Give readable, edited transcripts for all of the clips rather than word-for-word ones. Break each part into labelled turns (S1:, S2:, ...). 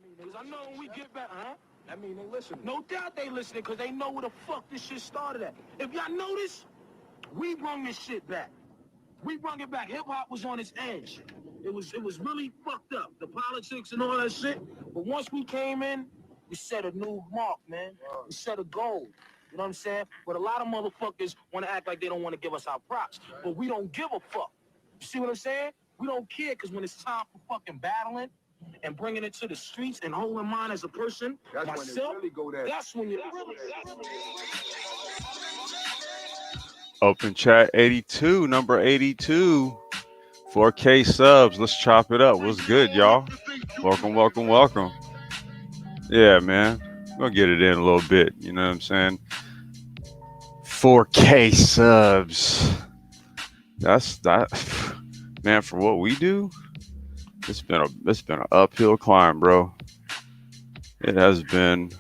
S1: I know when we get back, huh? I mean, they listen. No doubt they listening because they know where the fuck this shit started at. If y'all notice, we brung this shit back. We brung it back. Hip hop was on its edge. It was really fucked up, the politics and all that shit. But once we came in, we set a new mark, man. We set a goal. You know what I'm saying? But a lot of motherfuckers want to act like they don't want to give us our props. But we don't give a fuck. You see what I'm saying? We don't care because when it's time for fucking battling and bringing it to the streets and holding mine as a person,
S2: that's
S1: myself,
S2: when it really go there.
S1: That's when you really.
S3: Open chat 82, number 82. 4K subs. Let's chop it up. What's good, y'all? Welcome, welcome, welcome. Yeah, man. We'll get it in a little bit. You know what I'm saying? 4K subs. That's that. Man, for what we do, it's been an uphill climb, bro. It has been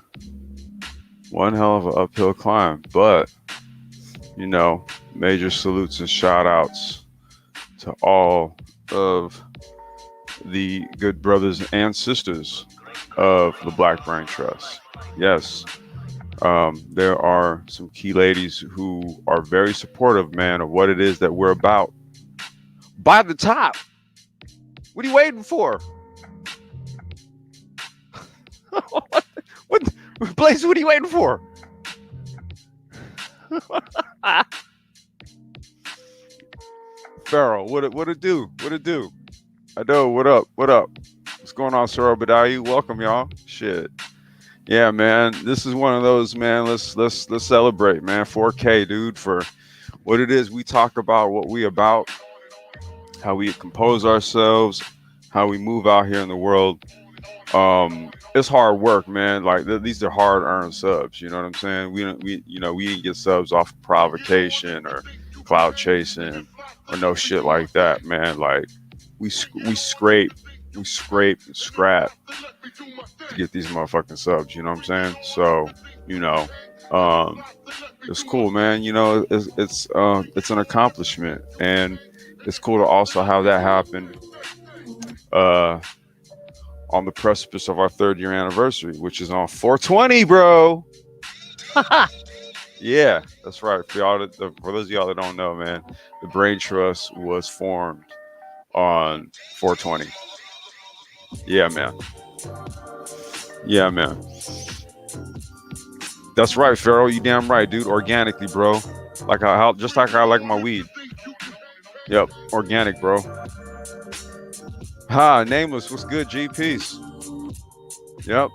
S3: one hell of an uphill climb, but you know, major salutes and shout outs to all of the good brothers and sisters of the Black Brain Trust. Yes, there are some key ladies who are very supportive, man, of what it is that we're about. By the top. What are you waiting for? what Blaze, what are you waiting for? Farrell, what it do? What it do? I know, what up? What up? What's going on, Sir Obadiah? Welcome, y'all. Shit. Yeah, man. This is one of those, man. Let's celebrate, man. 4K, dude, for what it is we talk about, what we about, how we compose ourselves, how we move out here in the world. It's hard work, man. Like these are hard-earned subs. You know what I'm saying? We didn't get subs off of provocation or cloud chasing or no shit like that, man. Like we scrape and scrap to get these motherfucking subs. You know what I'm saying? So it's cool, man. You know, it's an accomplishment, and it's cool to also have that happen. On the precipice of our 3rd year anniversary, which is on 420, bro. Yeah, that's right. For those of y'all that don't know, man, the Brain Trust was formed on 420. Yeah, man. Yeah, man. That's right, Pharaoh. You damn right, dude. Organically, bro. Just like I like my weed. Yep, organic, bro. Ha, Nameless. What's good, G? Peace. Yep.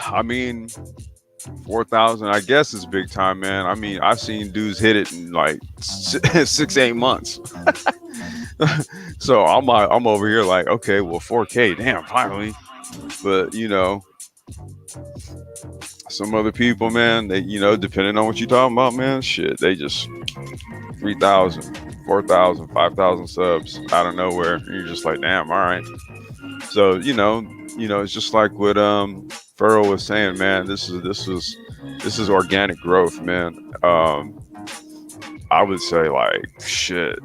S3: I mean, 4,000, I guess, is big time, man. I mean, I've seen dudes hit it in like 6-8 months. So I'm over here like, okay, well, 4K, damn, finally. But you know, some other people, man, they, you know, depending on what you're talking about, man, shit, they just 3,000, 4,000, 5,000 subs out of nowhere. And you're just like, damn, all right. So you know, it's just like what Furrow was saying, man. This is organic growth, man. I would say like shit.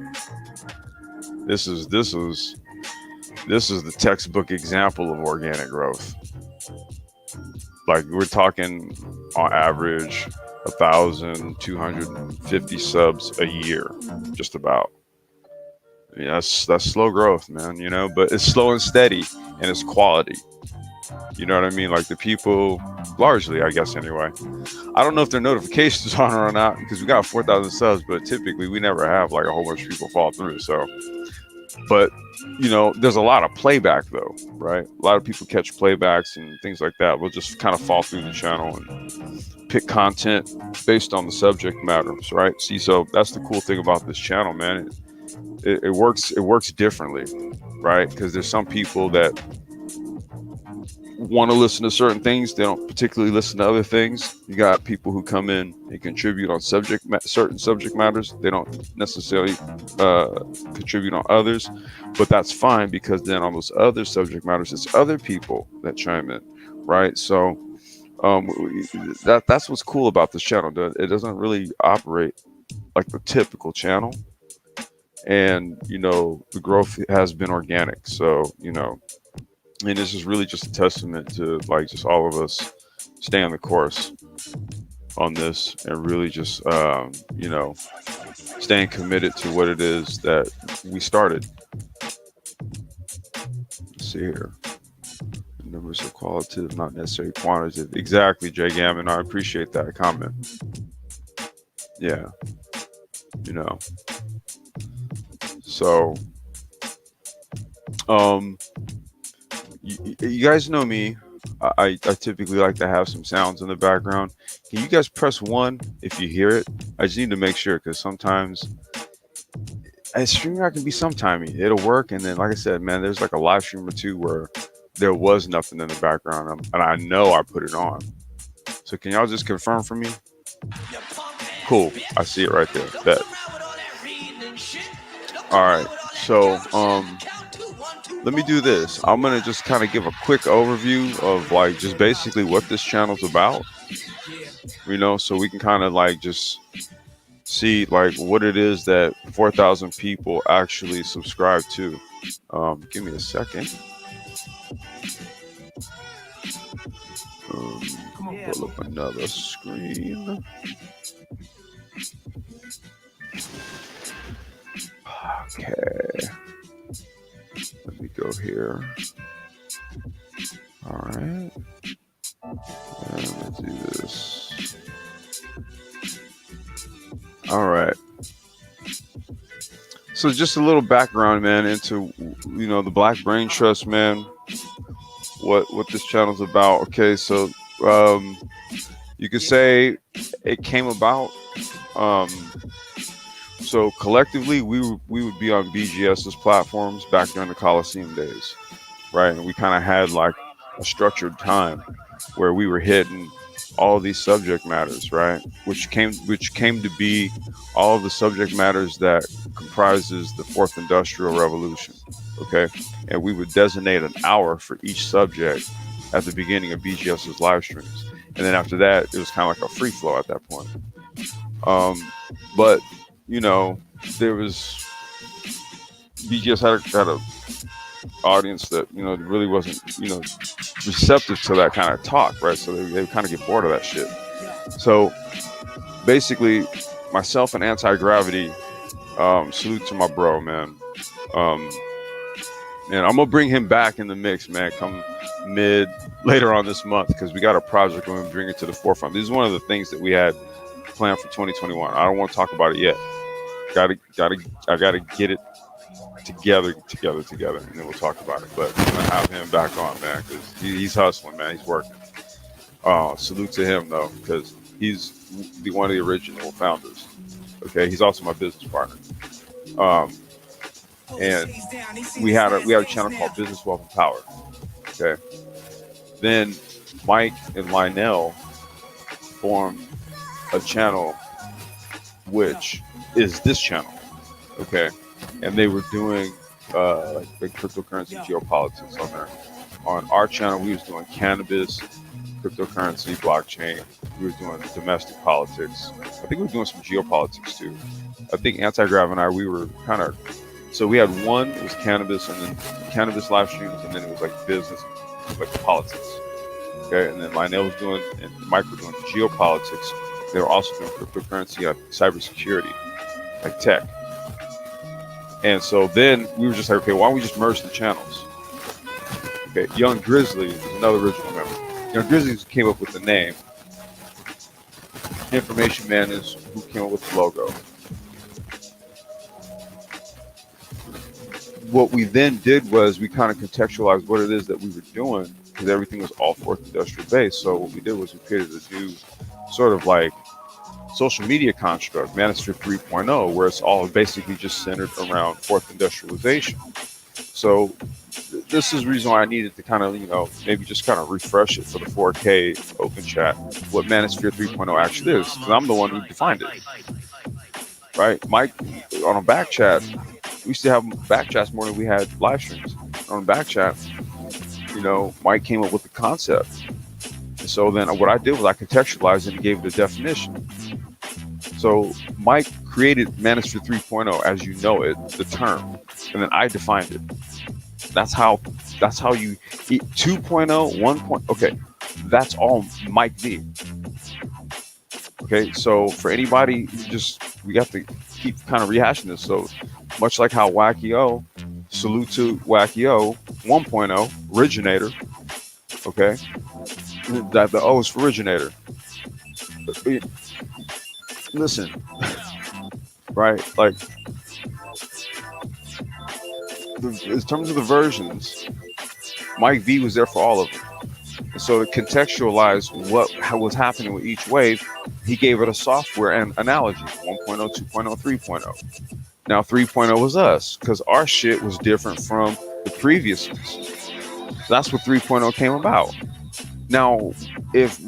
S3: This is the textbook example of organic growth. Like we're talking on average 1,250 subs a year, just about. I mean, that's slow growth, man, you know, but it's slow and steady and it's quality. You know what I mean? Like the people, largely, I guess, anyway. I don't know if their notifications on or not because we got 4,000 subs, but typically we never have like a whole bunch of people fall through. So, but you know, there's a lot of playback though, right? A lot of people catch playbacks and things like that. We'll just kind of fall through the channel and pick content based on the subject matters, right? See, so that's the cool thing about this channel, man. It works differently, right? Because there's some people that want to listen to certain things, they don't particularly listen to other things. You got people who come in and contribute on certain subject matters, they don't necessarily contribute on others, but that's fine because then on those other subject matters it's other people that chime in, right? So that's what's cool about this channel. It doesn't really operate like the typical channel. and the growth has been organic. So and this is really just a testament to like just all of us staying the course on this and really just staying committed to what it is that we started. Let's see here. Numbers are qualitative, not necessarily quantitative. Exactly, Jay Gammon. I appreciate that comment. Yeah, you know. So, um, you guys know me. I typically like to have some sounds in the background. Can you guys press one if you hear it? I just need to make sure because sometimes a StreamYard can be sometimey. It'll work, and then like I said, man, there's like a live stream or two where there was nothing in the background, and I know I put it on. So can y'all just confirm for me? Cool. I see it right there. Bet. All right. So let me do this. I'm gonna just kind of give a quick overview of like just basically what this channel's about. So we can kind of like just see like what it is that 4,000 people actually subscribe to. Give me a second. Pull up another screen. Okay. Let me go here. All right. And let's do this. All right. So just a little background, man, into the Black Brain Trust, man. What this channel's about. Okay, so you could say it came about. So collectively, we would be on BGS's platforms back during the Coliseum days, right? And we kind of had like a structured time where we were hitting all these subject matters, right? Which came to be all of the subject matters that comprises the fourth industrial revolution. Okay, and we would designate an hour for each subject at the beginning of BGS's live streams, and then after that, it was kind of like a free flow at that point. But there was BGS had a audience that really wasn't receptive to that kind of talk, right? So they kind of get bored of that shit. So basically, myself and Anti-Gravity, salute to my bro, man. And I'm gonna bring him back in the mix, man. Come later on this month because we got a project we're gonna bring it to the forefront. This is one of the things that we had planned for 2021. I don't want to talk about it yet. I gotta get it together, and then we'll talk about it. But I'm gonna have him back on, man, because he's hustling, man. He's working. Salute to him though, because he's one of the original founders. Okay, he's also my business partner. And we had a channel called Business Wealth and Power. Okay, then Mike and Lionel formed a channel, which is this channel. Okay, and they were doing like cryptocurrency geopolitics on there. On our channel, we was doing cannabis, cryptocurrency, blockchain. We were doing domestic politics. I think we were doing some geopolitics too. I think Anti-Grav and I, we were kind of, so we had one, it was cannabis, and then cannabis live streams, and then it was like business, like politics. Okay, and then Lionel was doing, and Mike was doing geopolitics. They were also doing cryptocurrency, cybersecurity, like tech. And so then we were just like, okay, why don't we just merge the channels? Okay, Young Grizzly is another original member. Young Grizzly came up with the name. Information Man is who came up with the logo. What we then did was we kind of contextualized what it is that we were doing because everything was all fourth industrial based. So what we did was we created a new sort of like social media construct, Manosphere 3.0, where it's all basically just centered around fourth industrialization. So this is the reason why I needed to kind of, maybe just kind of refresh it for the 4K open chat, what Manosphere 3.0 actually is, because I'm the one who defined it. Right? Mike, on a back chat, we used to have back chats more than we had live streams. On back chat, Mike came up with the concept. And so then what I did was I contextualized it and gave it a definition. So Mike created Manosphere 3.0 as you know it, the term, and then I defined it. That's how you 2.0, 1. Okay, that's all Mike V. Okay, so for anybody, we have to keep kind of rehashing this. So much like how Wacky O, salute to Wacky O 1.0 originator. Okay, that the O is for originator. Listen, right? Like in terms of the versions, Mike V was there for all of them. So to contextualize how was happening with each wave, he gave it a software and analogy: 1.0, 2.0, 3.0. Now 3.0 was us because our shit was different from the previous ones. That's what 3.0 came about. Now, if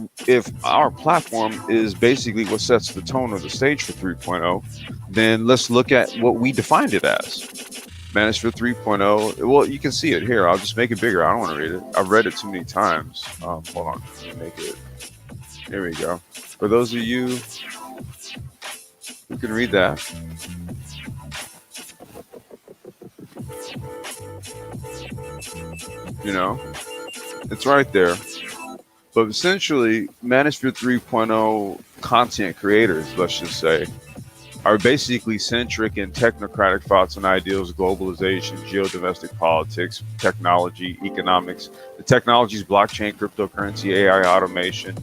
S3: our platform is basically what sets the tone of the stage for 3.0, then let's look at what we defined it as. Manosphere 3.0. Well, you can see it here. I'll just make it bigger. I don't want to read it. I've read it too many times. Hold on. Let me make it. There we go. For those of you who can read that. You know, it's right there. But essentially, Manosphere 3.0 content creators, let's just say, are basically centric in technocratic thoughts and ideals, globalization, geodomestic politics, technology, economics. The technologies: blockchain, cryptocurrency, AI, automation,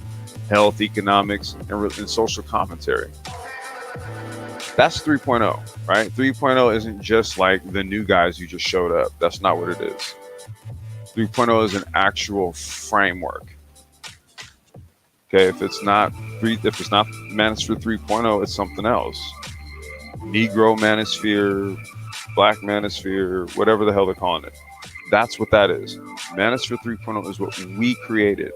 S3: health, economics, and social commentary. That's 3.0, right? 3.0 isn't just like the new guys who just showed up. That's not what it is. 3.0 is an actual framework. Okay, if it's not Manosphere 3.0, it's something else. Negro Manosphere, Black Manosphere, whatever the hell they're calling it. That's what that is. Manosphere 3.0 is what we created.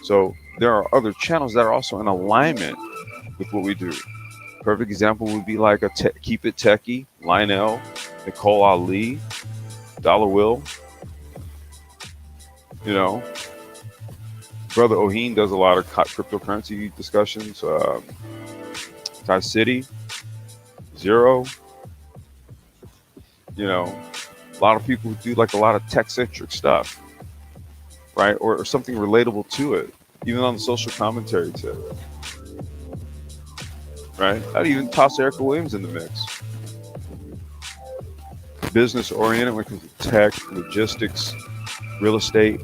S3: So there are other channels that are also in alignment with what we do. Perfect example would be like Keep It Techie, Lionel, Nicole Ali, Dollar Will. You know, Brother Oheen does a lot of cryptocurrency discussions. Thai City, Zero. You know, a lot of people who do like a lot of tech-centric stuff, right? Or something relatable to it, even on the social commentary tip, right? I'd even toss Erica Williams in the mix. Business-oriented when it comes to tech, logistics, real estate,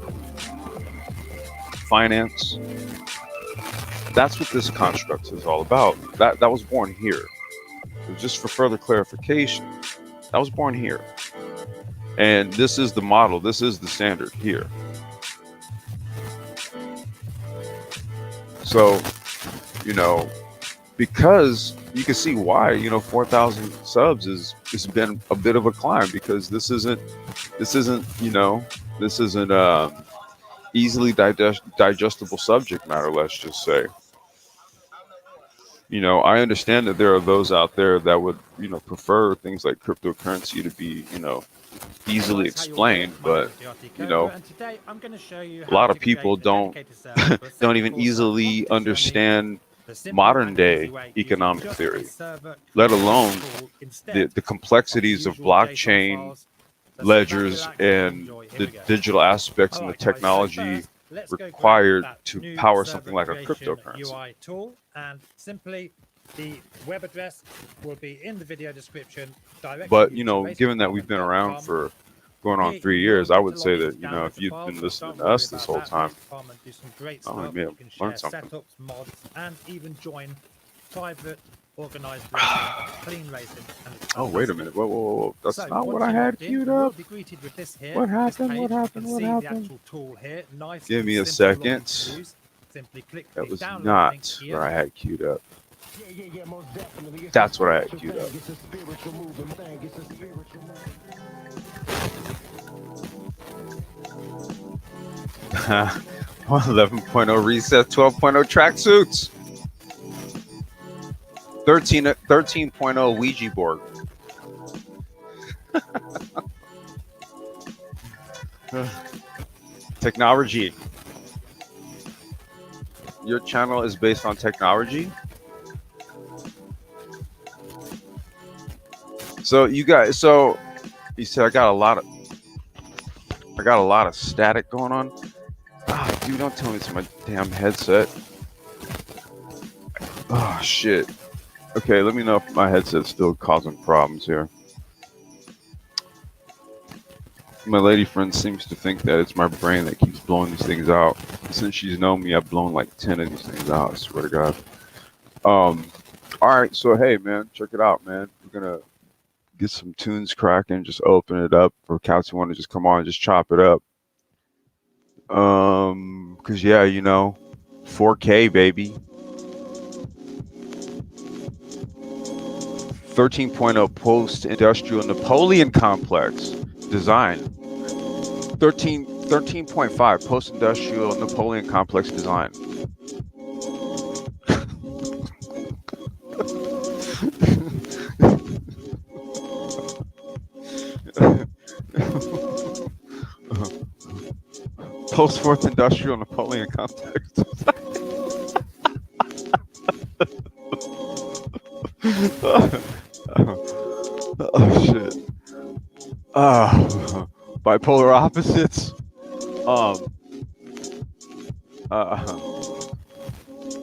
S3: finance. That's what this construct is all about. That was born here. Just for further clarification, that was born here. And this is the model. This is the standard here. So, you know, because you can see why, 4,000 subs it's been a bit of a climb, because this isn't easily digestible subject matter, let's just say. I understand that there are those out there that would, prefer things like cryptocurrency to be, easily explained, but a lot of people don't even easily understand modern day economic theory, let alone the complexities of blockchain, ledgers, and the digital aspects and the technology required to power something like a cryptocurrency.
S2: And simply the web address will be in the video description.
S3: But given that we've been around for going on 3 years, I would say that if you've been listening to us this whole time, I may have learned something.
S2: Setups, mods, and even join private organized clean racing.
S3: Oh, wait a minute! Whoa! That's not what I had queued up. What happened? Give me a second.
S2: Simply click
S3: that was not where I had queued up. That's what I had queued up. Well, 11.0 reset, 12.0 tracksuits, 13.0 Ouija board. Technology. Your channel is based on technology? So you guys, so you said I got a lot of static going on. Ah, dude, don't tell me it's my damn headset. Oh shit. Okay, let me know if my headset's still causing problems here. My lady friend seems to think that it's my brain that keeps blowing these things out. Since she's known me, I've blown like 10 of these things out, I swear to God. All right, so hey man, check it out, man. We're gonna get some tunes cracking, just open it up for cats who want to just come on and just chop it up. Cause yeah, 4K baby. 13.0 post-industrial Napoleon complex design. 13.5 post-industrial Napoleon complex design. Post-fourth industrial Napoleon complex design. Oh shit. Bipolar opposites. Um.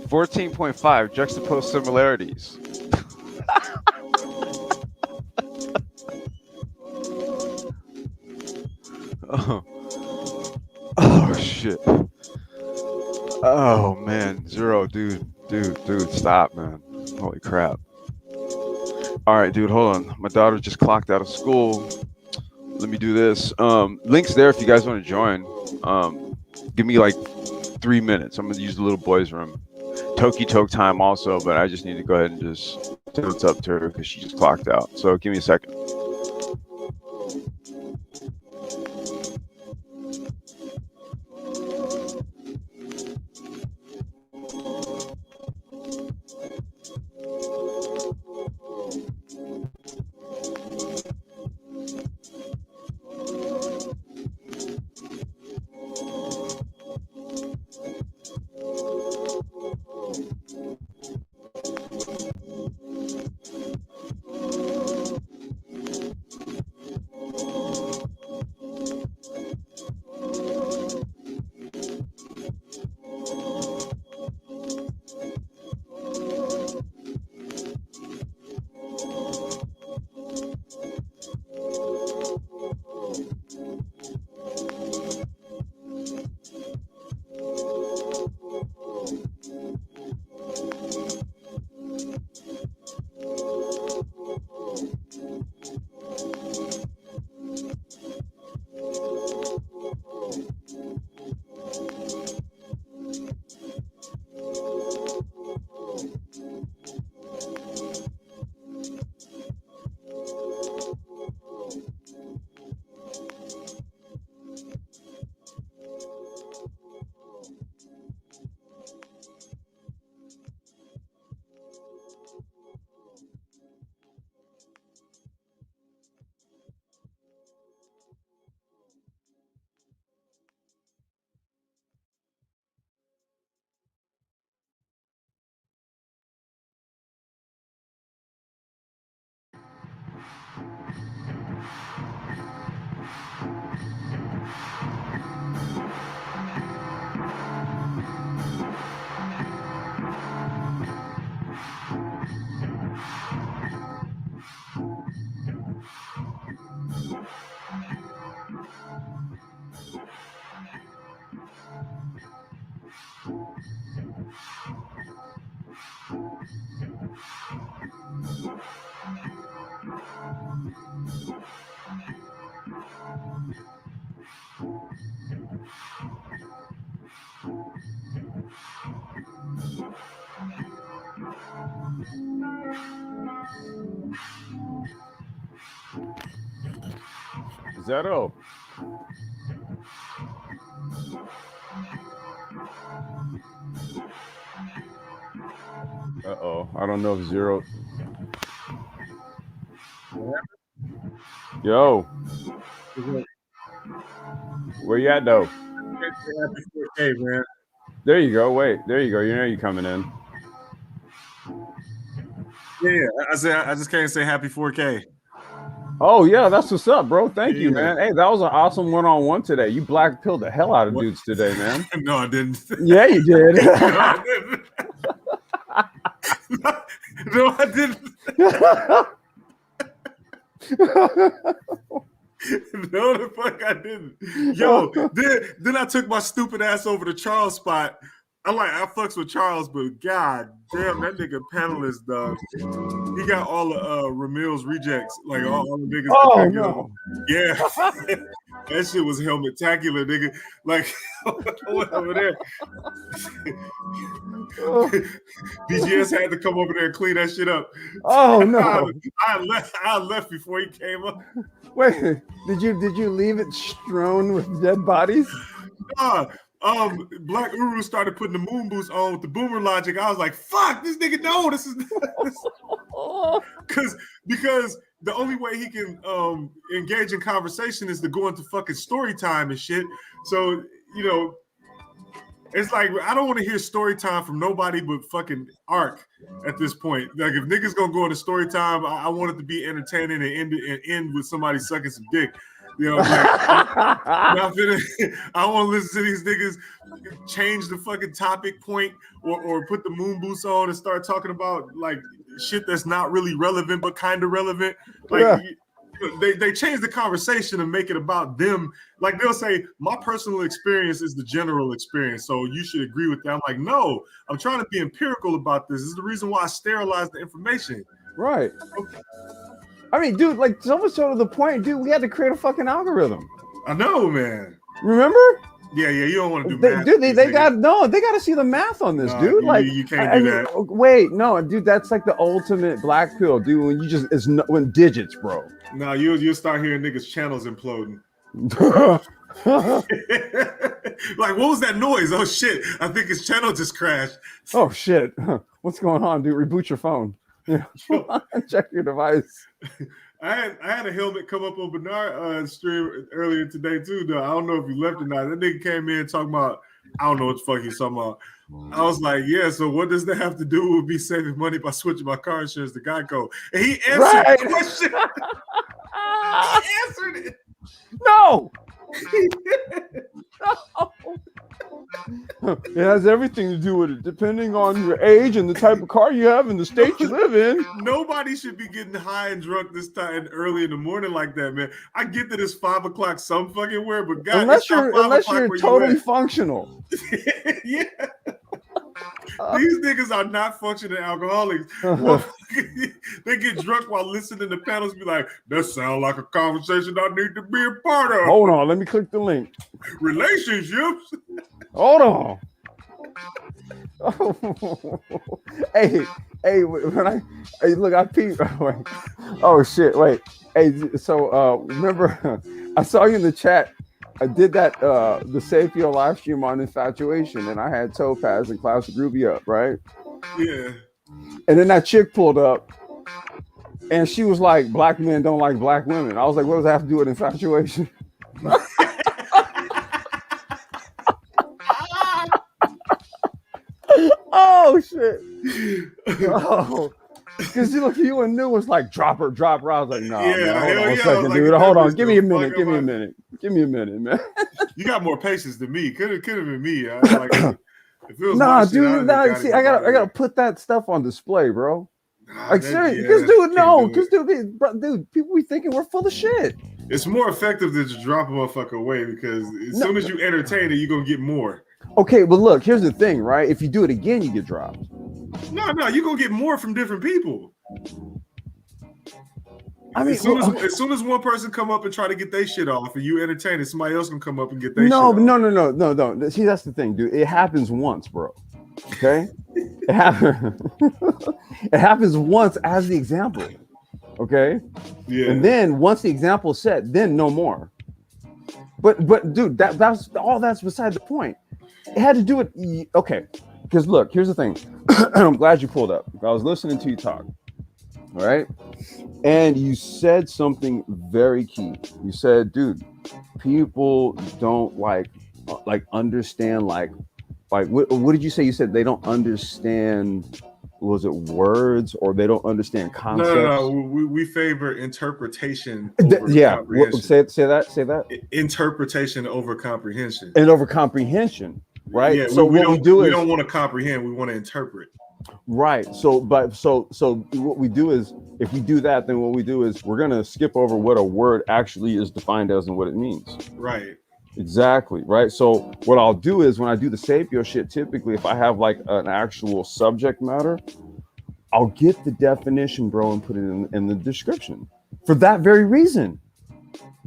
S3: 14.5 juxtaposed similarities. Oh. Oh shit. Oh man, zero, dude, stop, man. Holy crap. All right, dude, hold on. My daughter just clocked out of school. Let me do this. Links there if you guys want to join. Give me like 3 minutes. I'm gonna use the little boys' room. Toki Toke time also, but I just need to go ahead and just say what's up to her because she just clocked out. So give me a second. Zero. Uh-oh. I don't know if zero. Yo. Where you at though?
S4: Hey man.
S3: There you go. Wait. There you go. You know you coming in.
S4: Yeah. I said I just can't say happy 4K.
S3: Oh yeah, that's what's up, bro. Thank you,
S4: Yeah.
S3: man. Hey, that was an awesome one-on-one today. You black pilled the hell out of
S4: What?
S3: dudes today, man.
S4: No, I didn't.
S3: Yeah, you did.
S4: No, I didn't. No, I didn't. No, the fuck I didn't. Yo, then I took my stupid ass over to Charles' spot. I fucks with Charles, but god damn, that nigga panelist, dog. He got all the Ramil's rejects, like all the niggas.
S3: Oh no.
S4: Yeah. That shit was helmet-tacular, nigga. Like, I went over there. BGS had to come over there and clean that shit up.
S3: Oh no.
S4: I left before he came up.
S3: Wait, did you leave it strewn with dead bodies?
S4: Black Uru started putting the moon boots on with the boomer logic. I was like, fuck, this nigga know this is because the only way he can engage in conversation is to go into fucking story time and shit. So, you know, it's like I don't want to hear story time from nobody but fucking Ark at this point. Like if niggas gonna go into story time, I want it to be entertaining and end with somebody sucking some dick. You know, like, I want to listen to these niggas change the fucking topic point or put the moon boots on and start talking about like shit that's not really relevant but kind of relevant. Like they change the conversation and make it about them. Like they'll say, my personal experience is the general experience, so you should agree with that. I'm like, no, I'm trying to be empirical about this. This is the reason why I sterilize the information.
S3: Right. I mean, dude, like so much so to the point, dude, we had to create a fucking algorithm.
S4: I know, man.
S3: Remember?
S4: Yeah, you don't want to do math.
S3: Dude, they got to see the math on this, dude. Like
S4: you can't do that.
S3: Wait, no, dude, that's like the ultimate black pill, dude. When you just when digits, bro.
S4: No, you'll start hearing niggas' channels imploding. Like, what was that noise? Oh shit! I think his channel just crashed.
S3: Oh shit! What's going on, dude? Reboot your phone. Yeah. Check your device.
S4: I had a helmet come up on Bernard stream earlier today too. Though I don't know if you left or not. That nigga came in talking about I don't know what the fuck he's talking about. I was like, yeah. So what does that have to do with me saving money by switching my car insurance to Geico? And he answered the question. He answered it.
S3: No. It has everything to do with it, depending on your age and the type of car you have and the state you live in.
S4: Nobody should be getting high and drunk this time early in the morning like that, man. I get that it's 5 o'clock some fucking where, but God,
S3: unless you're totally functional.
S4: Yeah. These niggas are not functioning alcoholics. They get drunk while listening to panels, be like, that sounds like a conversation I need to be a part of.
S3: Hold on, let me click the link.
S4: Relationships.
S3: Hold on. Oh. Hey, when look, I peeped. Wait. Oh shit, wait. Hey, so remember, I saw you in the chat. I did that the Save Your live stream on infatuation, and I had Topaz and Classic Ruby up, right?
S4: Yeah.
S3: And then that chick pulled up, and she was like, "Black men don't like black women." I was like, "What does that have to do with infatuation?" Oh shit! Oh, because you and New was like, "Drop her." I was like, "No, man, hold on a second, dude. Hold on, give me a minute, man."
S4: You got more patience than me. Could have been me.
S3: Nah, dude. See, I gotta put that stuff on display, bro. Like seriously, because dude, people be thinking we're full of shit.
S4: It's more effective to just drop a motherfucker away because as soon as you entertain it, you're gonna get more.
S3: Okay, but look, here's the thing, right? If you do it again, you get dropped.
S4: No, you're gonna get more from different people.
S3: I mean,
S4: as soon as one person come up and try to get their shit off, and you entertain it, somebody else gonna come up and get their shit off.
S3: No. See, that's the thing, dude. It happens once, bro. Okay, it happens once as the example. Okay,
S4: yeah.
S3: And then once the example is set, then no more. But dude, that's all. That's beside the point. It had to do with okay. Because look, here's the thing. I'm glad you pulled up. I was listening to you talk. All right. And you said something very key. You said, dude, people don't like understand what did you say? You said they don't understand was it words, or they don't understand concepts.
S4: No. We favor interpretation over
S3: Yeah.
S4: comprehension.
S3: Say that.
S4: Interpretation over comprehension.
S3: And over comprehension, right?
S4: Yeah.
S3: So
S4: we
S3: don't
S4: want to comprehend. We want to interpret.
S3: Right. So what we do is, if we do that, then what we do is we're gonna skip over what a word actually is defined as and what it means.
S4: Right.
S3: Exactly. Right. So what I'll do is, when I do the sapio shit, typically if I have like an actual subject matter, I'll get the definition, bro, and put it in the description for that very reason.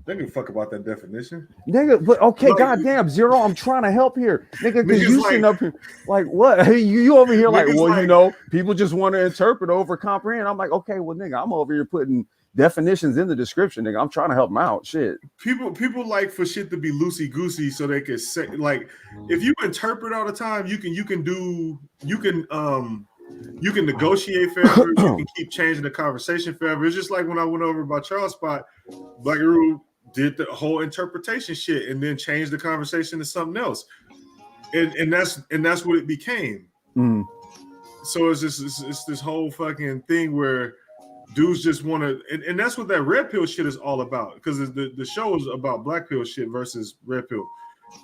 S4: They give a fuck about that definition,
S3: nigga. But okay,
S4: like,
S3: goddamn, Zero, I'm trying to help here, nigga, because you
S4: like,
S3: sitting up here like what? You over here like, well,
S4: like,
S3: you know, people just want to interpret over comprehend. I'm like, okay, well, nigga, I'm over here putting definitions in the description, nigga. I'm trying to help them out. Shit.
S4: People like for shit to be loosey goosey so they can say, like, if you interpret all the time, you can negotiate forever. You can keep changing the conversation forever. It's just like when I went over by Charles Spot, Black Guru did the whole interpretation shit and then changed the conversation to something else, and that's what it became.
S3: Mm.
S4: So it's this whole fucking thing where dudes just want to, and that's what that red pill shit is all about, because the show is about black pill shit versus red pill,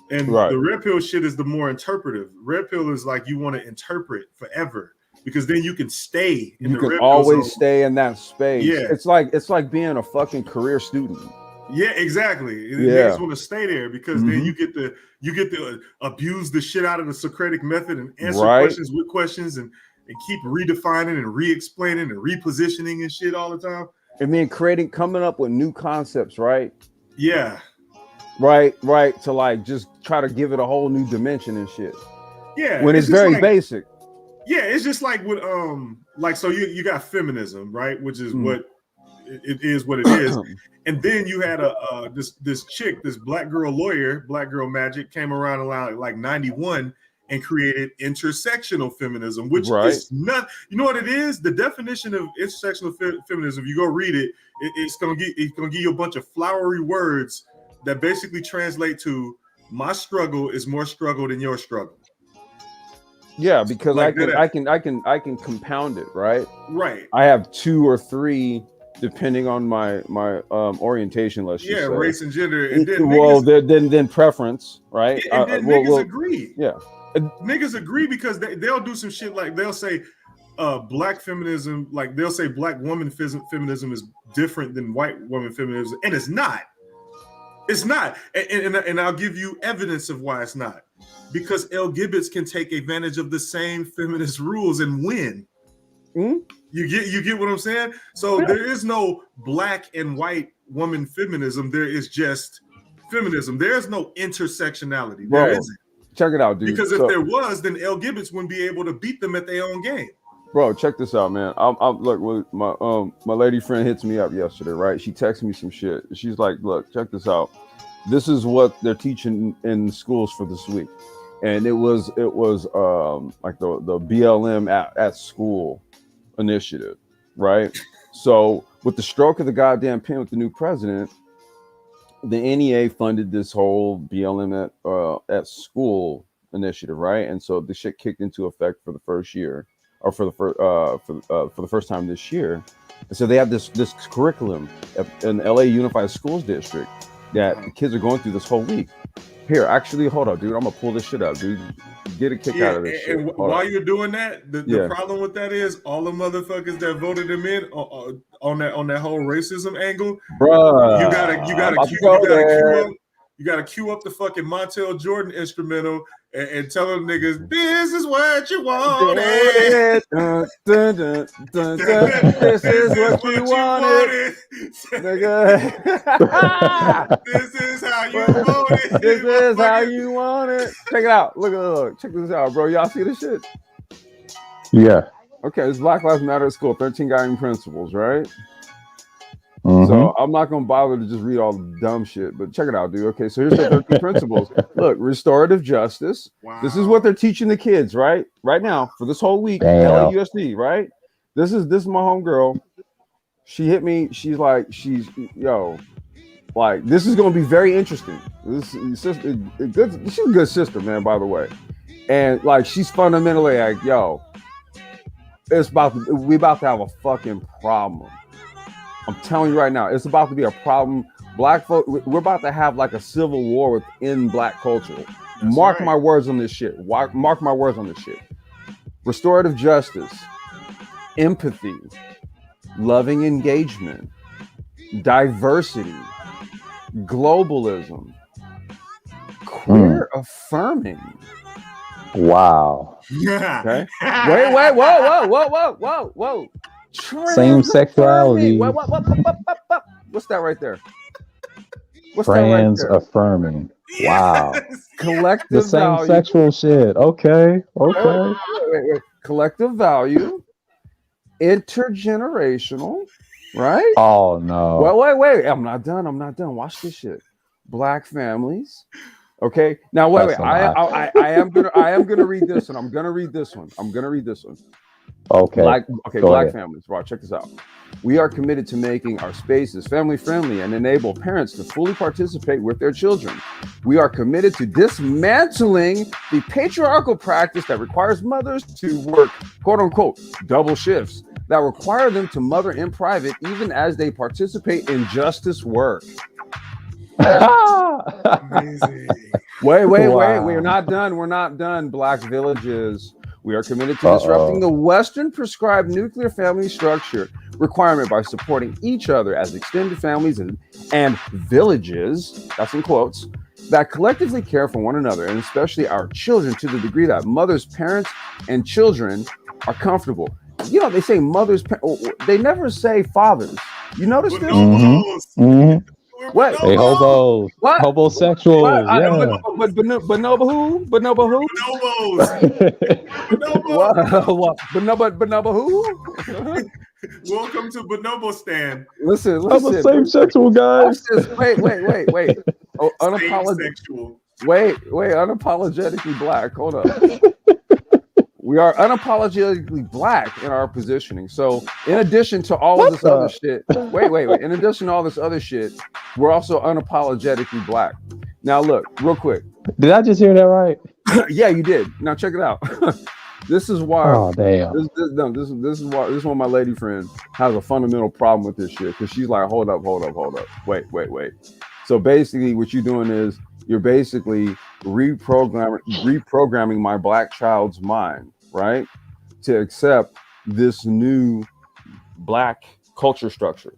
S4: and the red pill shit is the more interpretive. Red pill is like you want to interpret forever, because then you can stay in
S3: you
S4: the
S3: can
S4: red
S3: always
S4: pill
S3: stay in that space.
S4: Yeah,
S3: it's like being a fucking career student.
S4: Yeah, exactly.
S3: Yeah.
S4: Niggas want to stay there because then you get to abuse the shit out of the Socratic method and answer questions with questions and keep redefining and re-explaining and repositioning and shit all the time.
S3: And then coming up with new concepts, right?
S4: Yeah.
S3: Right. To like just try to give it a whole new dimension and shit.
S4: Yeah.
S3: When it's very basic.
S4: Yeah, it's just like with like, so you got feminism, right? Which is what it is, and then you had this chick, this black girl lawyer, Black Girl Magic, came around like 91 and created intersectional feminism, which is not, you know what it is? The definition of intersectional feminism, if you go read it, it's gonna give you a bunch of flowery words that basically translate to my struggle is more struggle than your struggle.
S3: Yeah, because
S4: like
S3: I can compound it, right?
S4: Right.
S3: I have 2 or 3 depending on my orientation. Let's just say.
S4: Race and gender. And then
S3: then preference, right?
S4: And then niggas agree.
S3: Yeah,
S4: niggas agree because they'll do some shit like they'll say black feminism, like they'll say black woman feminism is different than white woman feminism, and it's not. It's not, and I'll give you evidence of why it's not. Because L. Gibbets can take advantage of the same feminist rules and win.
S3: Mm-hmm.
S4: You get what I'm saying? So there is no black and white woman feminism. There is just feminism. There is no intersectionality. There isn't.
S3: Check it out, dude.
S4: Because if there was, then L. Gibbets wouldn't be able to beat them at their own game.
S3: Bro, check this out, man. I'm look, my lady friend hits me up yesterday, right? She texted me some shit. She's like, look, check this out. This is what they're teaching in schools for this week. And it was like the BLM at school initiative, right? So with the stroke of the goddamn pen with the new president, the NEA funded this whole BLM at school initiative, right? And so the shit kicked into effect for the first year, or for the first time this year. And so they have this curriculum in the LA Unified Schools District that the kids are going through this whole week. Here, actually, hold up, dude. I'm gonna pull this shit up, dude. Get a kick out of this shit.
S4: And while you're doing that, the problem with that is all the motherfuckers that voted them in on that whole racism angle,
S3: bruh.
S4: You gotta cue up the fucking Montel Jordan instrumental and tell them niggas, this is what you wanted.
S3: This is what you wanted. Nigga.
S4: This is how you voted.
S3: This is how you want it. Check it out. Look. Check this out, bro. Y'all see this shit?
S5: Yeah.
S3: Okay, it's Black Lives Matter at School, 13 guiding principles, right?
S5: Mm-hmm.
S3: So I'm not gonna bother to just read all the dumb shit, but check it out, dude. Okay, so here's the 13 principles. Look, restorative justice. Wow. This is what they're teaching the kids, right now for this whole week. LAUSD, right? This is my homegirl. She hit me. She's like, like, this is gonna be very interesting. This sister, good. She's a good sister, man. By the way, and like, she's fundamentally like, yo, we about to have a fucking problem. I'm telling you right now, it's about to be a problem. Black folk, we're about to have like a civil war within black culture. Mark my words on this shit. Mark my words on this shit. Restorative justice, empathy, loving engagement, diversity, globalism, queer affirming.
S5: Wow.
S3: Okay. Wait. Whoa.
S5: Same sexuality.
S3: What? What's that right there?
S5: Trans affirming. Wow.
S3: Collective
S5: The same
S3: value.
S5: sexual shit. Okay.
S3: Wait. Collective value. Intergenerational. Right?
S5: Oh no.
S3: Wait. I'm not done. Watch this shit. Black families. Okay. Now wait. I am gonna read this one. I'm gonna read this one.
S5: Okay.
S3: Black
S5: ahead.
S3: families. Right, check this out. We are committed to making our spaces family friendly and enable parents to fully participate with their children. We are committed to dismantling the patriarchal practice that requires mothers to work, quote unquote, double shifts that require them to mother in private even as they participate in justice work.
S4: Amazing.
S3: Wait.
S5: Wow.
S3: We're not done. Black villages. We are committed to disrupting the Western prescribed nuclear family structure requirement by supporting each other as extended families and villages, that's in quotes, that collectively care for one another, and especially our children, to the degree that mothers, parents, and children are comfortable. You know, they say mothers, they never say fathers. You notice this? What?
S5: Hey, hobos.
S3: What?
S5: Homosexuals.
S3: What?
S5: Yeah.
S3: But Bonobo who?
S4: Bonobos.
S3: What? Bonobo who?
S4: Welcome to Bonobo Stand.
S3: Listen.
S5: I'm a same sexual guys.
S3: Wait. Oh,
S4: Same-sexual.
S3: Wait. Unapologetically black. Hold up. We are unapologetically black in our positioning. So, in addition to all of this other shit, wait. In addition to all this other shit, we're also unapologetically black. Now, look, real quick.
S5: Did I just hear that right?
S3: Yeah, you did. Now, check it out. This is why.
S5: Oh damn.
S3: This is why my lady friend has a fundamental problem with this shit, because she's like, hold up. Wait. So basically, what you're doing is you're basically reprogramming my black child's mind, right, to accept this new black culture structure.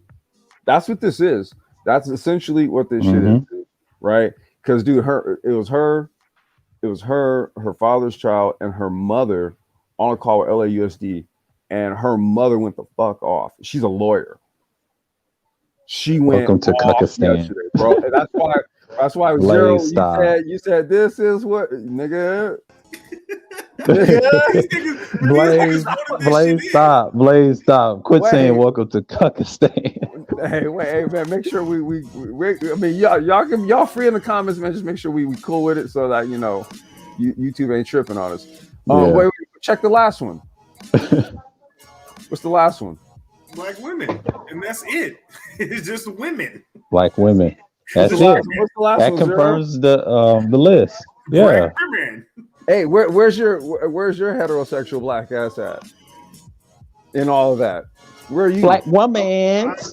S3: That's what this is. That's essentially what this shit is, right? Because dude, it was her, her father's child, and her mother on a call with LAUSD, and her mother went the fuck off. She's a lawyer. She went
S5: Welcome to Kakistan,
S3: yesterday, bro. And that's why Zero, you said this is what nigga.
S5: Blaze, stop. Quit saying welcome to Kakistan.
S3: Hey, man, make sure we I mean, y'all free in the comments, man. Just make sure we cool with it, so that, you know, YouTube ain't tripping on us. Wait, check the last one. What's the last one?
S4: Black women, and that's it. It's just women.
S5: Black women. That's it.
S3: What's the last
S5: that
S3: one,
S5: confirms the list. Yeah.
S4: Black women.
S3: Hey, where's your heterosexual black ass at? In all of that, where are you?
S5: Black woman.
S3: Where's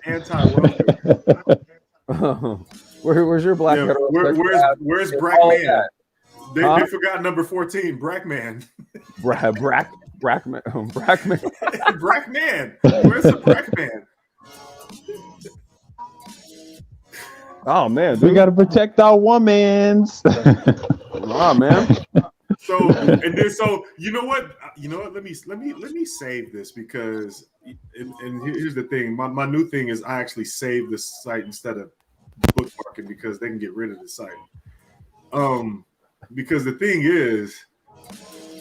S3: your black heterosexual?
S4: Where's Brack Man? They forgot number 14, Brack Man.
S3: Brack Man.
S4: Brack Man. Where's the Brack Man?
S3: Oh man, dude.
S5: We gotta protect our womans.
S3: Oh man.
S4: So you know what? Let me save this, because and here's the thing. My new thing is I actually save the site instead of bookmarking, because they can get rid of the site. Because the thing is,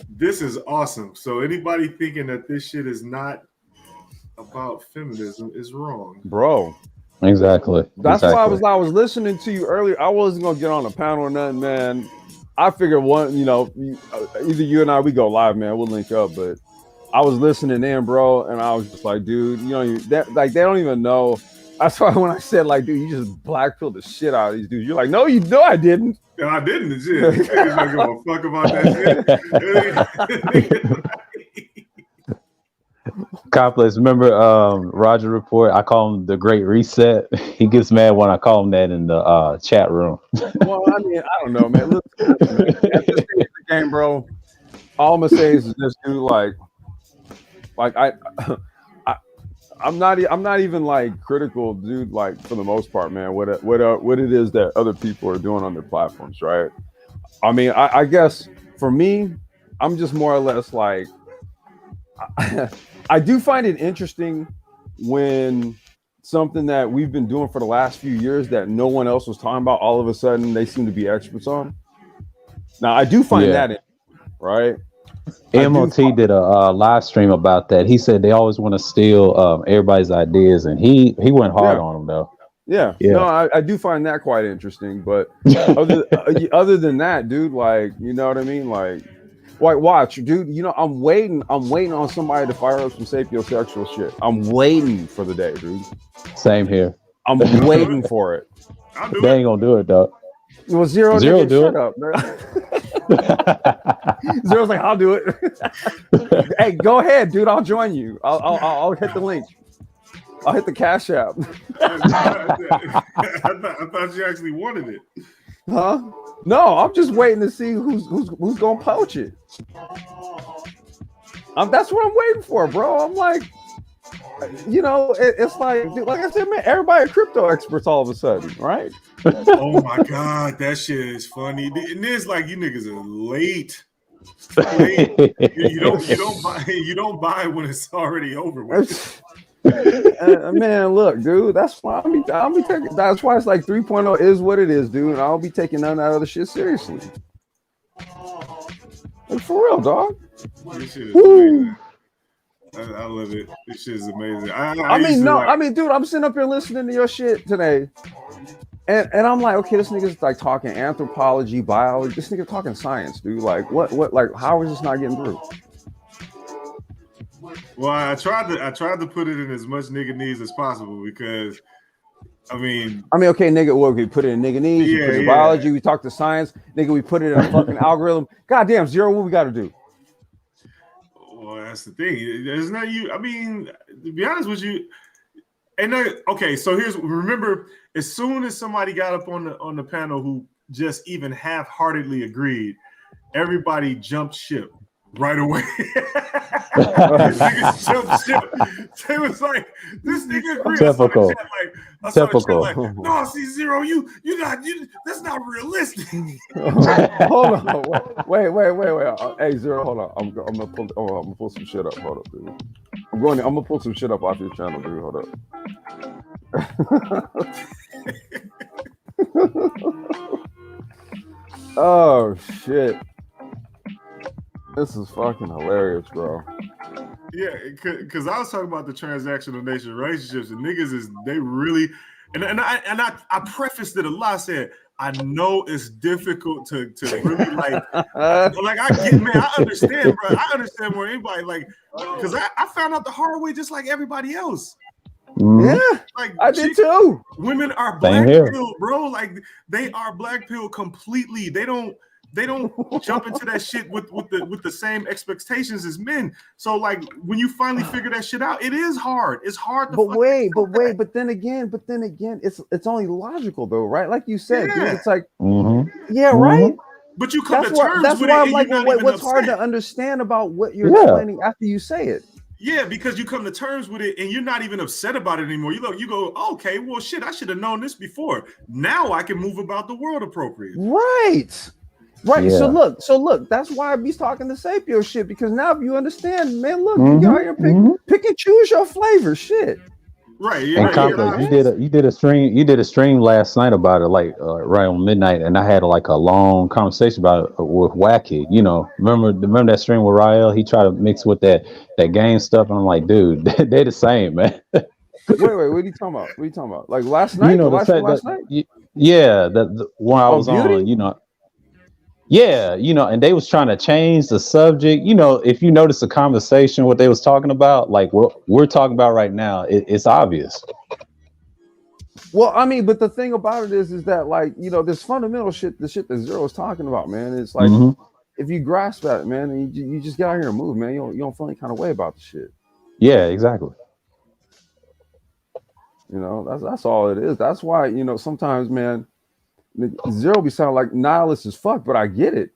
S4: this is awesome. So anybody thinking that this shit is not about feminism is wrong,
S5: bro. Exactly.
S3: That's why I was listening to you earlier. I wasn't gonna get on a panel or nothing, man. I figured either you and I, we go live, man. We'll link up. But I was listening in, bro, and I was just like, dude, they don't even know. That's why when I said, like, dude, you just blackpilled the shit out of these dudes. You're like, no, you know I didn't.
S4: No, I didn't. Shit. You can't give a fuck about that shit.
S5: Complex. Remember Roger Report? I call him the Great Reset. He gets mad when I call him that in the chat room.
S3: Well, I mean, I don't know, man. Listen, man. At this stage of the game, bro, all I'm gonna say is this, dude. Like I'm not even like critical, dude. Like for the most part, man. What it is that other people are doing on their platforms, right? I mean, I guess for me, I'm just more or less like I do find it interesting when something that we've been doing for the last few years that no one else was talking about, all of a sudden they seem to be experts on. Now, I do find that interesting, right?
S5: MOT did a live stream about that. He said they always want to steal everybody's ideas, and he went hard on them though.
S3: Yeah. No, I do find that quite interesting. But other than that, dude, like, you know what I mean? Like watch, dude, you know, I'm waiting on somebody to fire up some sapiosexual shit. I'm waiting for the day, dude.
S5: Same here.
S3: I'm waiting for it.
S5: They ain't gonna do it though.
S3: Well, Zero
S5: do
S3: shut
S5: it.
S3: up, man. Zero's like, I'll do it. Hey, go ahead, dude. I'll join you. I'll hit the link. I'll hit the Cash App.
S4: I thought you actually wanted it.
S3: Huh? No, I'm just waiting to see who's gonna poach it. That's what I'm waiting for, bro. I'm like, you know, it's like I said, man, everybody crypto experts all of a sudden, right?
S4: Oh my god, that shit is funny. And it's like you niggas are late. You don't buy when it's already over with.
S3: Man, look, dude, that's why I'll be taking. That's why it's like 3.0 is what it is, dude. And I'll be taking none of that other shit seriously. Like, for real, dog.
S4: This shit is amazing. I love it. This shit is amazing. I
S3: mean, dude, I'm sitting up here listening to your shit today, and I'm like, okay, this nigga's like talking anthropology, biology. This nigga talking science, dude. Like, what, like, how is this not getting through?
S4: Well, I tried to put it in as much nigga needs as possible because, I mean, okay,
S3: nigga, well, we put it in nigga needs, we put it in biology, we talk to science, nigga, we put it in a fucking algorithm. Goddamn, Zero, what we got to do?
S4: Well, that's the thing. There's not you. I mean, to be honest with you, and okay, so remember, as soon as somebody got up on the panel who just even half-heartedly agreed, everybody jumped ship right away. Niggas jumped ship. They was like, this nigga agreed.
S5: Typical.
S4: Like, no, see, Zero, you that's not realistic.
S3: Hold on, wait. Hey, Zero, hold on. I'm gonna pull some shit up. Hold up, dude. I'm gonna pull some shit up off your channel, dude. Hold up. Oh shit. This is fucking hilarious, bro.
S4: Yeah, because I was talking about the transactional nature of relationships, and niggas they really, and I prefaced it a lot. I said I know it's difficult to really like I get, man, I understand, bro. I understand more than anybody, like, because I found out the hard way just like everybody else.
S3: Yeah, like I did too.
S4: Women are black pill, bro. Like they are black pill completely. They don't jump into that shit with the same expectations as men. So like when you finally figure that shit out, it is hard. It's hard to
S3: but then again, it's only logical though, right? Like you said, dude, it's like right.
S4: But you come to terms
S3: that's
S4: with
S3: why
S4: it.
S3: I'm like, what's hard to understand about what you're explaining after you say it?
S4: Yeah, because you come to terms with it and you're not even upset about it anymore. You go, okay, well shit, I should have known this before. Now I can move about the world appropriately.
S3: Right. Yeah. So look, that's why I be talking the sapio shit, because now if you understand, man, look, you out here pick and choose your flavor, shit.
S4: Right.
S5: Yeah. And Complex, you did a stream last night about it, like right on midnight, and I had like a long conversation about it with Wacky. You know, remember that stream with Rael? He tried to mix with that game stuff, and I'm like, dude, they're the same, man.
S3: Wait, what are you talking about? Like last night? Last night?
S5: Yeah, the one I was on, you know. Yeah, you know, and they was trying to change the subject. You know, if you notice the conversation, what they was talking about, like what we're talking about right now, it's obvious.
S3: Well, I mean, but the thing about it is that, like, you know, this fundamental shit, the shit that Zero is talking about, man, it's like, if you grasp at it, man, and you just get out here and move, man, you don't feel any kind of way about the shit.
S5: Yeah, exactly.
S3: You know, that's all it is. That's why, you know, sometimes, man, Zero be sound like nihilist as fuck, but I get it.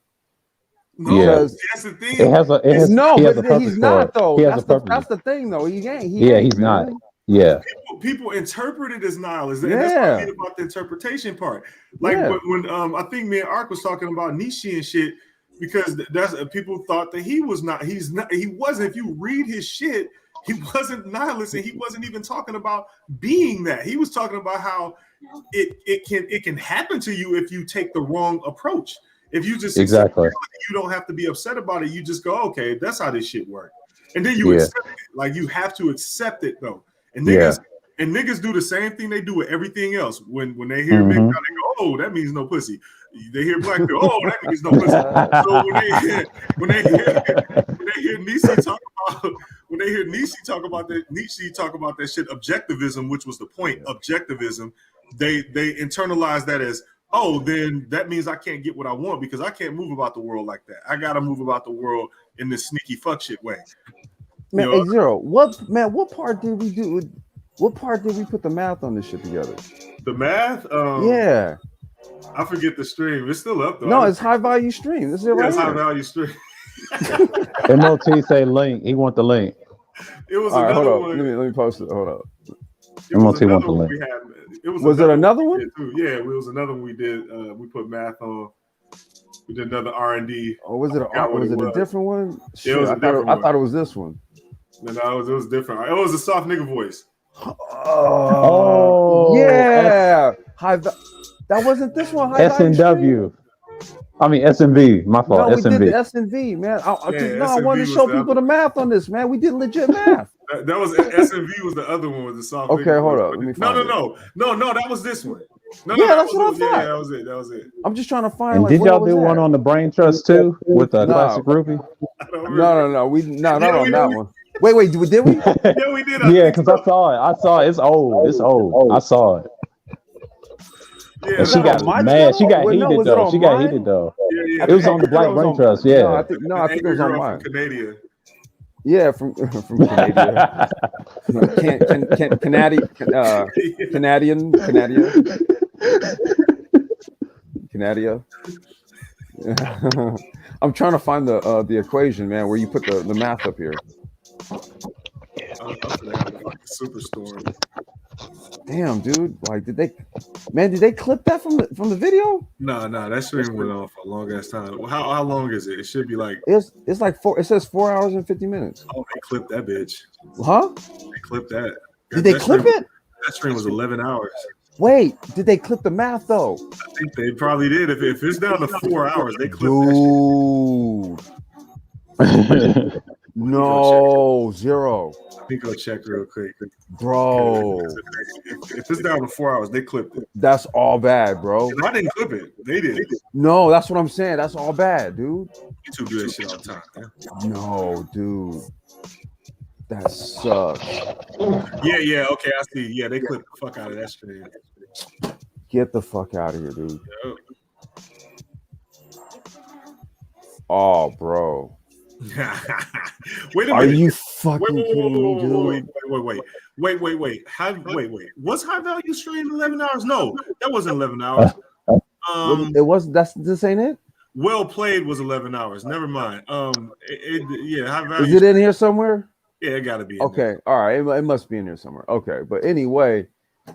S4: No,
S5: Yeah.
S4: that's the thing.
S5: It has
S3: No,
S5: he has
S3: but
S5: a purpose
S3: he's
S5: for
S3: not
S5: it.
S3: though.
S5: He has a
S3: That's
S5: purpose.
S3: the thing though. He ain't.
S5: Yeah, he's
S3: man.
S5: not. Yeah.
S4: People interpret it as nihilism, and that's what I mean about the interpretation part. Like when I think me and Ark was talking about Nietzsche and shit, because that's people thought that he was not. He wasn't. If you read his shit, he wasn't nihilist, and he wasn't even talking about being that. He was talking about how it can happen to you if you take the wrong approach. If you just accept reality, you don't have to be upset about it. You just go, okay, that's how this shit works, and then you accept it. Like you have to accept it though. And niggas do the same thing they do with everything else. When they hear Big John, they go, "Oh, that means no pussy." They hear Black people, "Oh, that means no pussy." So when they hear Nietzsche talk about that shit, objectivism, which was the point, objectivism. They internalize that as, oh, then that means I can't get what I want because I can't move about the world like that. I gotta move about the world in this sneaky fuck shit way.
S3: Man, hey, Zero, what part did we do? What part did we put the math on this shit together?
S4: The math?
S3: Yeah.
S4: I forget the stream. It's still up though.
S3: No, it's high value stream. This is right
S4: it's
S3: here.
S4: high value stream.
S5: MOT say link. He want the link.
S4: It was
S3: all
S4: another
S3: right,
S4: one.
S3: Let me post it. Hold up.
S5: MOT want the link.
S3: Was it another one?
S4: Yeah, it was another one we did. We put math on. We did another R&D.
S3: Or was it a different one?
S4: Shit, it was a different one.
S3: I thought it was this one.
S4: No, it was different. It was a soft nigga voice.
S3: Oh yeah. That wasn't this one.
S5: SNW. I mean SMV. My fault.
S3: No, we
S5: SMV.
S3: did the SNV, man. I wanted to show people the math on this, man. We did legit math.
S4: That was SMV was the other one with the soft.
S3: Okay, hold up. Let me find
S4: No. That was this one. No,
S3: that's what I thought.
S4: Yeah, that was it.
S3: I'm just trying to find.
S5: And did y'all do one on the brain trust too with the classic groupie?
S3: No. Not on that one. Wait, did we?
S4: Yeah, we did.
S5: Yeah, because I saw it. It's old. I saw it.
S4: Yeah,
S5: and she got mad. She got heated though. Yeah. It was on the Black Brain Trust. Yeah.
S3: No, I think it was on mine.
S4: Canada.
S3: Yeah, from Canada. Canada. I'm trying to find the equation, man, where you put the math up here.
S4: Superstore.
S3: Damn, dude! Like, did they clip that from the video?
S4: No, that stream went on for a long ass time. How long is it? It should be like
S3: it's like 4. It says 4 hours and 50 minutes.
S4: Oh, they clipped that bitch.
S3: Huh?
S4: They clipped that.
S3: Did they clip it?
S4: That stream was 11 hours.
S3: Wait, did they clip the math though?
S4: I think they probably did. If it's down to 4 hours, they clipped
S3: that shit. No, Zero.
S4: Let me go check real quick,
S3: bro.
S4: If it's down to 4 hours, they clipped it.
S3: That's all bad, bro.
S4: And I didn't clip it. They did.
S3: No, that's what I'm saying. That's all bad, dude.
S4: YouTube do that shit all the time. Man.
S3: No, dude. That sucks.
S4: Yeah. Okay, I see. Yeah, they clipped the fuck out of that stream.
S3: Get the fuck out of here, dude.
S4: Yep.
S3: Oh, bro.
S4: Wait a minute.
S3: Are you fucking kidding me, dude?
S4: Wait. Was high value stream 11 hours? No, that wasn't 11 hours.
S3: It was. This ain't it.
S4: Well played was 11 hours. Never mind. High value.
S3: Is it in here somewhere?
S4: Yeah, it got to be.
S3: Okay, all right. It must be in here somewhere. Okay, but anyway,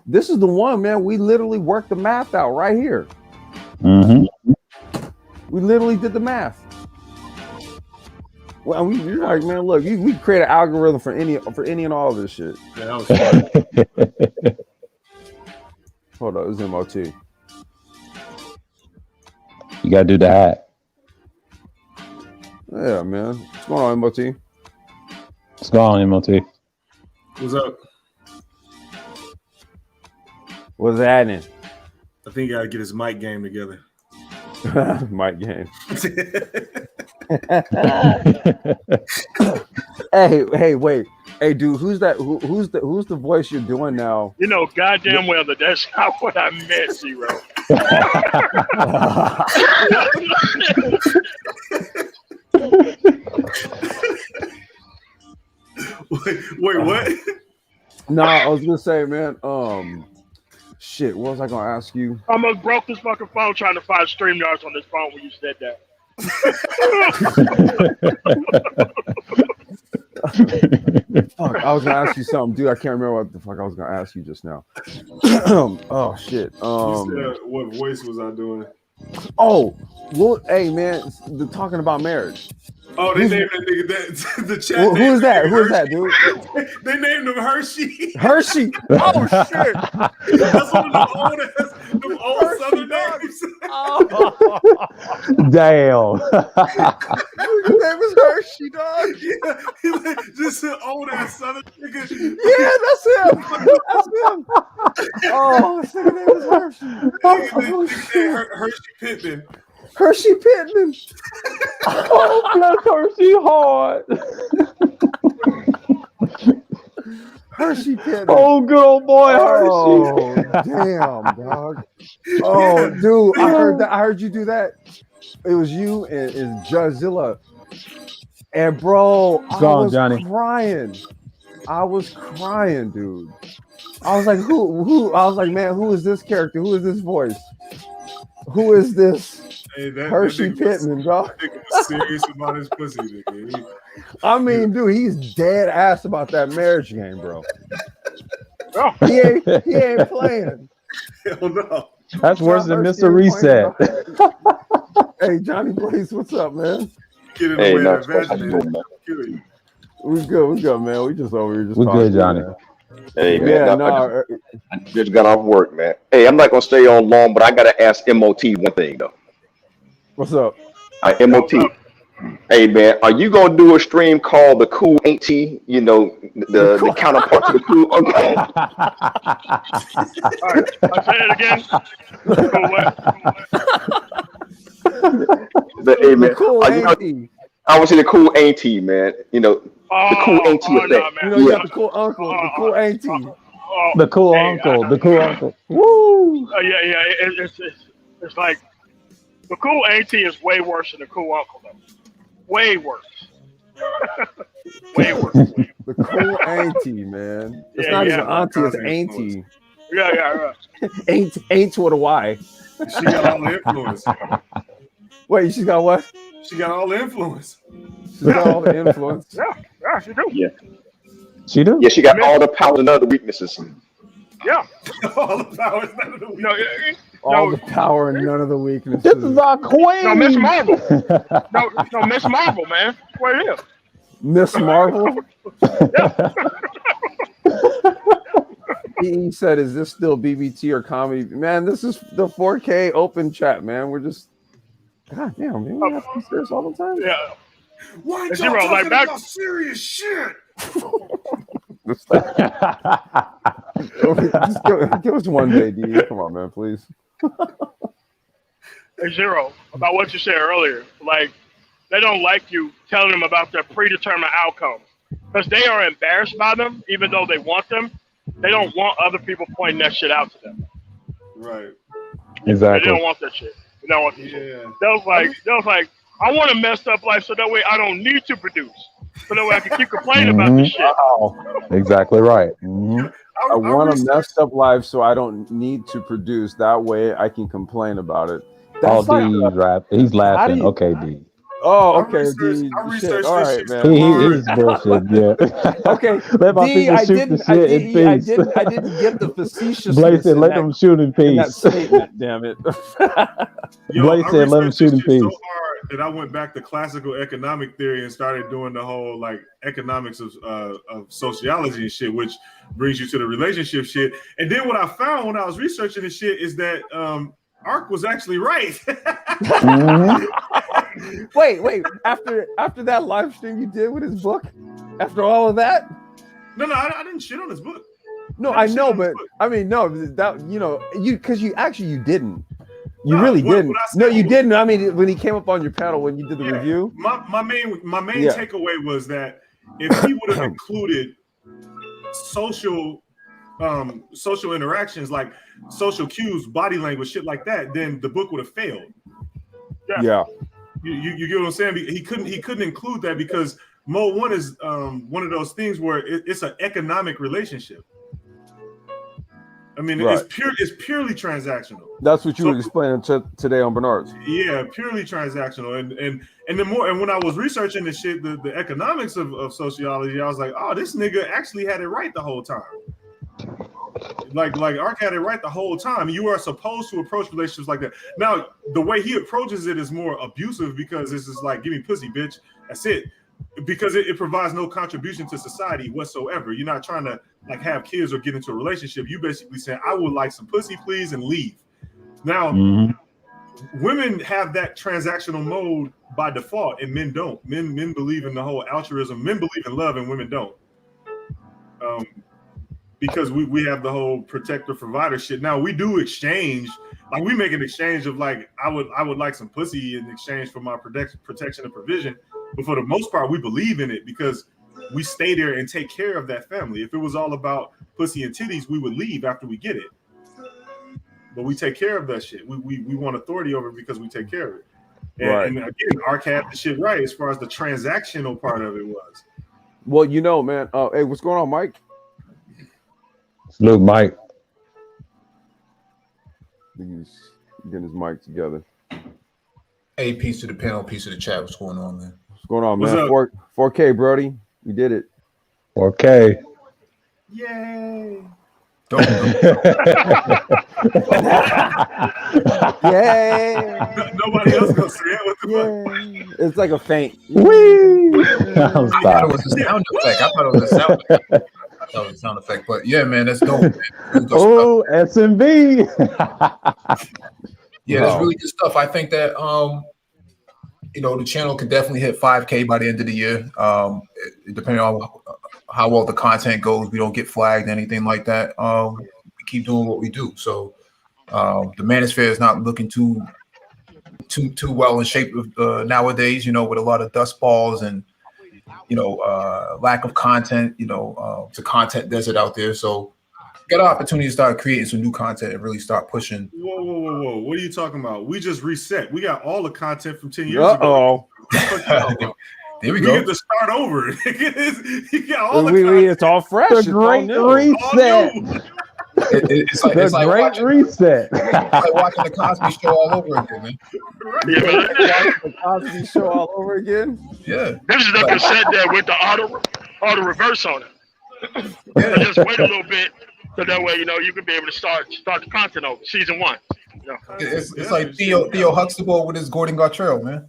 S3: this is the one, man. We literally worked the math out right here.
S5: Mm-hmm.
S3: We literally did the math. Well, we like, man, look, we create an algorithm for any and all of this shit.
S4: Yeah, that was fun.
S3: Hold on, it's MOT.
S5: You gotta do the hat.
S3: Yeah, man. What's going on, MOT?
S5: What's going on, MOT?
S4: What's up?
S3: What's happening?
S4: I think he gotta get his mic game together.
S3: Mic game. Hey, wait. Hey, dude, who's that? Who's the voice you're doing now?
S6: You know, goddamn well that that's not what I meant, Zero.
S4: Wait, what?
S3: No, I was gonna say, man. Shit. What was I gonna ask you?
S6: I almost broke this fucking phone trying to find StreamYards on this phone when you said that.
S3: Fuck, I was gonna ask you something, dude. I can't remember what the fuck I was gonna ask you just now. Oh shit.
S4: You said, what voice was I doing?
S3: Oh, well, hey man, talking about marriage.
S4: Oh, they named that nigga that. The chat.
S3: Who is that? Who is that, dude?
S4: They named him Hershey.
S3: Hershey. Oh shit.
S4: That's one of them old Southern names.
S5: Damn.
S3: His name is Hershey, dog.
S4: Yeah, just an old ass Southern nigga.
S3: Yeah, that's him. That's him. Oh, his name is Hershey. Oh, shit.
S4: Hershey Pittman.
S3: Hershey Pittman.
S5: Oh, bless Hershey hard.
S3: Hershey Pittman.
S5: Oh, good old boy,
S3: Oh,
S5: Hershey.
S3: damn, dog. Oh, dude, I heard that. I heard you do that. It was you and Jadzilla. And bro, I was crying. I was crying, dude. I was like, who? I was like, man, who is this character? Who is this voice? Who is this?
S4: Hey,
S3: Hershey Pittman, dog.
S4: That nigga was serious about his pussy, nigga.
S3: I mean, dude, he's dead ass about that marriage game, bro.
S6: Oh.
S3: He ain't playing.
S4: Hell no.
S5: That's worse than Mr. Reset.
S3: Hey, Johnny Blaze, what's up, man?
S4: Get in the way of that vagina. Kill you.
S3: We good, man. We just over here just
S5: We
S3: talking,
S5: good, Johnny.
S3: man.
S7: Hey man,
S3: Yeah,
S7: I just got off work, man. Hey, I'm not gonna stay on long, but I gotta ask MOT one thing though.
S3: What's up?
S7: MOT. Hey man, are you gonna do a stream called the Cool Ain't T? You know, the counterpart to the Cool. Okay.
S6: All right, I'll say it again. Cool what?
S7: Hey man,
S3: Cool
S7: you know, I was in the Cool Ain't T, man. You know, the Cool Ain't T effect.
S6: Nah,
S3: You know, you got the cool uncle, the cool auntie.
S5: The cool uncle. The cool uncle. Woo!
S6: Yeah. It's like the cool auntie is way worse than the cool uncle, though. Way worse. Way worse.
S3: The cool auntie, man. It's
S6: Yeah,
S3: not
S6: yeah.
S3: even auntie, it's auntie.
S6: Yeah.
S3: Ain't with a Y.
S4: She got all the influence.
S3: Wait, she's got what?
S4: She got all the influence.
S3: She's got all the influence.
S6: Yeah, she do.
S7: Yeah.
S5: She do?
S7: Yeah, she got all the powers and other weaknesses.
S6: Yeah.
S4: All the powers, none of the weakness.
S3: All the power and none of the weaknesses.
S5: This is our queen.
S6: No, Miss Marvel. No, Miss Marvel, man. Where it is?
S3: Miss Marvel? He said, is this still BBT or comedy? Man, this is the 4K open chat, man. We're just, God damn, man. We have to be serious all the time.
S6: Yeah.
S4: Why
S6: And
S4: y'all
S6: Zero,
S4: talking
S6: like back-
S4: about serious shit?
S3: Just give us one day, D. Come on, man, please.
S6: Hey, Zero, about what you said earlier. Like, they don't like you telling them about their predetermined outcomes. Because they are embarrassed by them, even though they want them. They don't want other people pointing that shit out to them.
S4: Right.
S5: Exactly.
S6: They don't want that shit. They don't want that shit.
S4: Yeah.
S6: They was like, I want a messed up life so that way I don't need to produce. So that way I can keep complaining about this shit.
S5: Exactly right. Mm-hmm.
S3: I want a messed up life so I don't need to produce. That way I can complain about it.
S5: Oh,
S3: That's like,
S5: D, right. He's laughing.
S3: do you-
S5: Okay, D.
S3: oh,
S4: I
S3: okay,
S4: researched-
S3: D.
S4: I
S3: Shit.
S4: researched
S3: All
S4: this
S3: right,
S4: shit
S3: man.
S4: so
S5: He's bullshit. Yeah.
S3: Okay,
S5: Let my
S3: D,
S5: people
S3: I
S5: shoot
S3: didn't,
S5: the shit in peace.
S3: I didn't get the facetiousness
S5: Blaze said,
S3: in
S5: "Let
S3: that,
S5: them shoot in
S3: in that
S5: peace."
S3: statement. Damn it.
S5: Blaze
S4: I
S5: said, "Let him
S4: researched
S5: shoot in
S4: this shit so
S5: peace."
S4: hard that I went back to classical economic theory and started doing the whole like economics of sociology and shit, which brings you to the relationship shit. And then what I found when I was researching this shit is that Ark was actually right.
S5: Mhm.
S3: Wait. After that live stream you did with his book, after all of that.
S4: No, I didn't shit on his book.
S3: No, I know, but I mean, no, that you didn't. You
S4: No,
S3: really
S4: what
S3: didn't.
S4: I said
S3: No, you
S4: was-
S3: didn't. I mean, when he came up on your panel when you did the review.
S4: My main
S3: Yeah.
S4: takeaway was that if he would have included social interactions like social cues, body language, shit like that, then the book would have failed.
S3: Yeah.
S4: You get what I'm saying? He couldn't include that because Mode 1 is one of those things where it's an economic relationship. I mean,
S3: Right.
S4: it's purely transactional.
S3: That's what you were explaining today on Bernard's.
S4: Yeah, purely transactional. And the more, and when I was researching this shit, the economics of sociology, I was like, oh, this nigga actually had it right the whole time. Like Ark had it right the whole time. You are supposed to approach relationships like that. Now, the way he approaches it is more abusive because it's just like, give me pussy, bitch. That's it. Because it provides no contribution to society whatsoever. You're not trying to like have kids or get into a relationship. You basically saying, I would like some pussy, please, and leave. Now, women have that transactional mode by default, and men don't. Men believe in the whole altruism. Men believe in love, and women don't. Because we have the whole protector provider shit. Now we do exchange, like we make an exchange of like I would like some pussy in exchange for my protection and provision. But for the most part, we believe in it because we stay there and take care of that family. If it was all about pussy and titties, we would leave after we get it. But we take care of that shit. We want authority over it because we take care of it. And again, Ark had the shit right as far as the transactional part of it was.
S3: Well, you know, man. Hey, what's going on, Mike?
S5: Look, Mike.
S3: He's getting his mic together.
S8: Hey, peace to the panel, peace to the chat. What's going on, man?
S3: What's going on, man? 4K, Brody. We did it.
S5: 4K.
S4: Yay.
S3: Yay.
S4: Nobody else gonna say it. What the fuck?
S3: It's like a faint.
S5: Whee!
S8: I thought it was a sound effect. That was a sound effect. But yeah, man, that's dope. Man.
S5: Oh, SMB.
S8: Yeah, that's really good stuff. I think that the channel could definitely hit 5K by the end of the year. Depending on how well the content goes, we don't get flagged, anything like that. We keep doing what we do. So the Manosphere is not looking too well in shape nowadays. With a lot of dust balls and lack of content. It's a content desert out there. So got an opportunity to start creating some new content and really start pushing.
S4: Whoa. What are you talking about? We just reset. We got all the content from 10 years ago.
S8: There we
S4: go.
S8: We
S4: get to start over. You got all the content.
S3: It's all fresh.
S5: The great reset.
S8: It's like watching,
S5: reset.
S8: It's like watching the Cosby Show all over again, man.
S3: The Cosby Show all over again.
S8: Yeah.
S6: This is the cassette there with the auto reverse on it. Yeah. Just wait a little bit, so that way you can be able to start the content over season 1.
S8: It's like Theo Huxtable with his Gordon Gartrell, man.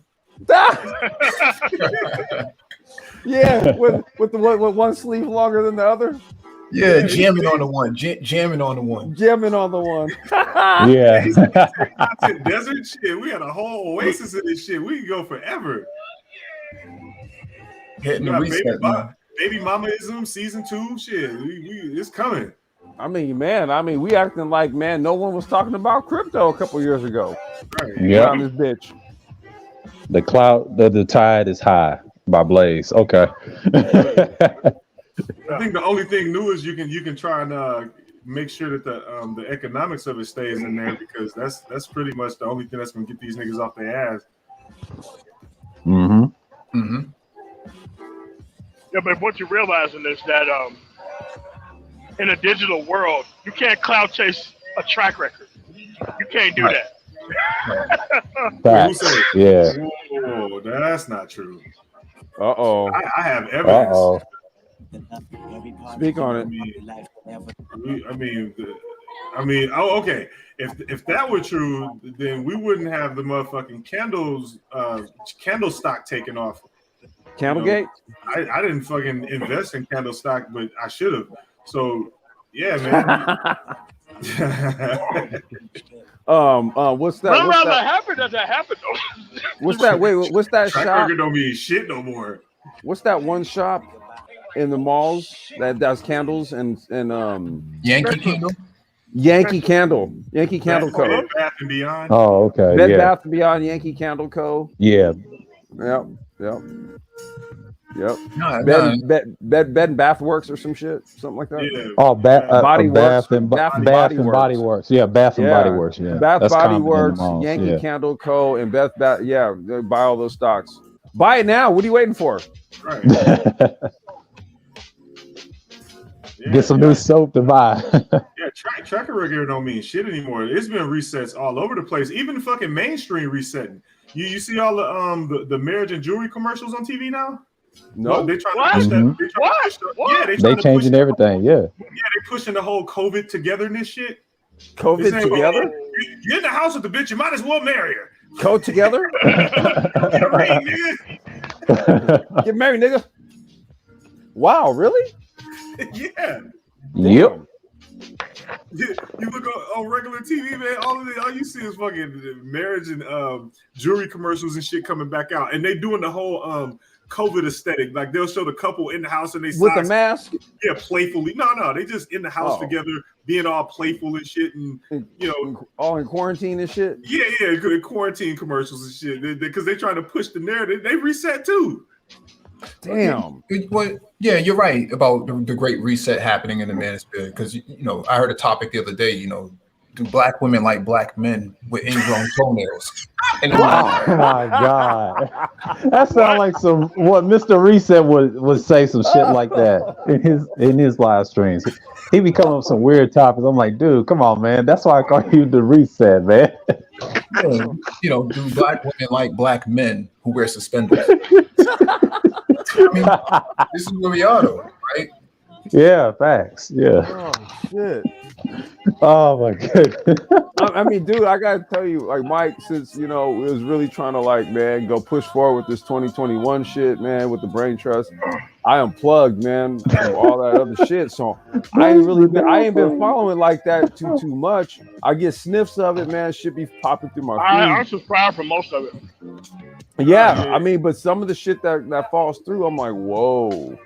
S3: Yeah, with one sleeve longer than the other.
S8: Yeah, jamming on the one. Jamming on the one.
S3: Jamming on the one.
S5: Yeah.
S4: Desert shit. We had a whole oasis in this shit. We can go forever.
S8: Hitting the reset,
S4: baby Mamaism season 2. Shit, it's coming.
S3: I mean, we acting like, man, no one was talking about crypto a couple years ago.
S4: Right.
S5: Yeah.
S3: On this bitch.
S5: The tide is high by Blaze. Okay.
S4: I think the only thing new is you can try and make sure that the economics of it stays in there, because that's pretty much the only thing that's gonna get these niggas off their ass.
S6: Yeah, but what you realizing is that in a digital world, you can't cloud chase a track record. You can't do that.
S5: Yeah.
S4: Whoa, that's not true.
S3: Uh-oh.
S4: I have evidence.
S5: Uh-oh.
S3: Speak on it.
S4: Okay. If that were true, then we wouldn't have the motherfucking candle stock taken off.
S3: Candlegate?
S4: I didn't fucking invest in candle stock, but I should have. So yeah, man.
S3: What's that?
S6: Does that happen though?
S3: What's that? Wait, what's that
S4: track
S3: shop?
S4: record don't mean shit no more.
S3: What's that one shop in the malls that does candles and
S8: Yankee Candle?
S3: Yankee Candle Co.
S4: Bed Bath and Beyond.
S5: Oh, okay.
S3: Bed Bath and Beyond, Yankee Candle Co.
S5: Yeah.
S3: Yep.
S8: No,
S3: Bed and Bath Works or some shit, something like that.
S4: Yeah.
S5: Oh,
S3: Body
S5: Bath
S3: Works.
S5: and
S3: Bath and
S5: Body
S3: Body
S5: Works. Yeah, Bath and Body Works. Yeah,
S3: Bath
S5: that's
S3: Body
S5: common in the
S3: Works,
S5: malls,
S3: Yankee
S5: yeah.
S3: Candle Co. and Bath. Yeah, they buy all those stocks. Buy it now. What are you waiting for?
S4: Right.
S5: Get some new soap to buy.
S4: Yeah, tracker regular don't mean shit anymore. It's been resets all over the place. Even the fucking mainstream resetting. You see all the marriage and jewelry commercials on TV now?
S3: No,
S4: Well, they trying
S6: What?
S4: to push that.
S6: What?
S5: They changing everything. Yeah.
S4: Yeah, they pushing the whole COVID togetherness shit.
S3: COVID
S4: They're saying,
S3: together.
S4: You're in the house with the bitch. You might as well marry her.
S3: Code together.
S4: Get a ring, nigga.
S3: Get married, nigga. Wow, really?
S4: Yeah.
S5: Yep.
S4: You look on regular TV, man. All you see is fucking marriage and jewelry commercials and shit coming back out, and they doing the whole COVID aesthetic. Like they'll show the couple in the house and they
S3: With the mask.
S4: Yeah, playfully. No, they just in the house together, being all playful and shit, and
S3: all in quarantine and shit.
S4: Yeah, good quarantine commercials and shit. Because they trying to push the narrative. They reset too.
S3: Damn.
S8: Well, yeah, you're right about the great reset happening in the manosphere. Because I heard a topic the other day. Do black women like black men with ingrown toenails? And
S5: oh my god, that sounds like what Mr. Reset would say some shit like that in his live streams. He be coming up with some weird topics. I'm like, dude, come on, man. That's why I call you the Reset, man.
S8: Do black women like black men who wear suspenders? I mean, this is where we are, though, right?
S5: Yeah, facts. Yeah.
S3: Oh shit.
S5: Oh my goodness.
S3: I mean, dude, I gotta tell you, like Mike, since we was really trying to go push forward with this 2021 shit, man, with the brain trust. I unplugged, man, from all that other shit. So I ain't been following like that too much. I get sniffs of it, man. Shit be popping through my feed.
S6: I'm subscribed for most of it.
S3: Yeah, I mean, but some of the shit that falls through, I'm like, whoa.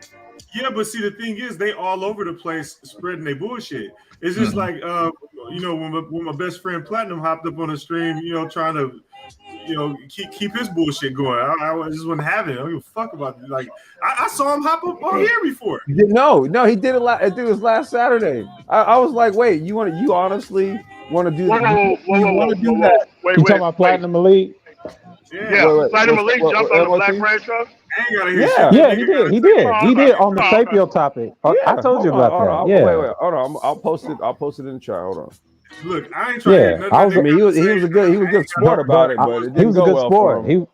S4: Yeah, but see, the thing is, they all over the place spreading their bullshit. It's just like, when my best friend Platinum hopped up on the stream, trying to, keep his bullshit going. I just wasn't having it. I don't give a fuck about it. Like, I saw him hop up on here before.
S3: No, he did it. It was last Saturday. I was like, wait, you honestly want to do that? You want to do that?
S5: You talking about Platinum Elite?
S6: Yeah, Platinum Elite jumped on the Black Brain Trust.
S5: Yeah, he did. He did on the Sapio topic. I told you about that. Yeah.
S3: Wait, hold on. I'll post it in the chat. Hold on.
S4: Look, I ain't trying to get
S3: he was a good sport about it, but it didn't go well for him.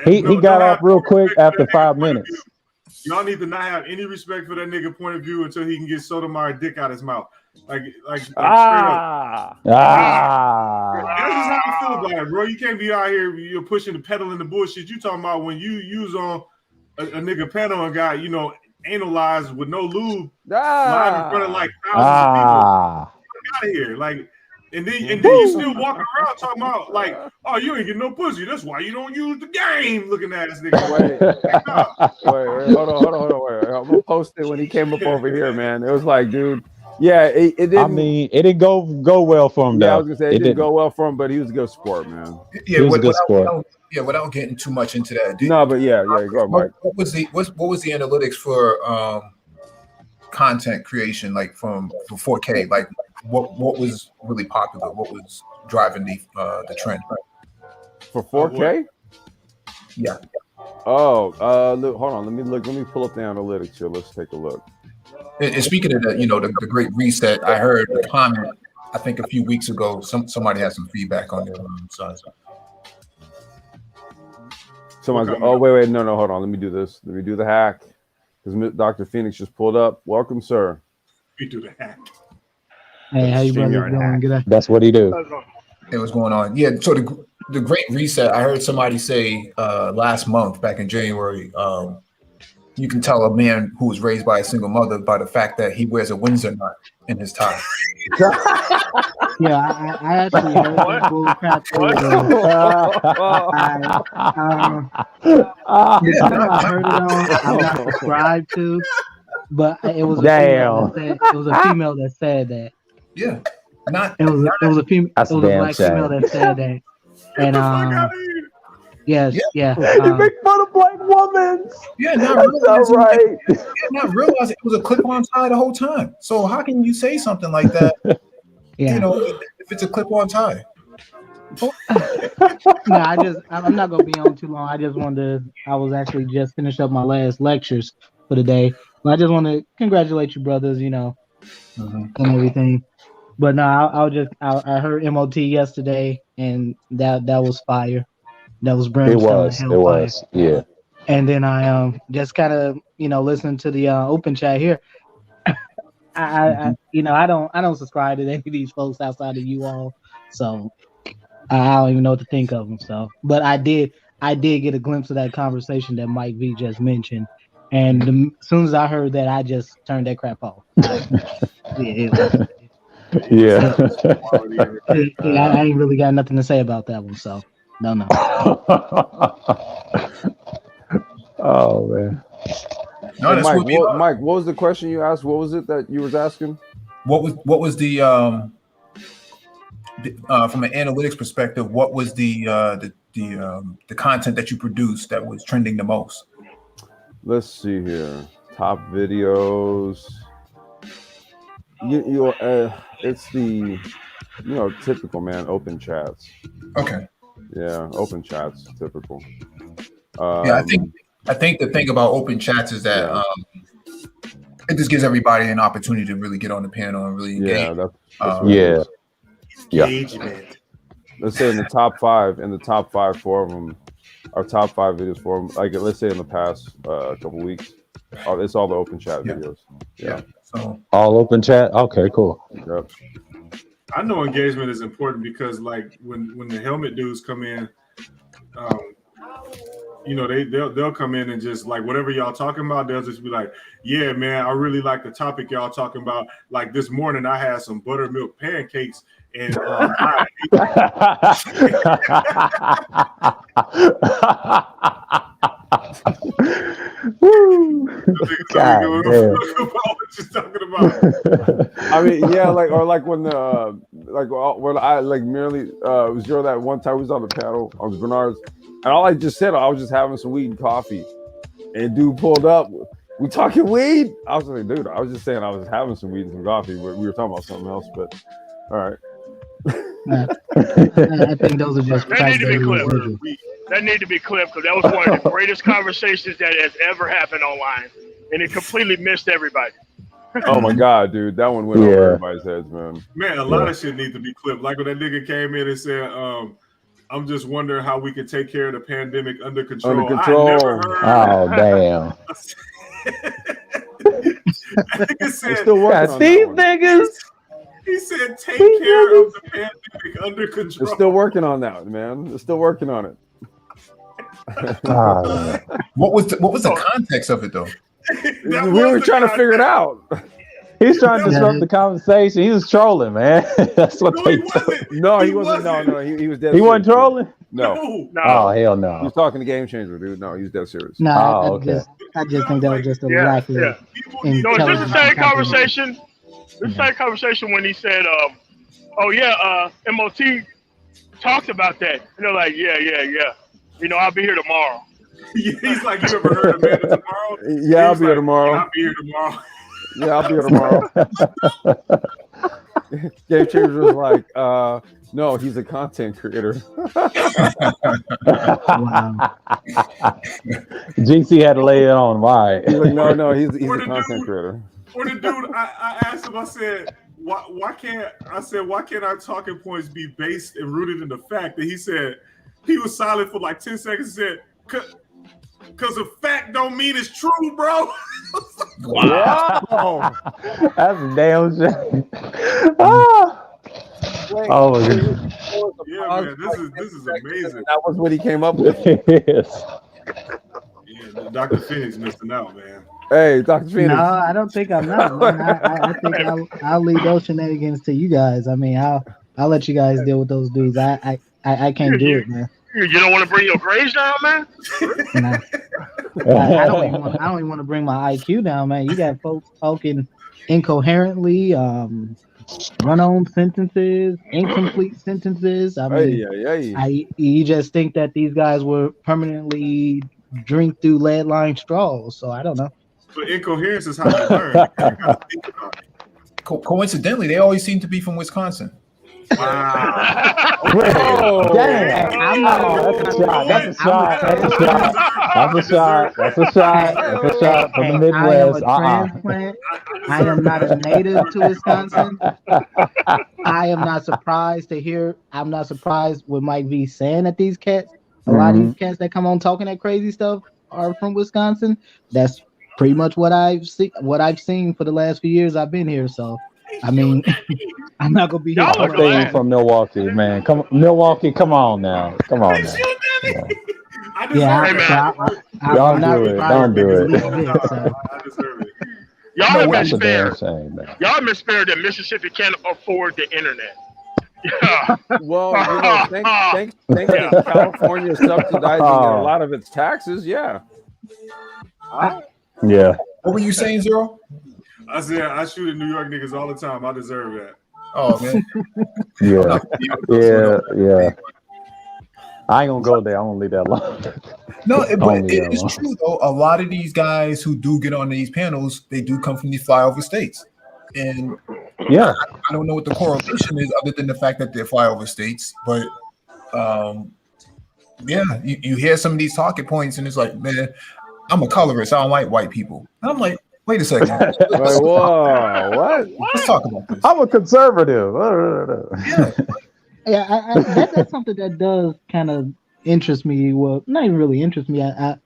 S5: He got off real quick after 5 minutes.
S4: Y'all need to not have any respect for that nigga point of view until he can get Sotomayor dick out his mouth. Like straight up. That's just how I feel about it, bro. You can't be out here, you're pushing the pedal in the bullshit. You talking about when you use on a nigga pedal and got, analyzed with no lube, live in front of like thousands of people. Get out of here. Like, and then you still walking around talking about like, oh, you ain't getting no pussy. That's why you don't use the game. Looking at this nigga.
S3: Wait, hold on. Wait. I'm gonna post it when he came up over here, man. It was like, dude. Yeah, it didn't.
S5: I mean, it didn't go well for him.
S3: Yeah, I was gonna say it didn't go well for him, but he was a good sport, man.
S8: Yeah, he was a good sport. Without getting too much into that.
S3: Go, Mike.
S8: What was the analytics for content creation, like for 4K? Like, what was really popular? What was driving the trend
S3: for 4K?
S8: Yeah.
S3: Oh, look, hold on. Let me pull up the analytics here. Let's take a look.
S8: And speaking of the great reset, I heard a comment, I think a few weeks ago, somebody had some feedback on their side.
S3: Someone's wait, no, hold on. Let me do this. Let me do the hack. Because Dr. Phoenix just pulled up. Welcome, sir.
S4: We do the hack.
S9: Hey, how you brothers doing? Good day.
S5: That's what he do.
S8: Hey, what's going on? Yeah, so the great reset, I heard somebody say last month, back in January, you can tell a man who was raised by a single mother by the fact that he wears a Windsor knot in his tie.
S9: Yeah, I actually heard that bull crap. I heard it on. I'm not subscribed to, but it was a female that said that.
S8: Yeah,
S9: it was a female. It was a black female that said that, and Yes.
S5: You make fun of black women.
S8: Yeah, not realizing it was a clip-on tie the whole time. So how can you say something like that?
S9: Yeah.
S8: If it's a clip-on tie.
S9: No, I'm not gonna be on too long. I was actually just finished up my last lectures for the day. But I just want to congratulate you, brothers, and everything. But no, I heard MOT yesterday, and that was fire. That was brimstone and
S5: It
S9: hellfire.
S5: was, yeah.
S9: And then I just kind of listening to the open chat here. I don't subscribe to any of these folks outside of you all, so I don't even know what to think of them. So, but I did get a glimpse of that conversation that Mike V just mentioned, and as soon as I heard that, I just turned that crap off.
S5: Yeah.
S9: I ain't really got nothing to say about that one. So, no.
S5: Oh man.
S8: No, that's
S3: Mike,
S8: what
S3: Mike, what was the question you asked? What was it that you was asking?
S8: What was the from an analytics perspective? What was the content that you produced that was trending the most?
S3: Let's see here. Top videos. It's the typical, man. Open chats.
S8: Okay.
S3: Yeah, open chats, typical.
S8: Yeah, I think the thing about open chats is that it just gives everybody an opportunity to really get on the panel and really engage.
S3: Yeah, that's what it is.
S4: Engagement.
S3: Let's say in the top five four of them, our top 5 videos for them, like let's say in the past couple weeks, it's all the open chat videos. Yeah.
S8: So
S5: all open chat. Okay, cool.
S3: Yep.
S4: I know engagement is important because, like, when the helmet dudes come in, they'll come in and just like whatever y'all talking about, they'll just be like, "Yeah, man, I really like the topic y'all talking about. Like this morning, I had some buttermilk pancakes." And
S5: Woo! God damn.
S3: I mean, yeah, like when I merely it was during that one time we was on the panel on Bernard's, and all I just said, I was just having some weed and coffee, and dude pulled up. We talking weed? I was like, dude, I was just saying I was having some weed and some coffee, but we were talking about something else. But all right.
S9: I think those are just
S6: that need to be clipped. That need to be clipped because that was one of the greatest conversations that has ever happened online, and it completely missed everybody.
S3: Oh my god, dude, that one went over everybody's heads, man.
S4: Man, a lot of shit need to be clipped. Like when that nigga came in and said, "I'm just wondering how we can take care of the pandemic under control."
S3: Under control.
S4: I never heard.
S5: Oh damn.
S4: Nigga said,
S3: still working on
S5: these niggas.
S4: He said, "Take care of the pandemic under control."
S3: They're still working on that, man. They're still working on it.
S8: What was the context of it though?
S3: We were trying to figure it out.
S5: He's trying to disrupt the conversation. He was trolling, man. That's what they
S3: No, he wasn't. No, he was dead.
S5: He wasn't trolling?
S3: No.
S5: Oh hell no.
S3: He was talking to Game Changer, dude. No, he was dead serious.
S9: No,
S5: okay.
S9: I just think that was just a lack of
S6: No, it's the same conversation. It's the same conversation when he said, MOT talked about that. And they're like, yeah. I'll be here tomorrow.
S4: He's like, you ever heard of Amanda tomorrow?
S3: Yeah, I'll be here tomorrow.
S4: I'll be here tomorrow.
S3: Yeah, I'll be here tomorrow. Game Changer was like, no, he's a content creator.
S9: Wow.
S5: GC had to lay it on. Why?
S3: He's like, no, he's a content creator.
S4: Or the dude, I asked him, I said, why can't our talking points be based and rooted in the fact that he said, he was silent for like 10 seconds and said, because a fact don't mean it's true, bro.
S5: Wow. That's damn shit. Oh my god.
S4: Yeah, man, this is amazing.
S3: That was what he came up with.
S5: Yes.
S4: Yeah, Dr. Phoenix missing out, man.
S3: Hey, Dr. Phoenix.
S9: No, I don't think I'm not, man. I think I'll leave those shenanigans to you guys. I mean, I'll let you guys deal with those dudes. I can't do it, man.
S6: You don't want to bring your grades down, man?
S9: No. I don't even want to bring my IQ down, man. You got folks talking incoherently, run-on sentences, incomplete sentences. I mean, you just think that these guys were permanently drink through lead-lined straws. So I don't know.
S4: But incoherence is how you learn.
S8: Coincidentally, they always seem to be from Wisconsin.
S4: Wow.
S3: Oh,
S5: Damn.
S9: I'm not
S5: Oh, that's a shot. That's a shot. That's a shot.
S4: I
S5: That's a shot. That's a shot. That's a shot from the
S9: I am a
S5: Midwest.
S9: transplant. I am not a native to Wisconsin. I am not surprised to hear. I'm not surprised with Mike V saying that these cats, a lot of these cats that come on talking that crazy stuff, are from Wisconsin. That's pretty much what I've seen for the last few years I've been here. So, I mean, I'm not gonna be here.
S6: Y'all
S5: I
S6: are
S5: stay
S6: glad.
S5: from Milwaukee, man. Come Milwaukee, come on now. Come on now. Come on.
S4: I deserve
S9: Yeah,
S6: Hey,
S4: it.
S6: man.
S9: I'm
S5: Don't
S9: not
S5: do it.
S9: surprised
S5: Don't do
S9: the
S5: it.
S9: least bit. So,
S4: I deserve it.
S6: Y'all have been
S5: That's a damn
S6: spared.
S5: shame, man.
S6: Y'all have been spared that Mississippi can't afford the internet. Yeah.
S3: Well, thanks to California subsidizing a lot of its taxes. Yeah.
S5: Yeah.
S8: What were you saying, Zero?
S4: I said I shoot at New York niggas all the time. I deserve that.
S8: Oh man.
S5: Yeah. Yeah. I ain't gonna go there. I'm gonna leave that alone.
S8: No, but
S5: Only
S8: it is true though. A lot of these guys who do get on these panels, they do come from these flyover states, and
S5: Yeah.
S8: I don't know what the correlation is other than the fact that they're flyover states. But yeah, you hear some of these talking points, and it's like, man, I'm a colorist. I don't like white people. And I'm like, wait a second.
S3: Like, whoa, what?
S8: Let's talk about this.
S5: I'm a conservative.
S8: Yeah.
S9: yeah, that's something that does kind of interest me. Well, not even really interest me. I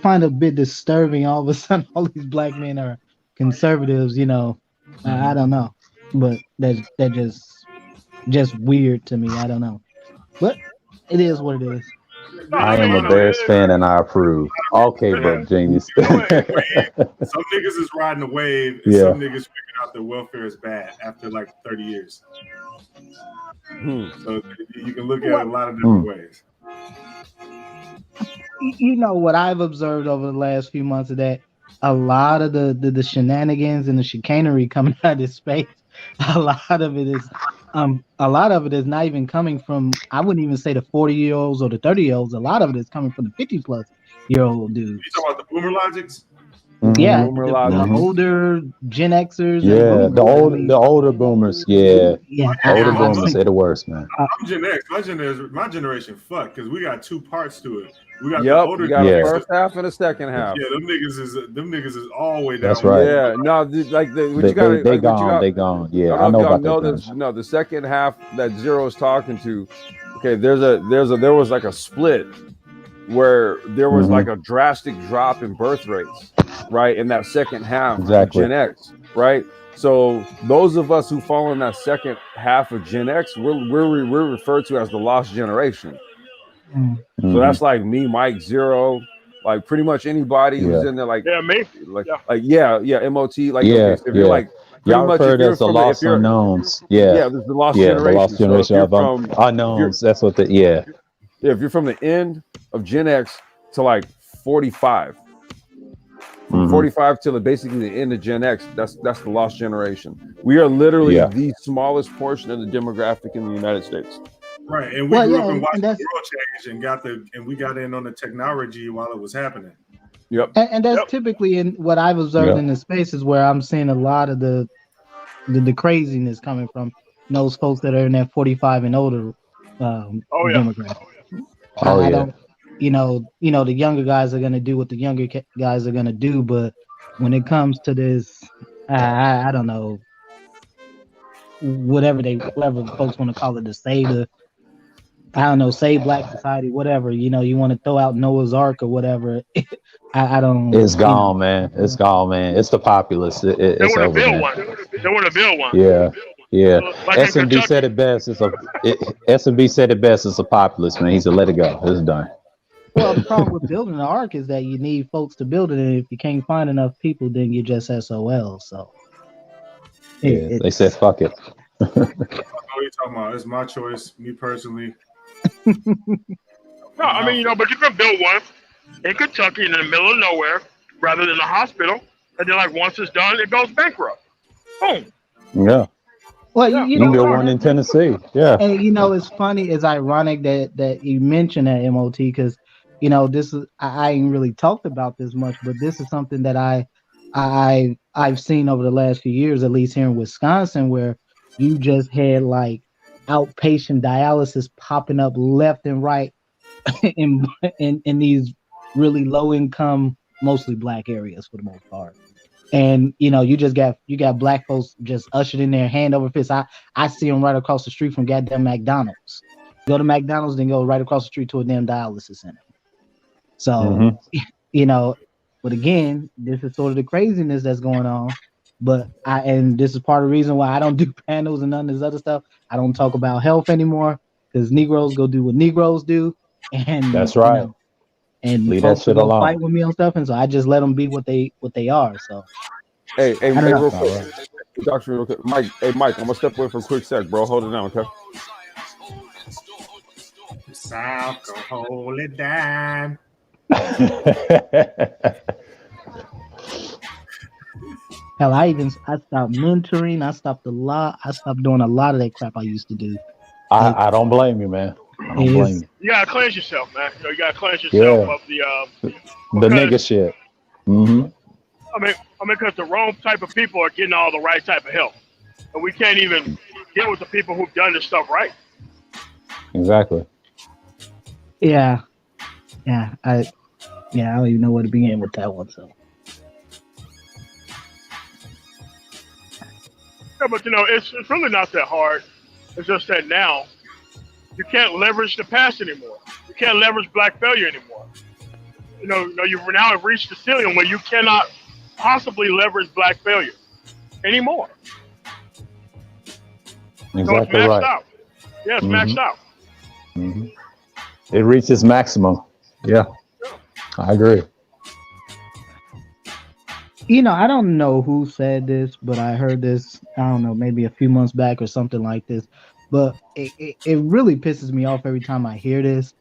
S9: find it a bit disturbing. All of a sudden, all these black men are conservatives. You know, I don't know, but that just weird to me. I don't know, but it is what it is.
S5: I am a Bears fan and I approve. Okay, but genius.
S4: Some niggas is riding the wave, and some niggas figured out that welfare is bad after like 30 years. So you can look at it a lot of different ways.
S9: You know what I've observed over the last few months is that a lot of the shenanigans and the chicanery coming out of this space, a lot of it is not even coming from, I wouldn't even say the 40-year-olds or the 30-year-olds. A lot of it is coming from the 50-plus-year-old dudes.
S4: You talking about the boomer logics?
S9: Yeah,
S3: Boomer
S9: the
S3: logics.
S9: older Gen Xers.
S5: Yeah,
S9: and
S5: the older boomers. Yeah, older boomers. They're the worst, man.
S4: I'm Gen X. My generation fucked because we got two parts to it. We got
S3: Yep,
S4: the older
S3: you got
S5: Yeah.
S3: the first half and the second half.
S4: Yeah, them niggas is all the way down.
S5: That's right.
S3: Yeah, no, what
S5: They
S3: you got,
S5: they gone. They gone. Yeah, I
S3: I
S5: know
S3: don't know if y'all
S5: about
S3: know
S5: that.
S3: this. No, the second half that Zero's talking to. Okay, there was like a split where there was like a drastic drop in birth rates, right? In that second half
S5: Exactly.
S3: of Gen X, right? So those of us who fall in that second half of Gen X, we're referred to as the lost generation. So that's like me, Mike, Zero, like pretty much anybody who's in there, like
S6: me,
S3: MOT, like
S5: Yeah,
S3: if you're like
S5: y'all referred as the lost unknowns.
S3: yeah, there's the lost generation.
S5: The lost generation
S3: so
S5: of unknowns. That's what
S3: if you're from the end of Gen X to like 45, from 45 till basically the end of Gen X, that's the lost generation. We are literally the smallest portion of the demographic in the United States.
S4: Right, and we grew up and watched the world change and we got in on the technology while it was happening.
S3: Yep.
S9: And that's typically in what I've observed in the spaces where I'm seeing a lot of the craziness coming from those folks that are in that 45 and older demographic. I don't, the younger guys are gonna do what the younger guys are gonna do, but when it comes to this, I don't know, whatever folks want to call it, to save save Black society, whatever, you want to throw out Noah's Ark or whatever. I don't.
S5: It's gone, man. It's gone, man. It's the populace.
S6: They
S5: It's
S6: want to
S5: over,
S6: build
S5: man.
S6: one. They want to build one.
S5: Yeah.
S6: Like in
S5: SMB said it best. SMB said it best. It's a populace, man. He said, "Let it go. It's done."
S9: Well, the problem with building an ark is that you need folks to build it, and if you can't find enough people, then you're just SOL. So
S5: they said, "Fuck it."
S4: What are you talking about? It's my choice, me personally.
S6: No, I mean, but you can build one in Kentucky in the middle of nowhere rather than a hospital, and then like once it's done, it goes bankrupt. Boom.
S5: Yeah.
S9: Well,
S5: you can build one in Tennessee. Yeah.
S9: And it's funny, it's ironic that you mentioned that MOT, because this is I ain't really talked about this much, but this is something that I've seen over the last few years, at least here in Wisconsin, where you just had like outpatient dialysis popping up left and right in these really low income, mostly black areas for the most part. And you got black folks just ushered in there hand over fist. I see them right across the street from goddamn McDonald's. Go to McDonald's, then go right across the street to a damn dialysis center. So but again, this is sort of the craziness that's going on. But and this is part of the reason why I don't do panels and none of this other stuff. I don't talk about health anymore because Negroes go do what Negroes do, and
S5: That's right.
S9: And
S5: leave
S9: folks
S5: that shit
S9: will
S5: alone.
S9: fight with me on stuff, and so I just let them be what they are. So
S3: Hey,
S9: I don't know.
S3: real quick. Doctor, real quick. Mike, I'm gonna step away for a quick sec, bro. Hold it down, okay?
S4: South, go hold it down.
S9: Hell, I stopped mentoring. I stopped doing a lot of that crap I used to do.
S5: I don't blame you, man. I don't blame you.
S6: You gotta cleanse yourself, man. You gotta cleanse yourself of
S5: the nigga shit. Mm-hmm.
S6: I mean, because the wrong type of people are getting all the right type of help, and we can't even deal with the people who've done this stuff right.
S5: Exactly.
S9: Yeah. I don't even know where to begin with that one. So.
S6: Yeah, but it's really not that hard. It's just that now you can't leverage the past anymore. You can't leverage black failure anymore. You've now reached the ceiling where you cannot possibly leverage black failure anymore.
S5: Exactly
S6: so it's maxed
S5: right.
S6: out. Yeah, it's maxed out.
S5: Mm-hmm. It reaches maximum. Yeah, I agree.
S9: I don't know who said this, but I heard this, I don't know, maybe a few months back or something like this. But it really pisses me off every time I hear this,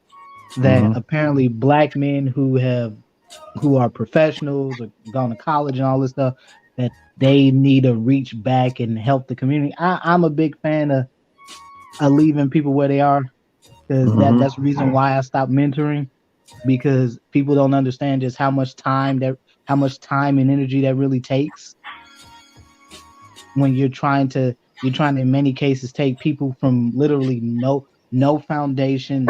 S9: that apparently black men who are professionals or gone to college and all this stuff, that they need to reach back and help the community. I'm a big fan of leaving people where they are, because that's the reason why I stopped mentoring, because people don't understand just how much time and energy that really takes when you're trying to in many cases take people from literally no foundation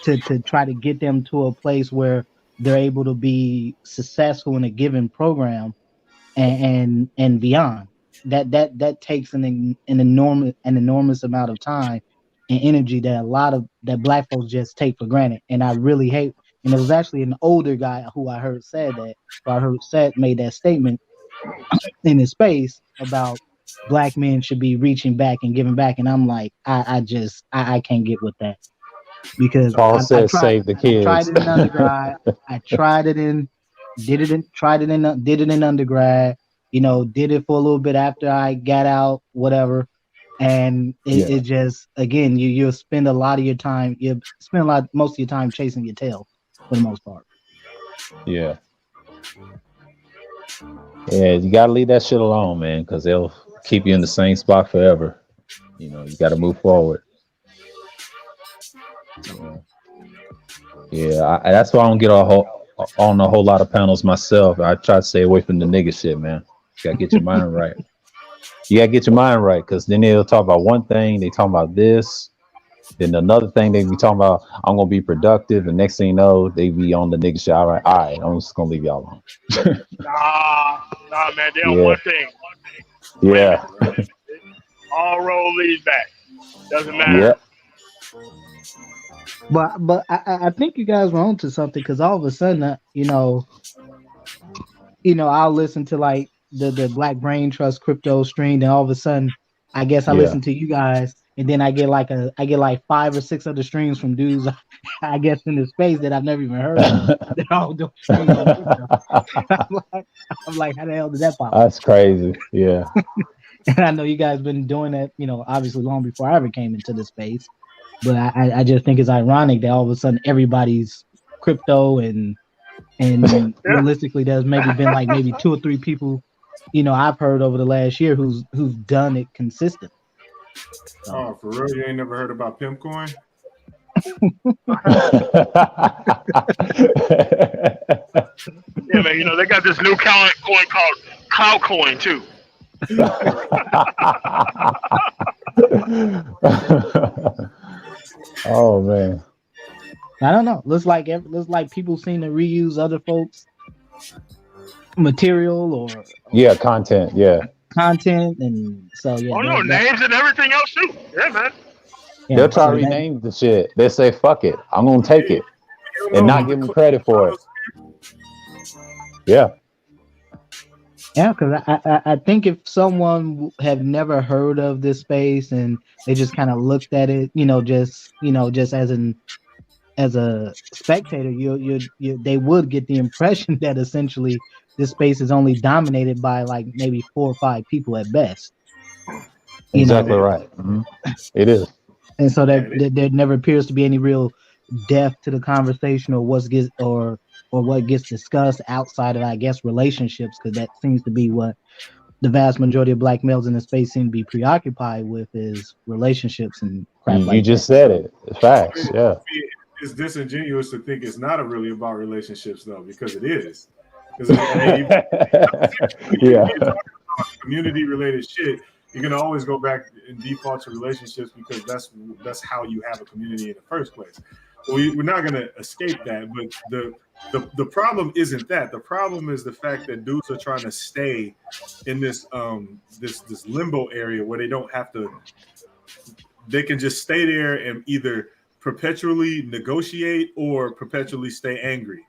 S9: to try to get them to a place where they're able to be successful in a given program and beyond. That takes an enormous amount of time and energy that black folks just take for granted. And I really hate. And it was actually an older guy who I heard made that statement in his space about black men should be reaching back and giving back. And I'm like, I can't get with that, because
S5: Paul says save the kids.
S9: I tried it in undergrad. Did it in undergrad. Did it for a little bit after I got out, whatever. And it just, again, you'll spend most of your time chasing your tail for the most part.
S5: Yeah, you gotta leave that shit alone, man, because they'll keep you in the same spot forever. You gotta move forward. That's why I don't get on a whole lot of panels myself. I try to stay away from the nigga shit, man. You gotta get your mind right. You gotta get your mind right, because then they'll talk about one thing, they talk about this, then another thing they be talking about, I'm gonna be productive, and next thing you know, they be on the nigga shit. All right, I'm just gonna leave y'all alone.
S6: Nah, man, they on one thing.
S5: Yeah.
S6: All road leads back. Doesn't matter.
S5: Yeah.
S9: But I think you guys were onto something, because all of a sudden, I'll listen to like the Black Brain Trust crypto stream, and all of a sudden, I guess I listen to you guys, and then I get like 5 or 6 other streams from dudes, I guess in the space that I've never even heard of. They're all doing streams on crypto. I'm like, how the hell did that pop?
S5: That's crazy. Yeah.
S9: And I know you guys been doing that, obviously long before I ever came into the space. But I just think it's ironic that all of a sudden everybody's crypto, and realistically there's maybe been 2 or 3 people, I've heard over the last year who's done it consistent. So.
S4: Oh, for real? You ain't never heard about Pimp Coin?
S6: Yeah, man. They got this new coin called Cloud Coin too.
S5: Oh man.
S9: I don't know. Looks like people seem to reuse other folks' material or
S5: Yeah, content. Yeah.
S9: content, and so yeah,
S6: Oh no, names and everything else too. Yeah, man.
S5: They'll try to
S9: so that,
S5: rename the shit. They say, "Fuck it, I'm gonna take it," and not give them credit for it. Yeah.
S9: yeah, because I think if someone have never heard of this space and they just kind of looked at it, just as a spectator, they would get the impression that essentially this space is only dominated by like maybe 4 or 5 people at best.
S5: Exactly right. It is.
S9: And so there never appears to be any real depth to the conversation or what gets discussed outside of, I guess, relationships, because that seems to be what the vast majority of Black males in the space seem to be preoccupied with, is relationships and crap like that.
S5: You just said it. It's facts. Yeah.
S4: It's disingenuous to think it's not really about relationships, though, because it is.
S5: Yeah.
S4: Community-related shit, you're gonna always go back and default to relationships because that's how you have a community in the first place. We're not gonna escape that, but the problem isn't that. The problem is the fact that dudes are trying to stay in this this limbo area where they don't have to. They can just stay there and either perpetually negotiate or perpetually stay angry.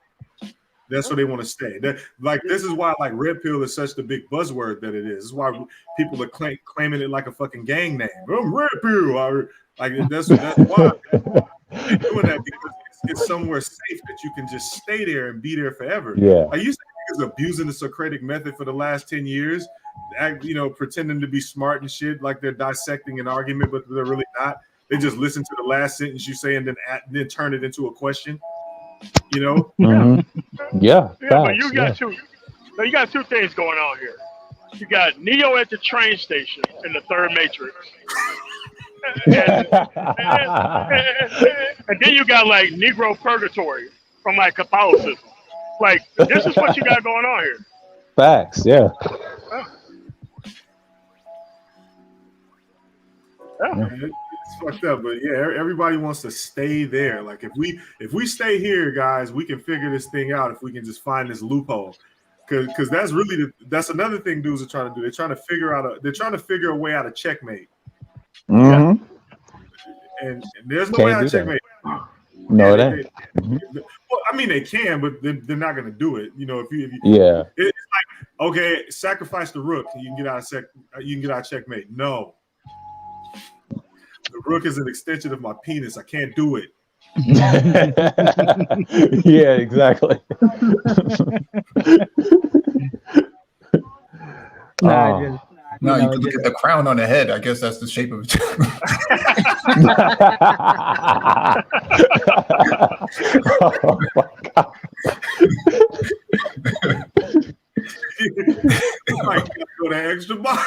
S4: That's where they want to stay. This is why red pill is such the big buzzword that it is. This is why people are claiming it like a fucking gang name. I'm red pill. That's why they're doing that, because it's somewhere safe that you can just stay there and be there forever.
S5: Yeah.
S4: I used to think abusing the Socratic method for the last 10 years, pretending to be smart and shit, like they're dissecting an argument, but they're really not. They just listen to the last sentence you say and then turn it into a question.
S5: Mm-hmm. Yeah.
S6: But you got two things going on here. You got Neo at the train station in the third Matrix. and then you got like Negro purgatory from like Catholicism. Like, this is what you got going on here.
S5: Facts. Yeah.
S4: It's fucked up, but yeah, everybody wants to stay there. Like, if we stay here, guys, we can figure this thing out if we can just find this loophole. Because that's really that's another thing dudes are trying to do. They're trying to figure a way out of checkmate.
S5: Mm-hmm.
S4: And there's no way out of checkmate.
S5: No, it ain't.
S4: Well, I mean, they can, but they're not going to do it. If you
S5: yeah,
S4: it's like, okay, sacrifice the rook, and you can get out of checkmate. No, the rook is an extension of my penis. I can't do it.
S5: Yeah, exactly.
S8: No, you can look at the crown on the head. I guess that's the shape of it.
S5: Oh my God.
S4: You might go that extra mile.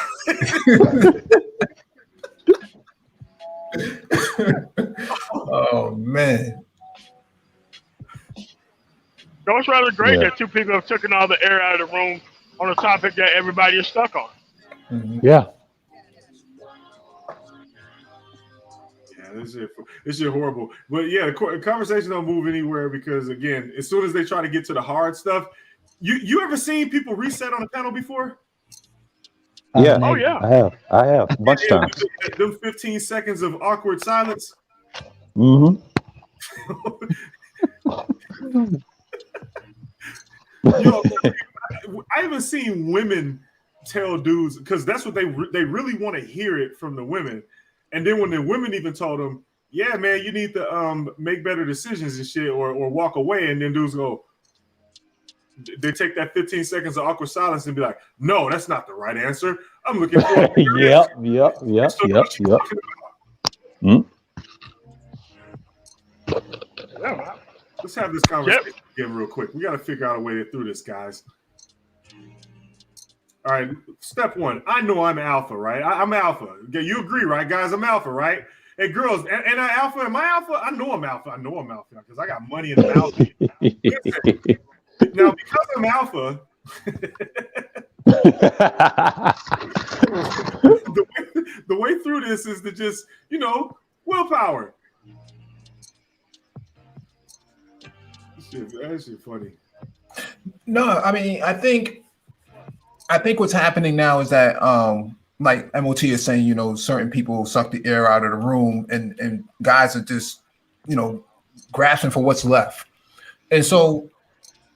S8: Oh man.
S6: So it's rather great that two people have taken all the air out of the room on a topic that everybody is stuck on.
S8: Mm-hmm.
S5: Yeah.
S4: This shit horrible. But yeah, the conversation don't move anywhere because, again, as soon as they try to get to the hard stuff, you ever seen people reset on a panel before?
S5: Yeah.
S6: Oh yeah.
S5: I have a bunch of times.
S4: Them 15 seconds of awkward silence.
S5: Mm-hmm.
S4: I haven't seen women tell dudes, because that's what they really want to hear it from the women. And then when the women even told them, yeah, man, you need to make better decisions and shit, or walk away, and then dudes go, they take that 15 seconds of awkward silence and be like, no, that's not the right answer. I'm looking for a
S5: Yep.
S4: Let's have this conversation again real quick. We got to figure out a way through this, guys. All right, step one. I know I'm alpha, right? I'm alpha. Okay, you agree, right, guys? I'm alpha, right? Hey, girls, and I alpha? Am I alpha? I know I'm alpha. Because I got money in the alpha. Listen, now, because I'm the way through this is to just, willpower. That shit funny.
S8: No, I mean, I think what's happening now is that, like MOT is saying, certain people suck the air out of the room, and guys are just, grasping for what's left. And so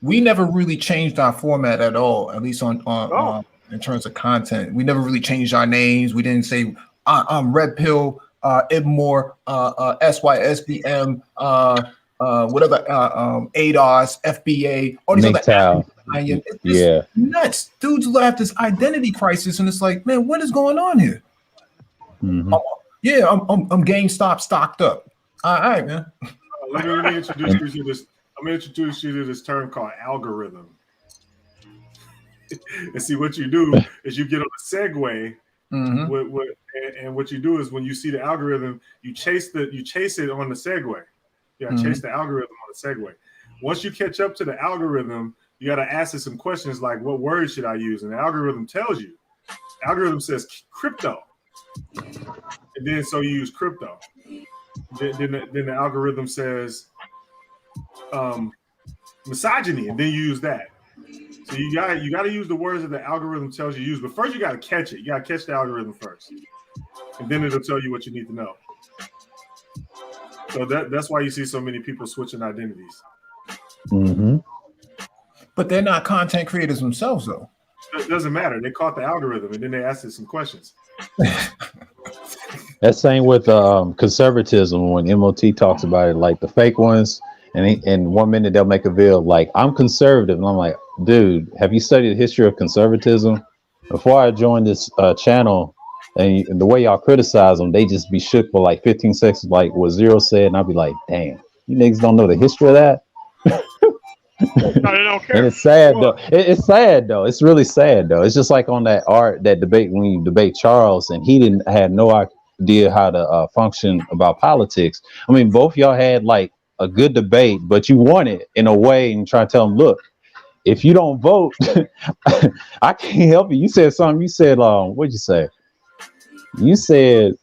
S8: we never really changed our format at all, at least on in terms of content. We never really changed our names. We didn't say I'm Red Pill, Ibmore, SYSBM, whatever, ADOS, FBA, all these other acronyms. It's nuts. Dudes will have this identity crisis, and it's like, man, what is going on here?
S5: Mm-hmm.
S8: Yeah, I'm GameStop stocked up. All right, man.
S4: Let me introduce you to this. I'm going to introduce you to this term called algorithm. And see, what you do is you get on a Segway. Mm-hmm. And what you do is when you see the algorithm, you chase it on the Segway. You got to chase the algorithm on the Segway. Once you catch up to the algorithm, you got to ask it some questions like, what word should I use? And the algorithm tells you. The algorithm says crypto. And then so you use crypto. Then the algorithm says misogyny, and then you use that. So you got to use the words that the algorithm tells you to use. But first you got to catch it. You got to catch the algorithm first. And then it'll tell you what you need to know. So that's why you see so many people switching identities.
S5: Mm-hmm.
S8: But they're not content creators themselves, though.
S4: It doesn't matter. They caught the algorithm, and then they asked it some questions.
S5: That same with conservatism. When MOT talks about it, like the fake ones, and in 1 minute they'll make a video like, I'm conservative, and I'm like, dude, have you studied the history of conservatism? Before I joined this channel, and the way y'all criticize them, they just be shook for like 15 seconds, like what Zero said, and I'll be like, damn, you niggas don't know the history of that.
S6: No, they don't care.
S5: And it's sad though. It's sad though. It's really sad though. It's just like on that debate when you debate Charles, and he had no idea how to function about politics. I mean, both y'all had like a good debate, but you won it in a way and try to tell them, look, if you don't vote, I can't help you. You said something. You said, what'd you say? You said,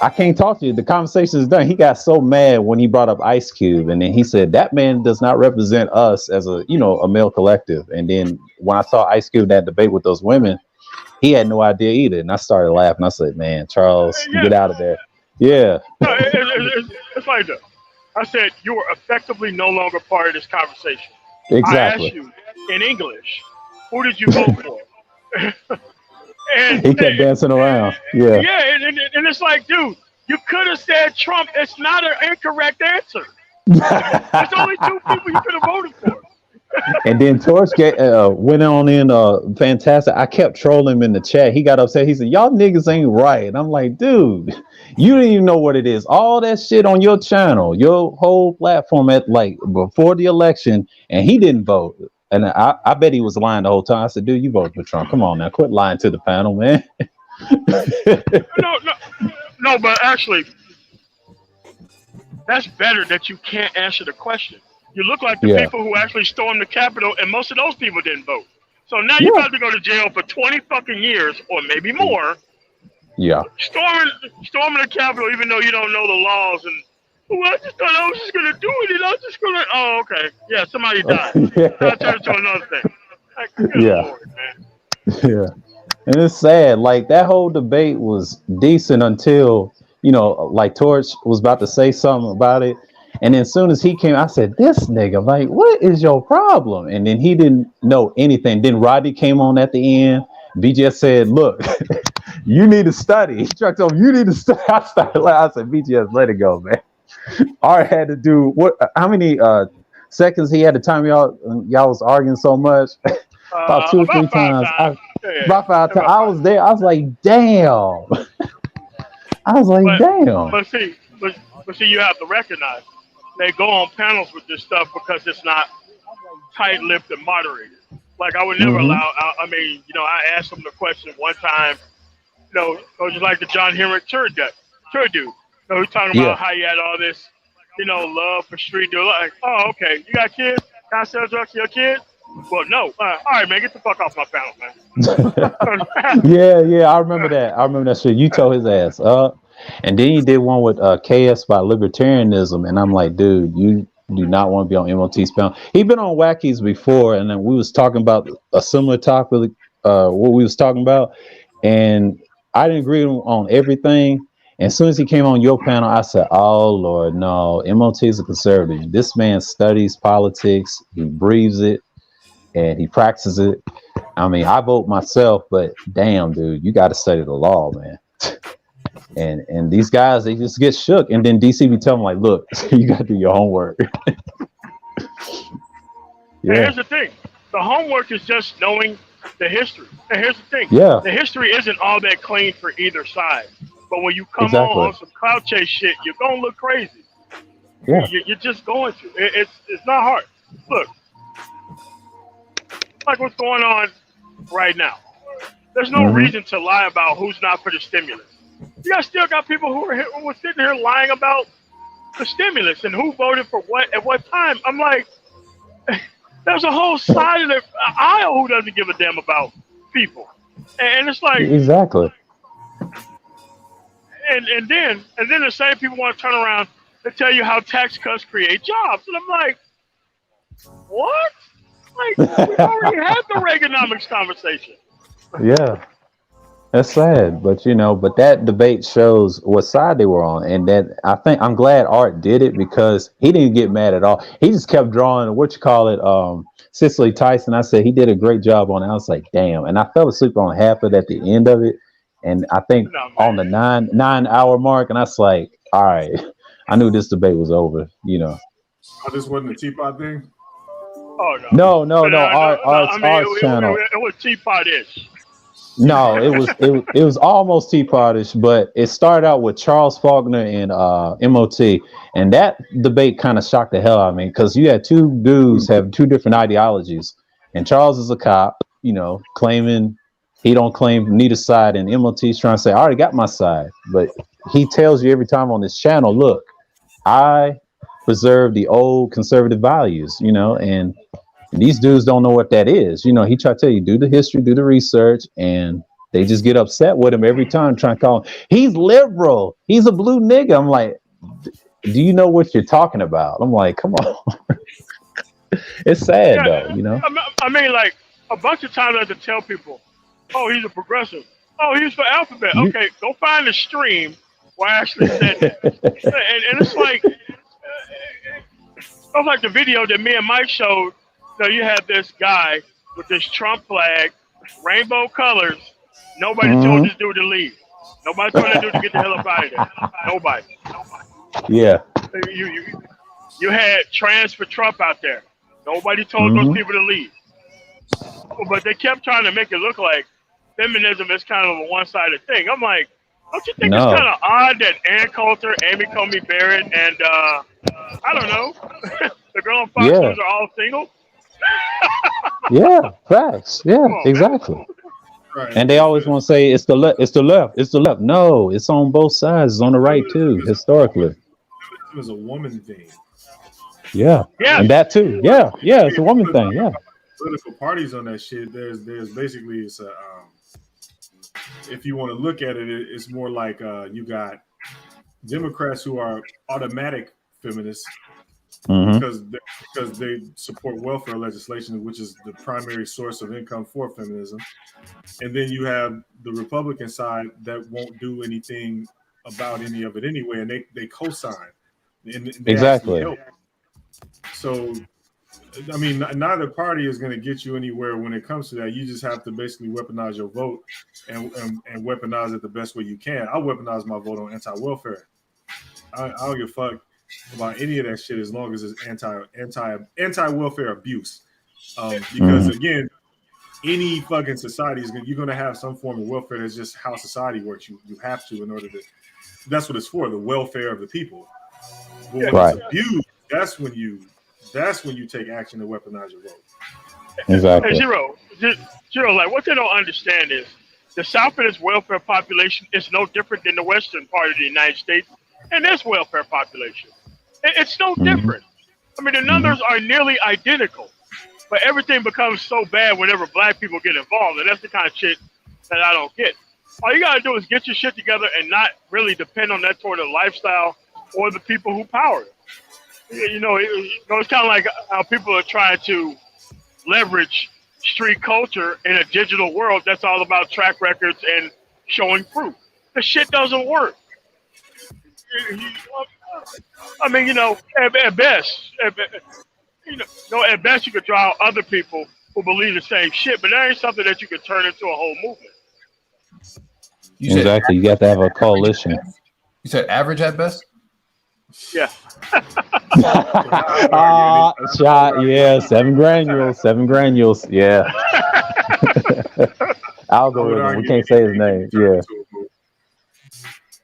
S5: I can't talk to you. The conversation is done. He got so mad when he brought up Ice Cube, and then he said that man does not represent us as a male collective. And then when I saw Ice Cube that debate with those women, he had no idea either. And I started laughing. I said, "Man, Charles, get out of there." Yeah.
S6: No, it's like that. I said you were effectively no longer part of this conversation.
S5: Exactly.
S6: I asked you in English, who did you vote for? And
S5: he kept dancing around. Yeah.
S6: Yeah, and it's like, dude, you could have said Trump. It's not an incorrect answer. There's only two people you could have voted for.
S5: And then Torch went on in fantastic. I kept trolling him in the chat. He got upset. He said, y'all niggas ain't right. And I'm like, dude, you didn't even know what it is. All that shit on your channel, your whole platform at like before the election, and he didn't vote. And I bet he was lying the whole time. I said, dude, you voted for Trump. Come on now. Quit lying to the panel, man.
S6: No, but actually, that's better that you can't answer the question. You look like the people who actually stormed the Capitol, and most of those people didn't vote. So now you're about to go to jail for 20 fucking years, or maybe more.
S5: Yeah.
S6: Storming the Capitol, even though you don't know the laws. And well, I just thought I was just going to do it, and I was just going to, oh, okay. Yeah, somebody died. I'll turn to another thing. Like, good Lord, man.
S5: Yeah. And it's sad. Like, that whole debate was decent until, like Torch was about to say something about it. And then as soon as he came, I said, this nigga, like, what is your problem? And then he didn't know anything. Then Rodney came on at the end. BGS said, look, you need to study. He tried to tell him, you need to study. I said, BGS, let it go, man. Art had to do how many seconds he had to time y'all was arguing so much? About 2 or 3 times. About 5 times. I was there. I was like, damn. Damn.
S6: But see, you have to recognize they go on panels with this stuff because it's not tight-lipped and moderated. Like, I would never allow, I asked him the question one time, just like the John Henry Tur dude. He's talking about how you had all this, love for street dude. Like, oh, okay, you got kids? Can I sell drugs to your kids? Well, no. All right, man, get the fuck off my panel, man.
S5: Yeah, I remember that. I remember that shit. You told his ass up. And then you did one with KS about libertarianism. And I'm like, dude, you do not want to be on MOT's panel. He been on Wackies before, and then we was talking about a similar topic, what we was talking about. And I didn't agree on everything. And as soon as he came on your panel, I said, oh, Lord, no, MOT is a conservative. This man studies politics. He breathes it, and he practices it. I mean, I vote myself, but damn, dude, you got to study the law, man. And these guys, they just get shook. And then DC be telling them, like, look, you got to do your homework.
S6: And here's the thing. The homework is just knowing the history. And here's the thing.
S5: Yeah.
S6: The history isn't all that clean for either side. But when you come on some clout chase shit, you're going to look crazy.
S5: Yeah.
S6: You're just going to. It's not hard. Look. Like what's going on right now. There's no reason to lie about who's not for the stimulus. You guys still got people who are sitting here lying about the stimulus and who voted for what at what time. I'm like, there's a whole side of the aisle who doesn't give a damn about people. And it's like...
S5: Exactly.
S6: And then the same people want to turn around and tell you how tax cuts create jobs. And I'm like, what? Like, we already had the Reaganomics conversation.
S5: Yeah. That's sad. But, but that debate shows what side they were on. And that I'm glad Art did it because he didn't get mad at all. He just kept drawing, Cicely Tyson. I said he did a great job on it. I was like, damn. And I fell asleep on half of it at the end of it. And I think on the 9-hour mark, and I was like, all right, I knew this debate was over,
S4: Oh, this wasn't a teapot thing?
S6: Oh, no.
S5: No. Art's channel.
S6: It was teapot-ish.
S5: No, it was almost teapot-ish, but it started out with Charles Faulkner and MOT. And that debate kind of shocked the hell out of me because you had two dudes have two different ideologies. And Charles is a cop, claiming he don't claim neither side, and MOT's trying to say, I already got my side. But he tells you every time on this channel, look, I preserve the old conservative values, and these dudes don't know what that is. He tried to tell you, do the history, do the research, and they just get upset with him every time, trying to call him, he's liberal, he's a blue nigga. I'm like, do you know what you're talking about? I'm like, come on. It's sad, though,
S6: I mean, like, a bunch of times I have to tell people, oh, he's a progressive. Oh, he's for Alphabet. Okay, go find the stream where I actually said that. and it's like, it was like the video that me and Mike showed. You had this guy with this Trump flag, rainbow colors. Nobody told this dude to leave. Nobody told that dude to get the hell up out of there. Nobody.
S5: Yeah.
S6: You had trans for Trump out there. Nobody told those people to leave. But they kept trying to make it look like feminism is kind of a one-sided thing. I'm like, don't you think it's kind of odd that Ann Coulter, Amy Coney Barrett, and I don't know, the girl on Fox News are all single?
S5: Yeah, facts. Yeah, exactly. Right. And they always want to say it's the left, it's the left, it's the left. No, it's on both sides. It's on the right too, historically.
S4: It was a woman thing.
S5: Yeah, and that too. Yeah, it's a woman thing. Yeah.
S4: Political parties on that shit. There's basically it's a if you want to look at it, it's more like you got Democrats who are automatic feminists because they support welfare legislation, which is the primary source of income for feminism. And then you have the Republican side that won't do anything about any of it anyway, and they co-sign. And they
S5: exactly.
S4: Help. So, I mean, neither party is going to get you anywhere when it comes to that. You just have to basically weaponize your vote and weaponize it the best way you can. I weaponize my vote on anti-welfare. I don't give a fuck about any of that shit as long as it's anti-welfare abuse. Because again, any fucking society you're going to have some form of welfare. That's just how society works. You have to in order to. That's what it's for. The welfare of the people. But when it's abused, that's when you take action to weaponize your vote.
S5: Exactly.
S6: Hey, Zero, like what they don't understand is the South and its welfare population is no different than the Western part of the United States and its welfare population. It's no different. I mean, the numbers are nearly identical. But everything becomes so bad whenever black people get involved, and that's the kind of shit that I don't get. All you gotta do is get your shit together and not really depend on that sort of lifestyle or the people who power it. It's kind of like how people are trying to leverage street culture in a digital world that's all about track records and showing proof. The shit doesn't work. I mean, at best, at best you could draw other people who believe the same shit, but that ain't something that you could turn into a whole movement.
S5: Exactly. You got to have a coalition.
S8: You said average at best?
S6: Yeah.
S5: Shot. Yeah. 7 granules. Yeah. Algorithm. We can't say his name. Yeah.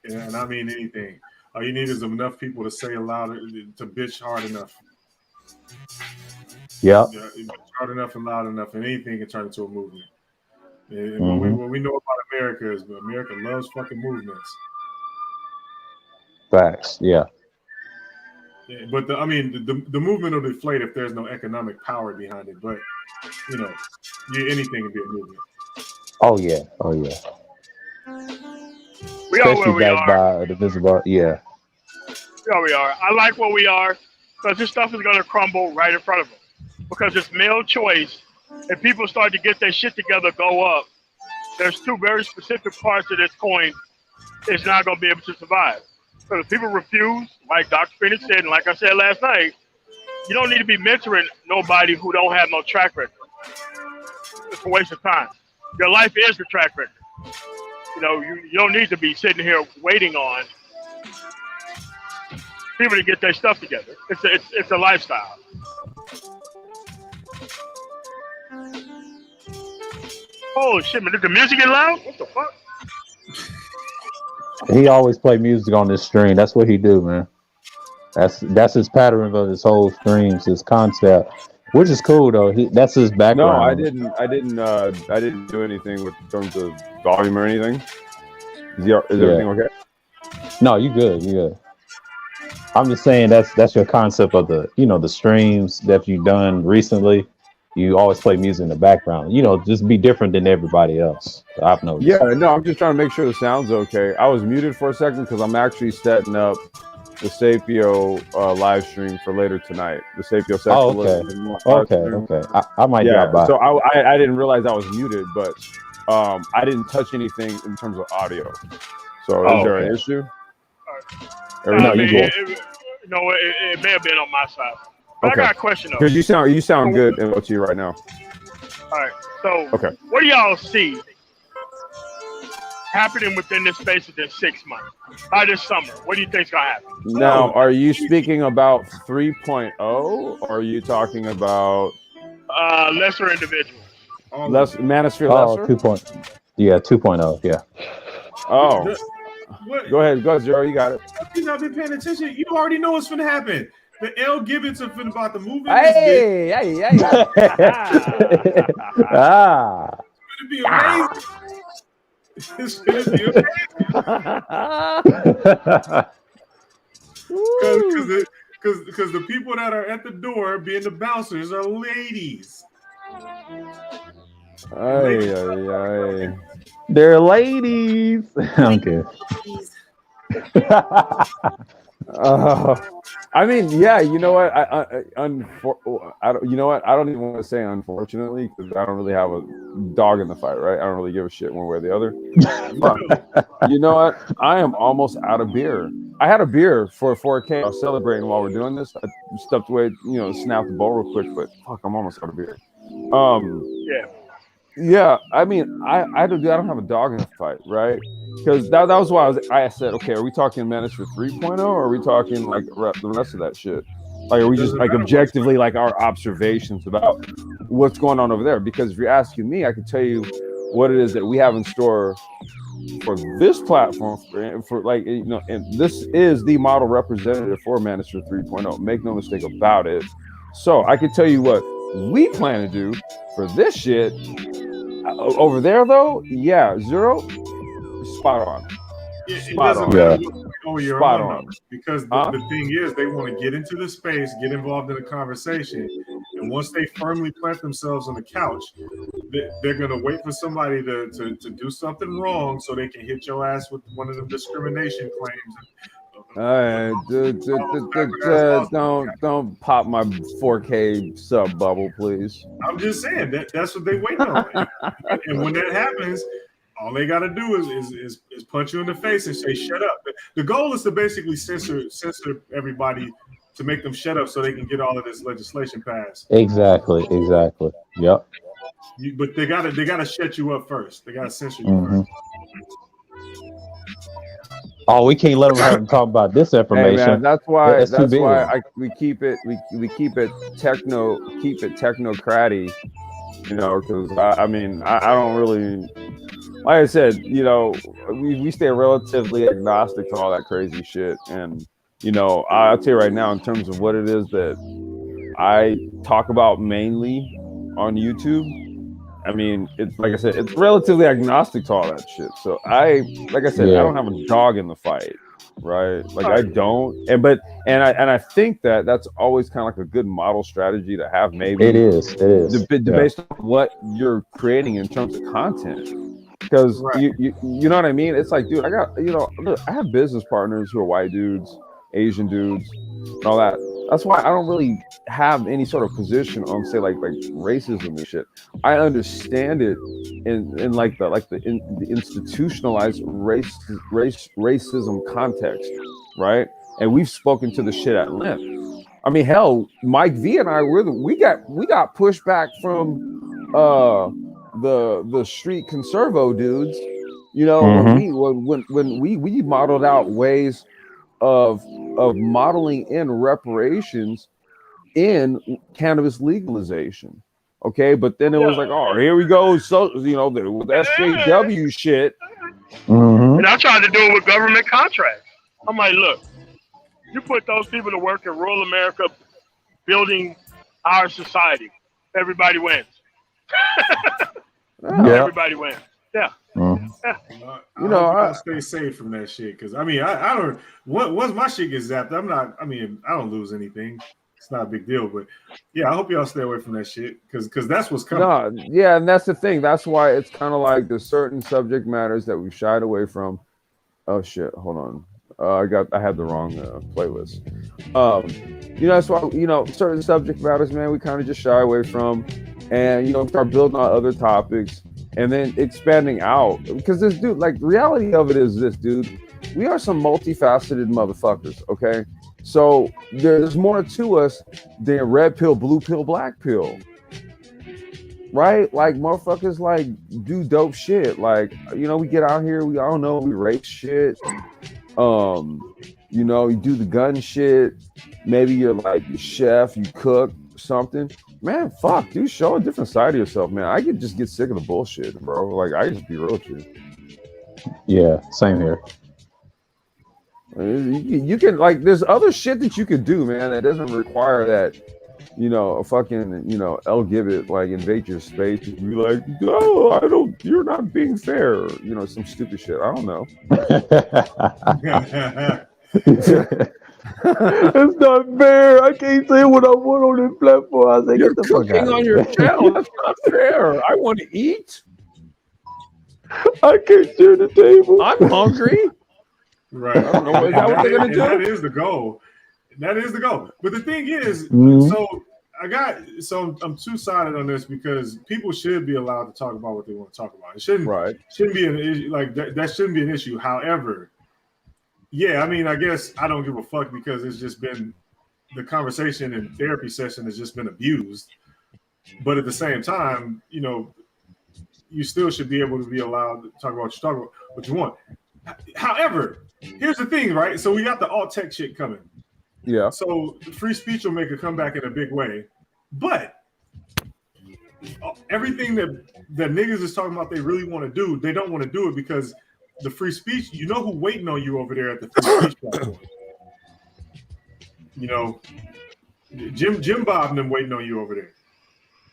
S4: Yeah, and I mean anything. All you need is enough people to say aloud, to bitch hard enough.
S5: Yep.
S4: Yeah, hard enough and loud enough, and anything can turn into a movement. And what we know about America is America loves fucking movements.
S5: Facts. Yeah.
S4: Yeah, but the movement will deflate if there's no economic power behind it. But anything can be a movement.
S5: Oh yeah.
S6: We are where
S5: Especially
S6: we
S5: backed
S6: are.
S5: by the visible. Yeah.
S6: We are where we are. I like where we are because this stuff is going to crumble right in front of them. Because it's male choice, and people start to get their shit together, go up. There's 2 very specific parts of this coin it's not going to be able to survive. So if people refuse, like Dr. Phoenix said, and like I said last night, you don't need to be mentoring nobody who don't have no track record. It's a waste of time. Your life is the track record. You don't need to be sitting here waiting on people to get their stuff together. It's a lifestyle. Oh shit, man! Did the music get loud? What the fuck?
S5: He always play music on this stream. That's what he do, man. That's his pattern of his whole streams, his concept, which is cool though. That's his background.
S3: No, I didn't do anything in terms of volume or anything. Is everything okay?
S5: No, you good. I'm just saying that's your concept of the streams that you've done recently. You always play music in the background. Just be different than everybody else. I've noticed.
S3: Yeah, no, I'm just trying to make sure the sound's okay. I was muted for a second because I'm actually setting up the Sapio live stream for later tonight. The Sapio sexual.
S5: Okay. I might drop by.
S3: So I didn't realize I was muted, but I didn't touch anything in terms of audio. So is there an issue?
S6: It may have been on my side. But I got a question though.
S3: Because you sound good in OT right now.
S6: All right. So what do y'all see happening within this space of this 6 months? By this summer, what do you think's gonna happen?
S3: Now, are you speaking about 3.0 or are you talking about
S6: lesser individuals?
S3: Manosphere lesser?
S5: 2.0. Yeah, 2.0. Yeah.
S3: Oh. Go ahead, Zero. You got it.
S4: You've not been paying attention. You already know what's gonna happen. The L Gibbons are finna about the movie.
S3: Hey.
S4: It's gonna be amazing. It's gonna be amazing. Because the people that are at the door being the bouncers are ladies.
S5: They're ladies. Okay.
S3: I mean, yeah. You know what? I you know what? I don't even want to say unfortunately because I don't really have a dog in the fight, right? I don't really give a shit one way or the other. But you know what? I am almost out of beer. I had a beer for 4K. I was celebrating while we're doing this. I stepped away, snapped the bowl real quick, but fuck, I'm almost out of beer. Yeah. I mean, I don't have a dog in the fight, right? Because that was why I said, okay, are we talking Manosphere 3.0 or are we talking like the rest of that shit? Like, are we just like objectively like our observations about what's going on over there? Because if you're asking me, I can tell you what it is that we have in store for this platform for like, and this is the model representative for Manosphere 3.0. Make no mistake about it. So I can tell you what we plan to do for this shit over there, though. Yeah, Zero, spot on.
S4: It doesn't matter what you're on. Because the thing is, they want to get into the space, get involved in the conversation, and And once they firmly plant themselves on the couch, they're gonna wait for somebody to do something wrong so they can hit your ass with one of them discrimination claims.
S3: All right, don't pop my 4K sub bubble, please.
S4: I'm just saying that's what they waiting on. And when that happens, all they got to do is punch you in the face and say shut up. The goal is to basically censor everybody to make them shut up so they can get all of this legislation passed.
S5: Exactly. Yep.
S4: But they gotta shut you up first. They gotta censor you first.
S5: Oh, we can't let them talk about this information.
S3: Hey man, that's why we keep it technocratic, you know, because I don't really, like I said, you know, we stay relatively agnostic to all that crazy shit. And you know, I'll tell you right now, in terms of what it is that I talk about mainly on YouTube, I mean, it's like I said, it's relatively agnostic to all that shit. So I don't have a dog in the fight, right? Like I don't, and I think that that's always kind of like a good model strategy to have. Maybe
S5: it is
S3: based on what you're creating in terms of content, because you know what I mean. It's like, dude, I have business partners who are white dudes, Asian dudes, and all that. That's why I don't really have any sort of position on, say, like racism and shit. I understand it in like the institutionalized racism context, right? And we've spoken to the shit at length. I mean, hell, Mike V and I we got pushback from the street conservo dudes, you know, when we modeled out ways of modeling in reparations in cannabis legalization. Okay, but then it was like, oh, here we go. So, you know, with SJW shit.
S6: And I tried to do it with government contracts. I'm like, look, you put those people to work in rural America building our society. Everybody wins. Everybody wins. Yeah.
S4: You know, I stay safe from that shit, because I mean, I don't. Once my shit gets zapped, I'm not. I mean, I don't lose anything. It's not a big deal. But yeah, I hope y'all stay away from that shit, because that's what's coming.
S3: No, yeah, and that's the thing. That's why it's kind of like there's certain subject matters that we've shied away from. Oh shit! Hold on. I had the wrong playlist. You know, that's why, you know, certain subject matters, man, we kind of just shy away from, and you know, start building on other topics. And then expanding out, because this dude, like, the reality of it is this, dude, we are some multifaceted motherfuckers, okay? So there's more to us than red pill, blue pill, black pill, right? Like, motherfuckers, like, do dope shit. Like, you know, we get out here, we all know, we rape shit. You know, you do the gun shit. Maybe you're like a chef, you cook something. Man, fuck, dude, show a different side of yourself, man. I could just get sick of the bullshit, bro. Like, I just be real with you.
S5: Yeah, same here.
S3: You can, like, there's other shit that you could do, man, that doesn't require that, you know, a fucking, you know, El Gibbet, like, invade your space and be like, no, you're not being fair. You know, some stupid shit. I don't know.
S5: It's not fair. I can't say what I want on this platform. I say,
S3: you're
S5: get the fuck
S3: cooking
S5: out
S3: on
S5: of
S3: your
S5: here.
S3: channel. That's not fair. I want to eat.
S5: I can't share the table.
S3: I'm hungry.
S4: Right.
S3: I don't know. Is that what they're gonna do?
S4: That is the goal. That is the goal. But the thing is, so I'm two-sided on this, because people should be allowed to talk about what they want to talk about. It shouldn't be an issue, like that shouldn't be an issue. However, yeah, I mean, I guess I don't give a fuck, because it's just been, the conversation and therapy session has just been abused. But at the same time, you know, you still should be able to be allowed to talk about what you want. However, here's the thing, right? So we got the alt tech shit coming.
S3: Yeah.
S4: So free speech will make a comeback in a big way. But everything that niggas is talking about they really want to do, they don't want to do it because the free speech, you know who waiting on you over there at the free speech platform? You know, Jim Bob and them waiting on you over there.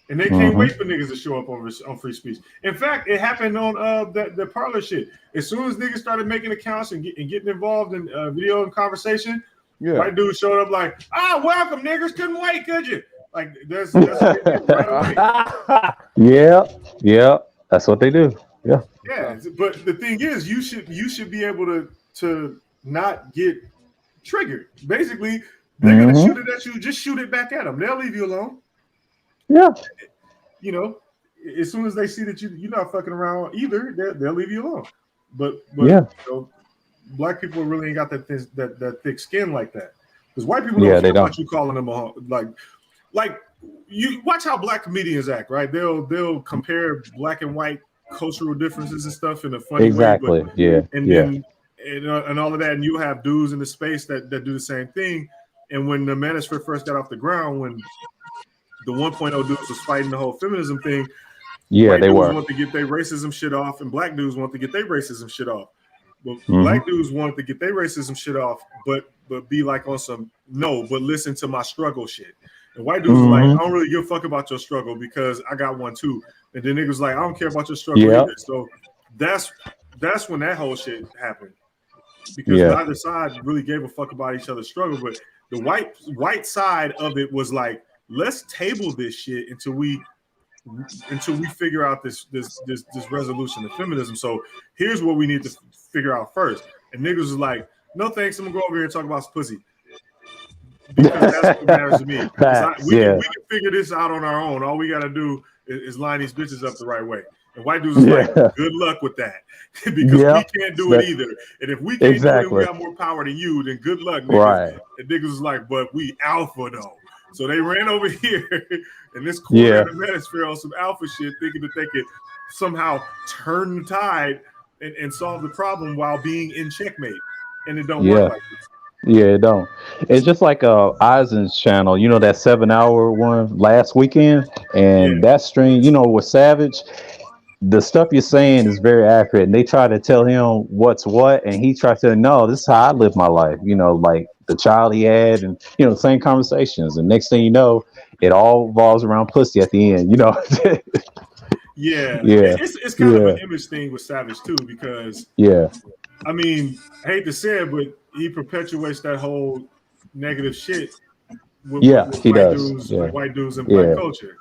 S4: And they can't wait for niggas to show up on free speech. In fact, it happened on the parlor shit. As soon as niggas started making accounts and getting involved in video and conversation, white dude showed up like, welcome niggas, couldn't wait, could you? Like that's what they do right away.
S5: Yeah, that's what they do. Yeah.
S4: Yeah, but the thing is, you should be able to not get triggered. Basically, they're gonna shoot it at you. Just shoot it back at them. They'll leave you alone.
S5: Yeah.
S4: You know, as soon as they see that you're not fucking around either, they'll leave you alone. But
S5: Yeah.
S4: you know, black people really ain't got that thick skin like that. Because white people don't care about you calling them like you watch how black comedians act, right? They'll compare black and white cultural differences and stuff in a funny way. But, then and all of that, and you have dudes in the space that do the same thing. And when the Manosphere first got off the ground, when the 1.0 dudes was fighting the whole feminism thing, white dudes want to get their racism shit off, and black dudes want to get their racism shit off. But black dudes wanted to get their racism shit off, but be like on some but listen to my struggle shit. And white dudes were like, I don't really give a fuck about your struggle because I got one too. And then niggas like, I don't care about your struggle either. So that's when that whole shit happened. Because neither side really gave a fuck about each other's struggle. But the white side of it was like, let's table this shit until we figure out this resolution of feminism. So here's what we need to figure out first. And niggas was like, no thanks, I'm gonna go over here and talk about some pussy. Because that's what matters to me. We can figure this out on our own. All we gotta do is line these bitches up the right way. And white dudes is like, good luck with that. Because we can't do it either. And if we can't do it and we got more power than you, then good luck, niggas. Right. And niggas was like, but we alpha though. So they ran over here in this corner of the Manosphere on some alpha shit, thinking that they could somehow turn the tide and solve the problem while being in checkmate. And it don't work like this.
S5: Yeah, it don't. It's just like Eisen's channel, you know, that 7-hour one last weekend, and that stream, you know, with Savage, the stuff you're saying is very accurate. And they try to tell him what's what, and he tries to say, no, this is how I live my life. You know, like the child he had, and you know, the same conversations. And next thing you know, it all revolves around pussy at the end. You know.
S4: It's kind of an image thing with Savage too, because I mean, I hate to say it, but he perpetuates that whole negative shit with white dudes and black culture.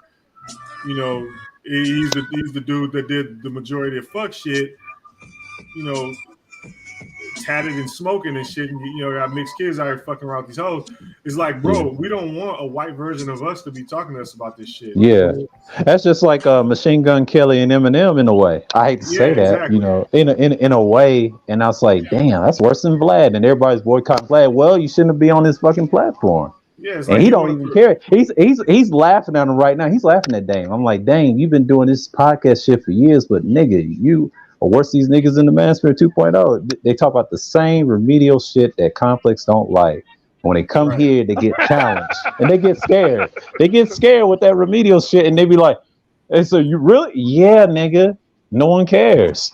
S4: You know, he's the dude that did the majority of fuck shit. You know, tatted and smoking and shit, and you know, got mixed kids out here fucking around with these hoes. It's like, bro, we don't want a white version of us to be talking to us about this shit.
S5: Yeah, that's just like Machine Gun Kelly and Eminem in a way. I hate to say that, you know, in a way. And I was like, damn, that's worse than Vlad. And everybody's boycotting Vlad. Well, you shouldn't be on this fucking platform. Yeah, and like he don't even care. He's laughing at him right now. He's laughing at Dame. I'm like, Dame, you've been doing this podcast shit for years, but nigga, you are worse these niggas in the Manosphere 2.0. They talk about the same remedial shit that Complex don't like. When they come here, they get challenged and they get scared. They get scared with that remedial shit, and they be like, "Hey, so you really? Yeah, nigga. No one cares.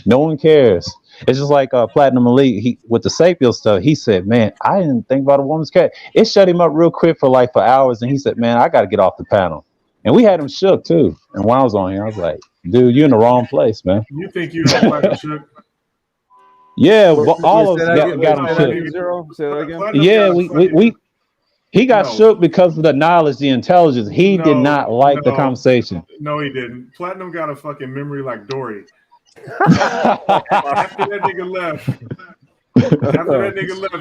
S5: No one cares." It's just like Platinum Elite. He with the Sapio stuff. He said, "Man, I didn't think about a woman's cat." It shut him up real quick for hours, and he said, "Man, I got to get off the panel." And we had him shook too. And when I was on here, I was like, "Dude, you're in the wrong place, man."
S4: You think you don't Platinum shook?
S5: Yeah, all of us got him shook.
S3: Say that again.
S5: Yeah, he got shook because of the knowledge, the intelligence. He did not like the conversation.
S4: No, he didn't. Platinum got a fucking memory like Dory. After that nigga left,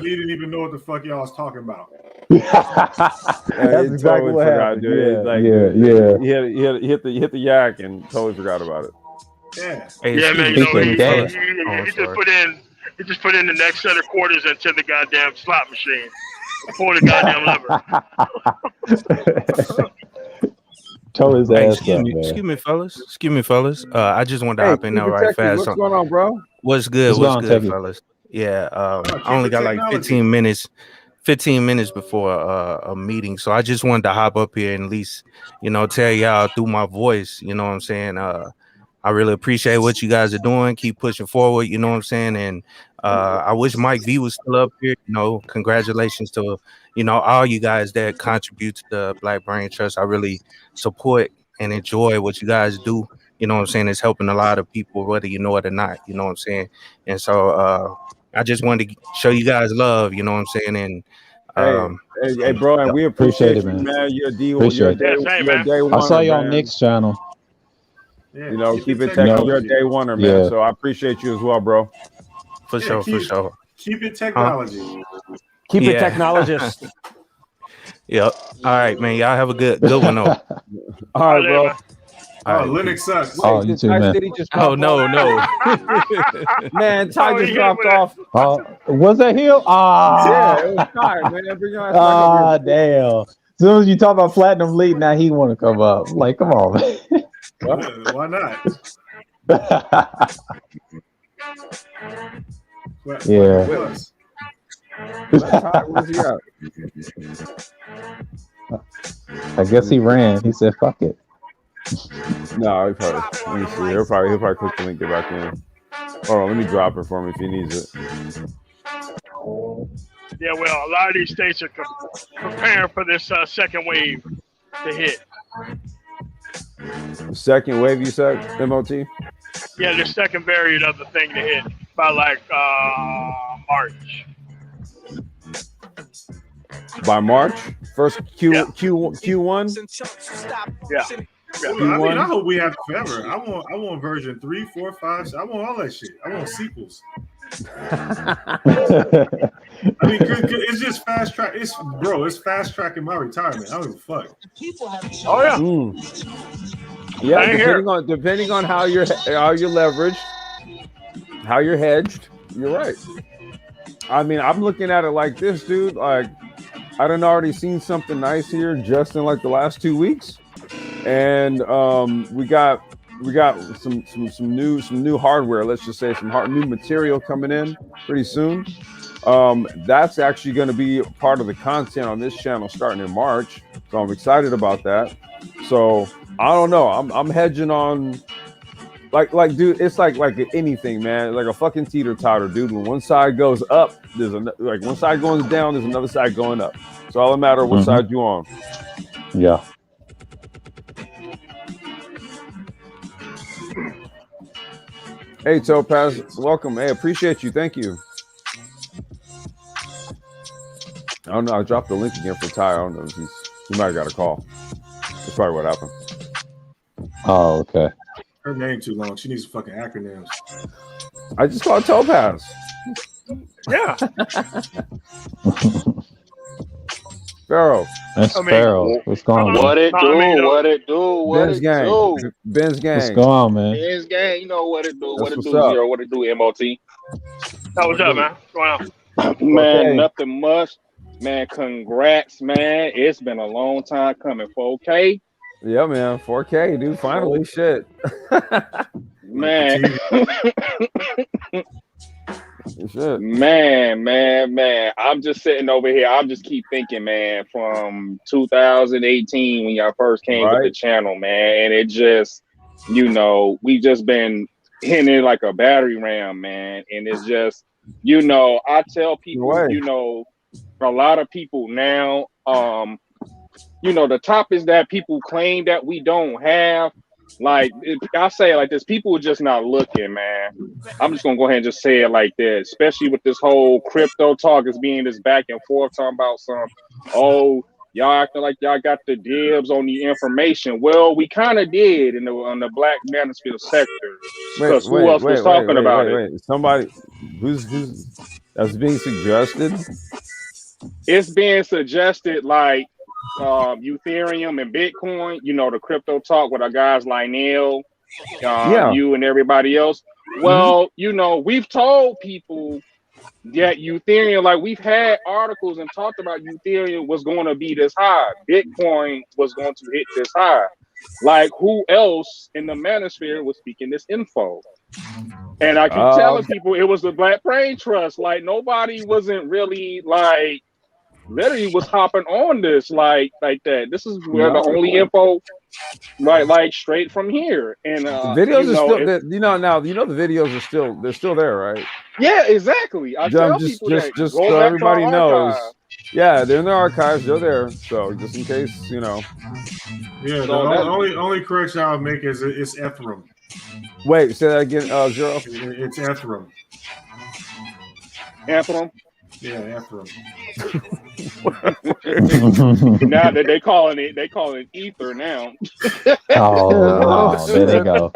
S4: he didn't even know what the fuck y'all was talking about.
S5: That's exactly what happened.
S3: He hit the yak and totally forgot about it.
S4: Yeah.
S6: Hey, man. You know, he just put in the next set of quarters into the goddamn slot machine. Pull the goddamn lever.
S5: Tell his ass
S10: excuse me, fellas. I just wanted to hop in there right fast.
S3: What's going on, bro?
S10: What's good, fellas? Yeah, I only got like 15 minutes before a meeting, so I just wanted to hop up here and at least, you know, tell y'all through my voice, you know what I'm saying? I really appreciate what you guys are doing. Keep pushing forward, you know what I'm saying? And I wish Mike V was still up here. You know, congratulations to, you know, all you guys that contribute to the Black Brain Trust. I really support and enjoy what you guys do. You know what I'm saying? It's helping a lot of people, whether you know it or not. You know what I'm saying? And so I just wanted to show you guys love, you know what I'm saying? And
S3: Hey, bro, and we appreciate you, man. You're a day one.
S5: I saw you on Nick's channel.
S4: Yeah,
S3: you know, keep it technology. You're a day oneer, man.
S5: Yeah.
S3: So I appreciate you as well, bro.
S10: For sure.
S4: Keep it technology.
S11: Keep it technologist.
S10: Yep. All right, man. Y'all have a good one though.
S3: All right, bro.
S4: Oh, Linux sucks.
S5: Oh, you too, man.
S10: Oh, no.
S11: Man, Ty just dropped off.
S5: Was that him?
S3: Yeah, it was Ty, man. Bring your ass back up here.
S5: Damn. As soon as you talk about Platinum League, now he want to come up. Like, come on, man.
S4: Why not?
S5: Yeah.
S3: Where's he at?
S5: I guess he ran. He said, "Fuck it."
S3: No, he probably. Let me see. He'll probably click the link, get back in. Hold on, let me drop it for him if he needs it.
S6: Yeah, well, a lot of these states are preparing for this second wave to hit.
S3: The second wave, you said, MOT?
S6: Yeah, the second variant of the thing to hit by like March.
S3: By March? First Q1?
S6: Yeah.
S4: I hope we have forever. I want version 3, 4, 5. I want all that shit. I want sequels. I mean, it's just fast track. It's fast tracking my retirement. I don't give a fuck.
S6: Oh yeah.
S3: Yeah, depending on how you're leveraged, how you're hedged. You're right. I mean, I'm looking at it like this, dude. Like, I done already seen something nice here just in like the last 2 weeks, and we got some new hardware. Let's just say some new material coming in pretty soon. That's actually going to be part of the content on this channel starting in March. So I'm excited about that. So I don't know. I'm hedging on like dude. It's like anything, man. Like a fucking teeter-totter, dude. When one side goes up, there's one side going down. There's another side going up. So all that matter what side you on.
S5: Yeah.
S3: Hey Topaz, welcome. Hey, appreciate you. Thank you. I don't know. I dropped the link again for Ty. I don't know if he might have got a call. That's probably what happened.
S5: Oh, okay.
S4: Her name too long. She needs fucking acronyms.
S3: I just called Topaz.
S6: Yeah.
S3: Pharaoh.
S5: That's Pharaoh. What's going on?
S12: What it do?
S3: Ben's gang. Ben's gang.
S5: What's going on, man?
S12: Ben's gang. You know what it do?
S3: That's
S12: What it
S3: what's
S12: do,
S3: up.
S12: Zero? What it do, MOT?
S6: What's up, man? What's going on?
S12: Man,
S3: Okay.
S12: nothing much. Man, congrats, man. It's been a long time coming. 4K.
S3: Yeah, man. 4K, dude. Finally, shit.
S12: Man.
S3: Shit.
S12: Man. I'm just sitting over here. I'm just keep thinking, man, from 2018 when y'all first came with the channel, man. And it just, we just been hitting it like a battery ram, man. And it's just, I tell people, a lot of people now, the topics that people claim that we don't have, like I say it like this, people are just not looking, man. I'm just gonna go ahead and just say it like this, especially with this whole crypto talk is being this back and forth talking about y'all acting like y'all got the dibs on the information. Well, we kind of did on the Black Manosphere sector, because who else was talking about it?
S3: Somebody who's that's being suggested.
S12: It's being suggested like Ethereum and Bitcoin, the crypto talk with our guys like Neil, you and everybody else. Well, we've told people that Ethereum, like we've had articles and talked about Ethereum was going to be this high. Bitcoin was going to hit this high. Like who else in the manosphere was speaking this info? And I keep telling people it was the Black Brain Trust. Like nobody wasn't really literally was hopping on this like that. This is where the only info, like straight from here. And
S3: the videos are still, the videos are still there, right?
S12: Yeah, exactly. I tell people
S3: just
S12: go
S3: so
S12: back
S3: everybody
S12: to
S3: knows.
S12: archive.
S3: Yeah, they're in the archives. They're there. So just in case,
S4: Yeah, the only correction I would make is it's Ethereum.
S3: Wait, say that again, Zero.
S4: It's Ethereum.
S12: Ethereum.
S4: Yeah, Ethereum.
S12: Now that they calling it ether now.
S5: Oh, there they go.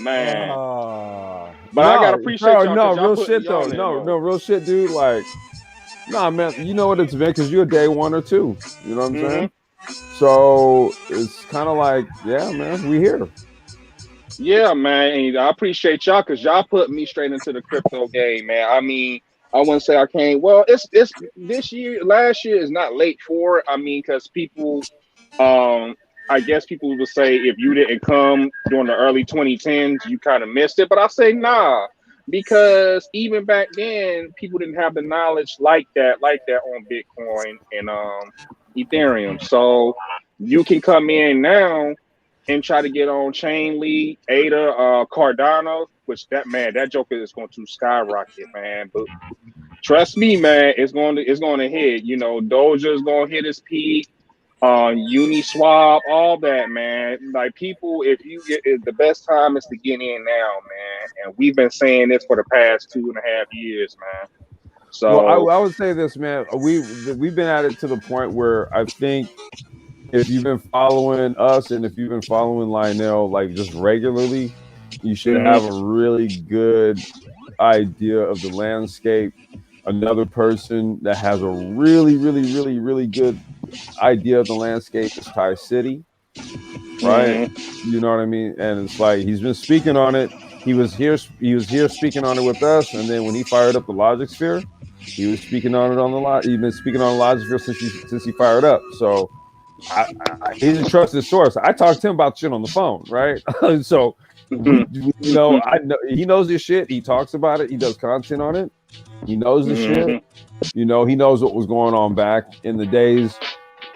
S12: Man. But
S3: No,
S12: I gotta appreciate y'all
S3: no,
S12: because y'all
S3: real
S12: put
S3: shit
S12: me
S3: though.
S12: on there,
S3: No,
S12: though.
S3: real shit, dude. Like, nah, man, you know what it's been because you're a day one or two. You know what I'm saying? So it's kind of like, yeah, man, we here.
S12: Yeah, man, and I appreciate y'all because y'all put me straight into the crypto game, man. I mean, I wouldn't say I can't. Well, it's this year. Last year is not late for it. I mean, because people, I guess people would say if you didn't come during the early 2010s, you kind of missed it. But I say nah, because even back then, people didn't have the knowledge like that on Bitcoin and Ethereum. So you can come in now and try to get on Chainlink, ADA, Cardano, which that joker is going to skyrocket, man. But trust me, man, it's going to hit. You know, Doja's going to hit its peak. Uniswap, all that, man. Like people, the best time is to get in now, man. And we've been saying this for the past 2.5 years, man. So
S3: Well, I would say this, man. We've been at it to the point where I think if you've been following us and if you've been following Lionel like just regularly, you should have a really good idea of the landscape. Another person that has a really, really, really, really good idea of the landscape is Ty City, right? You know what I mean? And it's like he's been speaking on it. He was here speaking on it with us, and then when he fired up the Logic Sphere, he was speaking on it on the lot. He's been speaking on Logic Sphere since he fired up. So he's a trusted source. I talked to him about shit on the phone, right? So we, you know, I know he knows this shit. He talks about it. He does content on it. He knows the shit. You know, he knows what was going on back in the days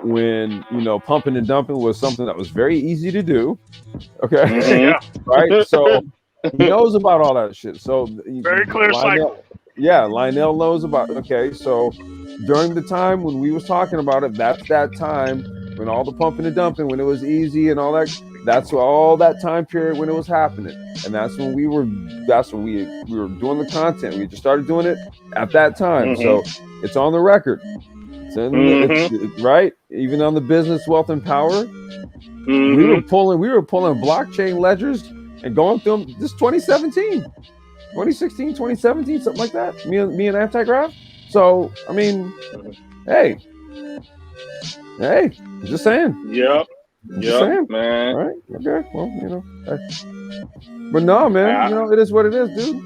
S3: when, you know, pumping and dumping was something that was very easy to do. Okay. Right. So he knows about all that shit. So
S6: very clear cycle.
S3: Yeah, Lionel knows about. Okay, so during the time when we was talking about it, that's that time when all the pumping and dumping, when it was easy and all that. That's all that time period when it was happening, and that's when we were. That's when we were doing the content. We just started doing it at that time, so it's on the record. It's in it's right, even on the Business, Wealth, and Power. We were pulling blockchain ledgers and going through them. This 2017. 2016, 2017, something like that. Me and Antigraph. So I mean, hey, just saying.
S12: Yep,
S3: saying.
S12: man.
S3: All right, okay, well, you know, but no, man, you know, it is what it is, dude.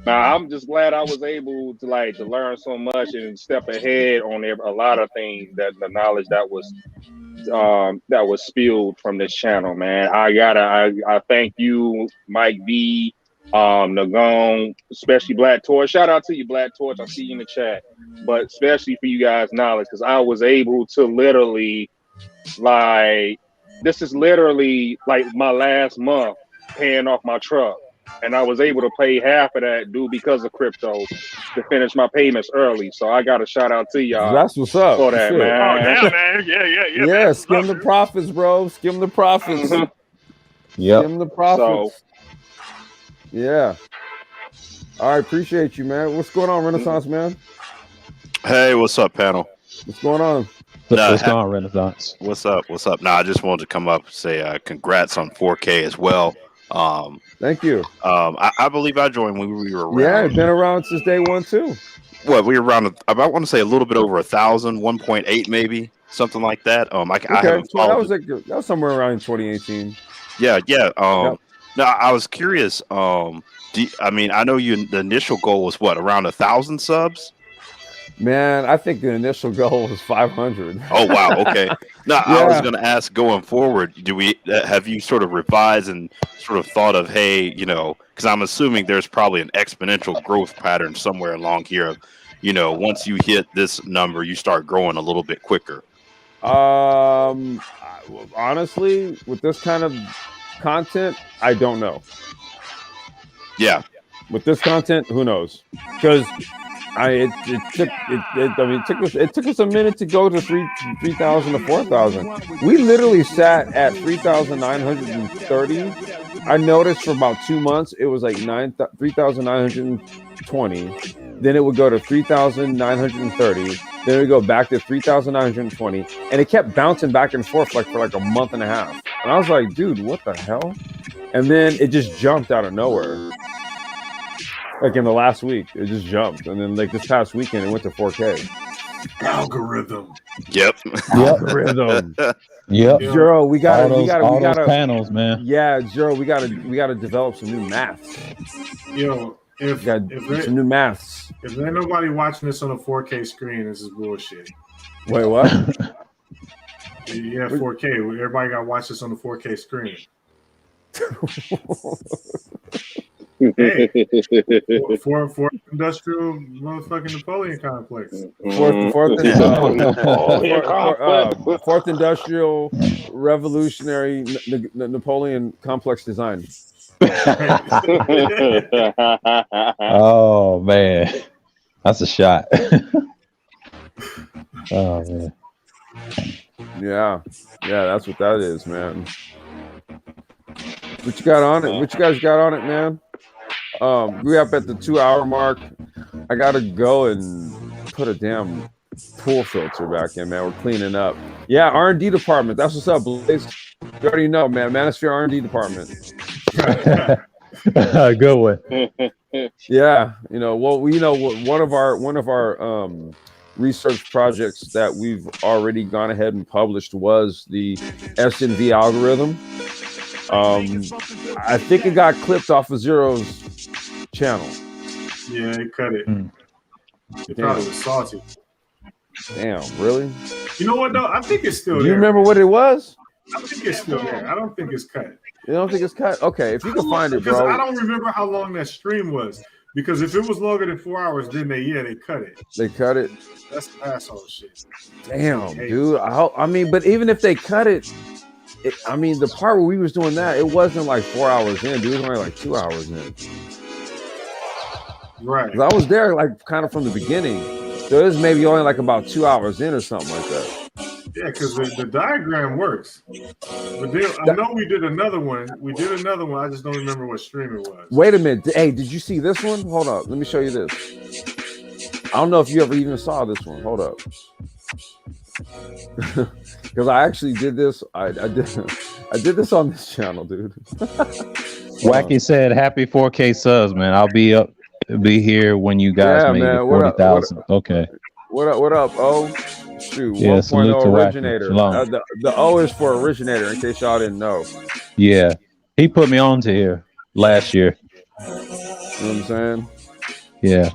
S12: Now I'm just glad I was able to learn so much and step ahead on a lot of things, that the knowledge that was spilled from this channel, man. I thank you, Mike V, Nagone, especially Black Torch. Shout out to you, Black Torch. I see you in the chat, but especially for you guys' knowledge, because I was able to literally, this is literally like my last month paying off my truck. And I was able to pay half of that due because of crypto to finish my payments early. So I got to shout out to y'all.
S3: That's what's up
S12: for that,
S3: shit.
S12: man.
S6: Oh damn, man! Yeah.
S3: Yeah, skim the profits, bro. Skim the profits.
S5: Yep.
S3: Skim the profits. Yeah. All right, appreciate you, man. What's going on, Renaissance, man?
S13: Hey, what's up, panel?
S3: What's going on?
S5: What's going on, Renaissance?
S13: What's up? Nah, I just wanted to come up and say congrats on 4K as well.
S3: Thank you.
S13: I believe I joined when we were around.
S3: Yeah, been around since day one too.
S13: What, we were around, I want to say a little bit over 1,000, 1.8 maybe, something like that. I haven't followed.
S3: That was somewhere around 2018.
S13: Yeah. No, I was curious. I mean, I know the initial goal was what, around 1,000 subs?
S3: Man, I think the initial goal was 500.
S13: Oh wow, okay. Now I was going to ask, going forward, have you sort of revised and sort of thought of, hey, you know, because I'm assuming there's probably an exponential growth pattern somewhere along here of, you know, once you hit this number, you start growing a little bit quicker.
S3: Honestly, with this kind of content, I don't know.
S13: Yeah.
S3: With this content, who knows? Because
S11: It took us a minute to go to 3,000 to 4,000. We literally sat at 3,930. I noticed for about 2 months it was like 3,920. Then it would go to 3,930. Then it would go back to 3,920, and it kept bouncing back and forth like for like a month and a half. And I was like, dude, what the hell? And then it just jumped out of nowhere. Like in the last week, it just jumped, and then like this past weekend, it went to 4K.
S4: Algorithm.
S13: Yep.
S11: Algorithm.
S5: Yep.
S11: Jero, we gotta
S5: those panels, man.
S11: Yeah, Jero, we gotta develop some new maths.
S4: Yo, if
S11: some new maths.
S4: If there's nobody watching this on a 4K screen, this is bullshit.
S11: Wait, what?
S4: Yeah, 4K. Everybody got to watch this on the 4K screen. Hey, fourth industrial motherfucking Napoleon complex.
S11: Fourth industrial revolutionary Napoleon complex design.
S5: Oh man, that's a shot. Oh man.
S11: Yeah, that's what that is, man. What you got on it? What you guys got on it, man? We up at the 2-hour mark. I gotta go and put a damn pool filter back in, man. We're cleaning up. Yeah, R&D department. That's what's up, Blaze. You already know, man. Manosphere R&D department.
S5: Good one.
S11: Yeah, one of our research projects that we've already gone ahead and published was the SNV algorithm. I think it got clipped off of Zero's channel.
S4: Yeah, it cut it. It probably was salty.
S11: Damn, really?
S4: You know what though? I think it's still
S11: Do
S4: there.
S11: you remember what it was?
S4: I think it's still there. I don't think it's cut.
S11: You don't think it's cut? Okay, if you can find it, bro.
S4: I don't remember how long that stream was. Because if it was longer than 4 hours, then they cut it.
S11: They cut it.
S4: That's asshole shit.
S11: Damn, dude. I mean, but even if they cut it, I mean, the part where we was doing that, it wasn't like 4 hours in, dude. It was only like 2 hours in.
S4: Right.
S11: 'Cause I was there like kind of from the beginning. So it was maybe only like about 2 hours in or something like that.
S4: Yeah, because the diagram works. But then, I know we did another one. I just don't remember what stream it was.
S11: Wait a minute. Hey, did you see this one? Hold up. Let me show you this. I don't know if you ever even saw this one. Hold up. Because I actually did this. I did this on this channel, dude.
S5: Wacky said, "Happy 4K subs, man. I'll be here when you guys make 40,000." Okay.
S11: What up? Oh, shoot.
S5: Yeah,
S11: 1.0 originator. The O is for originator, in case y'all didn't know.
S5: Yeah, he put me on to here last year.
S11: You know what I'm saying?
S5: Yeah.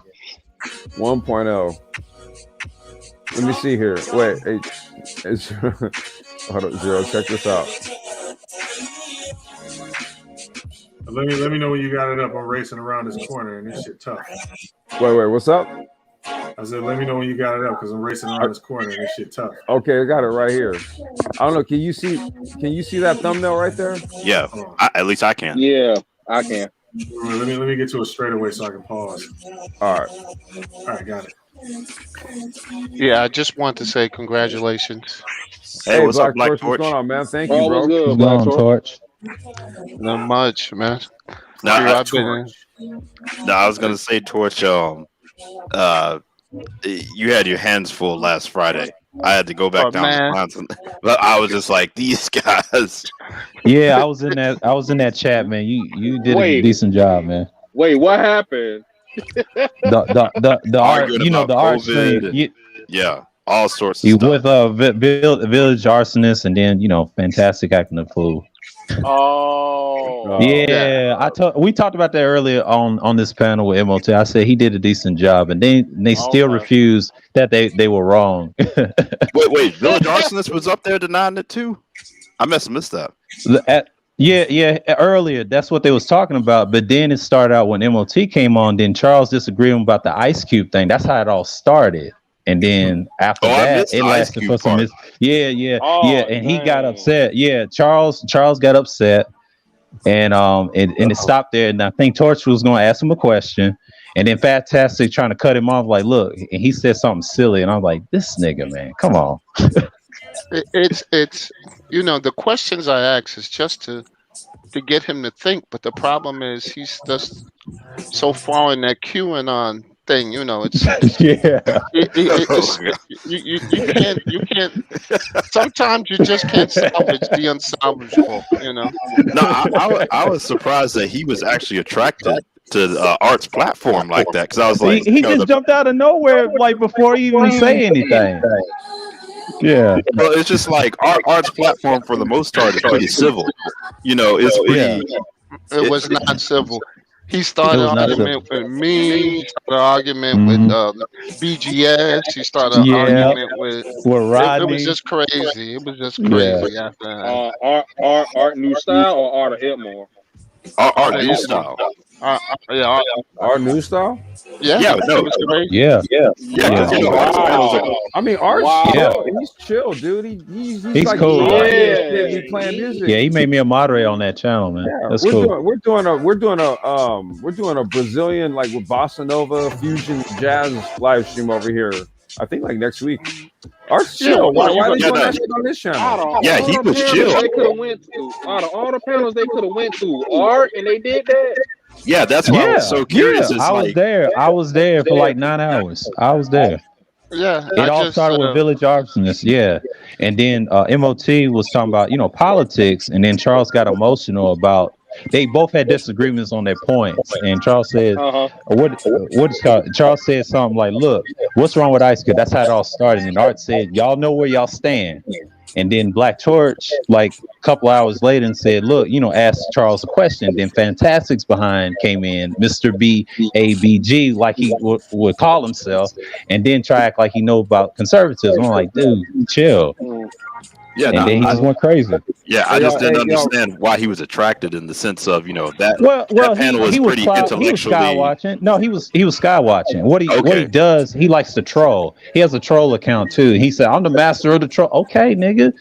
S11: 1.0. Let me see here. Wait, hey, hold up, Zero. Check this out.
S4: Let me know when you got it up. I'm racing around this corner and this shit tough.
S11: Wait, what's up?
S4: I said, let me know when you got it up because I'm racing around this corner and this shit tough.
S11: Okay, I got it right here. I don't know. Can you see that thumbnail right there?
S13: Yeah, at least I can.
S12: Yeah, I can.
S4: Let me get to a straightaway so I can pause.
S11: All right,
S4: got it.
S14: Yeah, I just want to say congratulations.
S13: Hey, what's up, Black
S11: Torch?
S13: Torch?
S11: What's going on, man? Thank you, bro.
S5: What's going on, Torch?
S14: Not much, man.
S13: No, I was gonna say, Torch. You had your hands full last Friday. I had to go back down to Wisconsin, but I was just like, these guys.
S5: Yeah, I was in that chat, man. You did a decent job, man.
S12: Wait, what happened?
S5: The art, the art stream.
S13: Yeah, all sorts of
S5: stuff.
S13: stuff.
S5: With Village Arsonist, and then Fantastic Acting the Fool.
S12: Oh,
S5: yeah. We talked about that earlier on this panel with MOT. I said he did a decent job, and they still refused that they were wrong.
S13: wait, Village Arsonist was up there denying it too. I missed that.
S5: Yeah, earlier that's what they was talking about, but then it started out when MOT came on. Then Charles disagreed about the Ice Cube thing. That's how it all started. And then after that, it lasted for some. And he got upset. Yeah, Charles got upset, and it stopped there. And I think Torch was going to ask him a question, And then Fantastic trying to cut him off, like, look, and he said something silly, and I'm like, this nigga, man, come on.
S14: It's the questions I ask is just to get him to think, but the problem is he's just so far in that QAnon thing. It's
S5: Yeah.
S14: it's you can't. Sometimes you just can't salvage the unsalvageable.
S13: No, I was surprised that he was actually attracted to Art's platform like that, because I was like,
S5: he just jumped out of nowhere, like before he even say anything. Yeah.
S13: Well, it's just like Art's platform for the most part is pretty civil. It's pretty.
S14: It was not civil. He started an argument with me. He started an argument with BGS. He started an argument with
S5: Rodney.
S14: It was just crazy. It was just crazy after that.
S12: Art New Style or Art of Hitmore?
S13: Art New Style.
S11: Our new style?
S14: Yeah.
S13: No.
S5: Yeah.
S11: I mean, Art's he's chill, dude. He's like
S5: cool.
S11: He playing music.
S5: Yeah, he made me a moderator on that channel, man.
S11: Yeah,
S5: that's cool.
S11: We're doing a Brazilian, like, with bossa nova fusion jazz live stream over here. I think like next week. Art's chill. Why are they doing that shit on this channel?
S13: Yeah, he was chill.
S12: They could have went to all the panels they could have went to Art, and they did that.
S13: Yeah, that's why I was so curious.
S5: I was there for like 9 hours. I was there.
S14: Yeah,
S5: it all started with Village Arsonist. Yeah, and then MOT was talking about politics, and then Charles got emotional about. They both had disagreements on their points, and Charles said, Charles said something like, "Look, what's wrong with Ice Cube?" That's how it all started. And Art said, "Y'all know where y'all stand." And then Black Torch, like a couple hours later, and said, "Look, asked Charles a question." Then Fantastic's behind came in, Mr. BABG, like he would call himself, and then try to act like he know about conservatism. I'm like, dude, chill.
S13: Yeah,
S5: and then he just went crazy.
S13: Yeah, I just didn't understand why he was attracted in the sense of that panel was pretty intellectually.
S5: He was sky watching. No, he was sky watching. What he does, he likes to troll. He has a troll account too. He said, "I'm the master of the troll." Okay, nigga,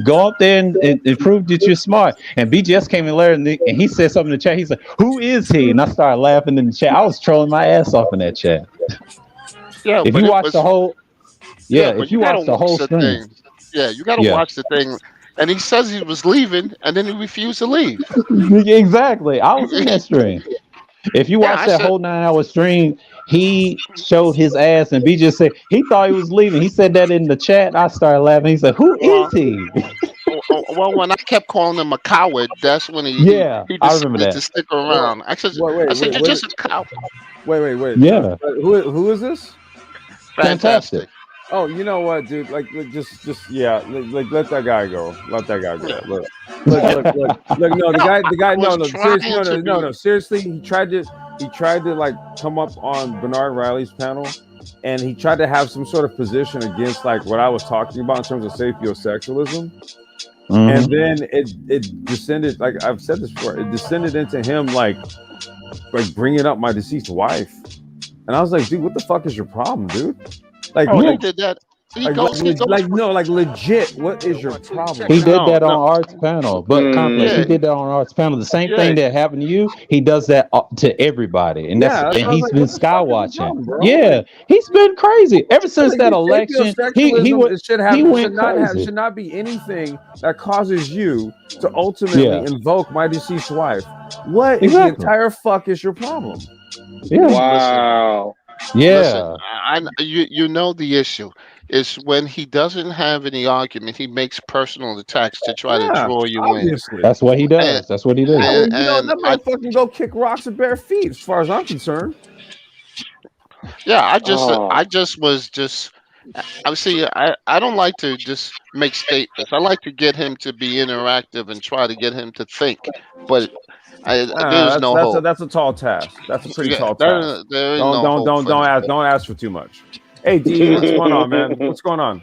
S5: go up there and prove that you're smart. And BGS came in later and he said something in the chat. He said, "Who is he?" And I started laughing in the chat. I was trolling my ass off in that chat.
S14: Yeah,
S5: if you watch the whole, if you watch the whole stream.
S14: Yeah, you got to watch the thing. And he says he was leaving, and then he refused to leave.
S5: Exactly. I was in that stream. If you watch that whole 9-hour stream, he showed his ass, and B just said he thought he was leaving. He said that in the chat. I started laughing. He said, "Who is he?"
S14: Well, when I kept calling him a coward, that's when he decided to stick around. I said, "You're just a coward."
S11: Wait.
S5: Yeah.
S11: Who is this?
S14: Fantastic.
S11: Oh, you know what, dude? Like just let that guy go. Let that guy go. Look. No, the guy. No. Seriously, he tried to like come up on Bernard Riley's panel, and he tried to have some sort of position against like what I was talking about in terms of sapiosexualism. And then it descended, like I've said this before, it descended into him like bringing up my deceased wife, and I was like, dude, what the fuck is your problem, dude? Like,
S14: he did that.
S11: Legit. What is your problem?
S5: He did that on Art's panel, but Complex, he did that on Art's panel. The same thing that happened to you, he does that to everybody, and he's been sky watching. He's been crazy ever since that election.
S11: Should not be anything that causes you to ultimately invoke my deceased wife. What is the entire fuck is your problem?
S5: Yeah.
S12: Wow.
S14: Yeah. Listen, you know the issue is when he doesn't have any argument, he makes personal attacks to try to draw you in.
S5: That's what he does. That's what he does.
S11: And that motherfucker go kick rocks at bare feet, as far as I'm concerned.
S14: Yeah, I don't like to just make statements. I like to get him to be interactive and try to get him to think. But there's no hope.
S11: That's a tall task. That's a pretty tall task. Don't ask for too much. Hey, D, what's going on, man? What's going on?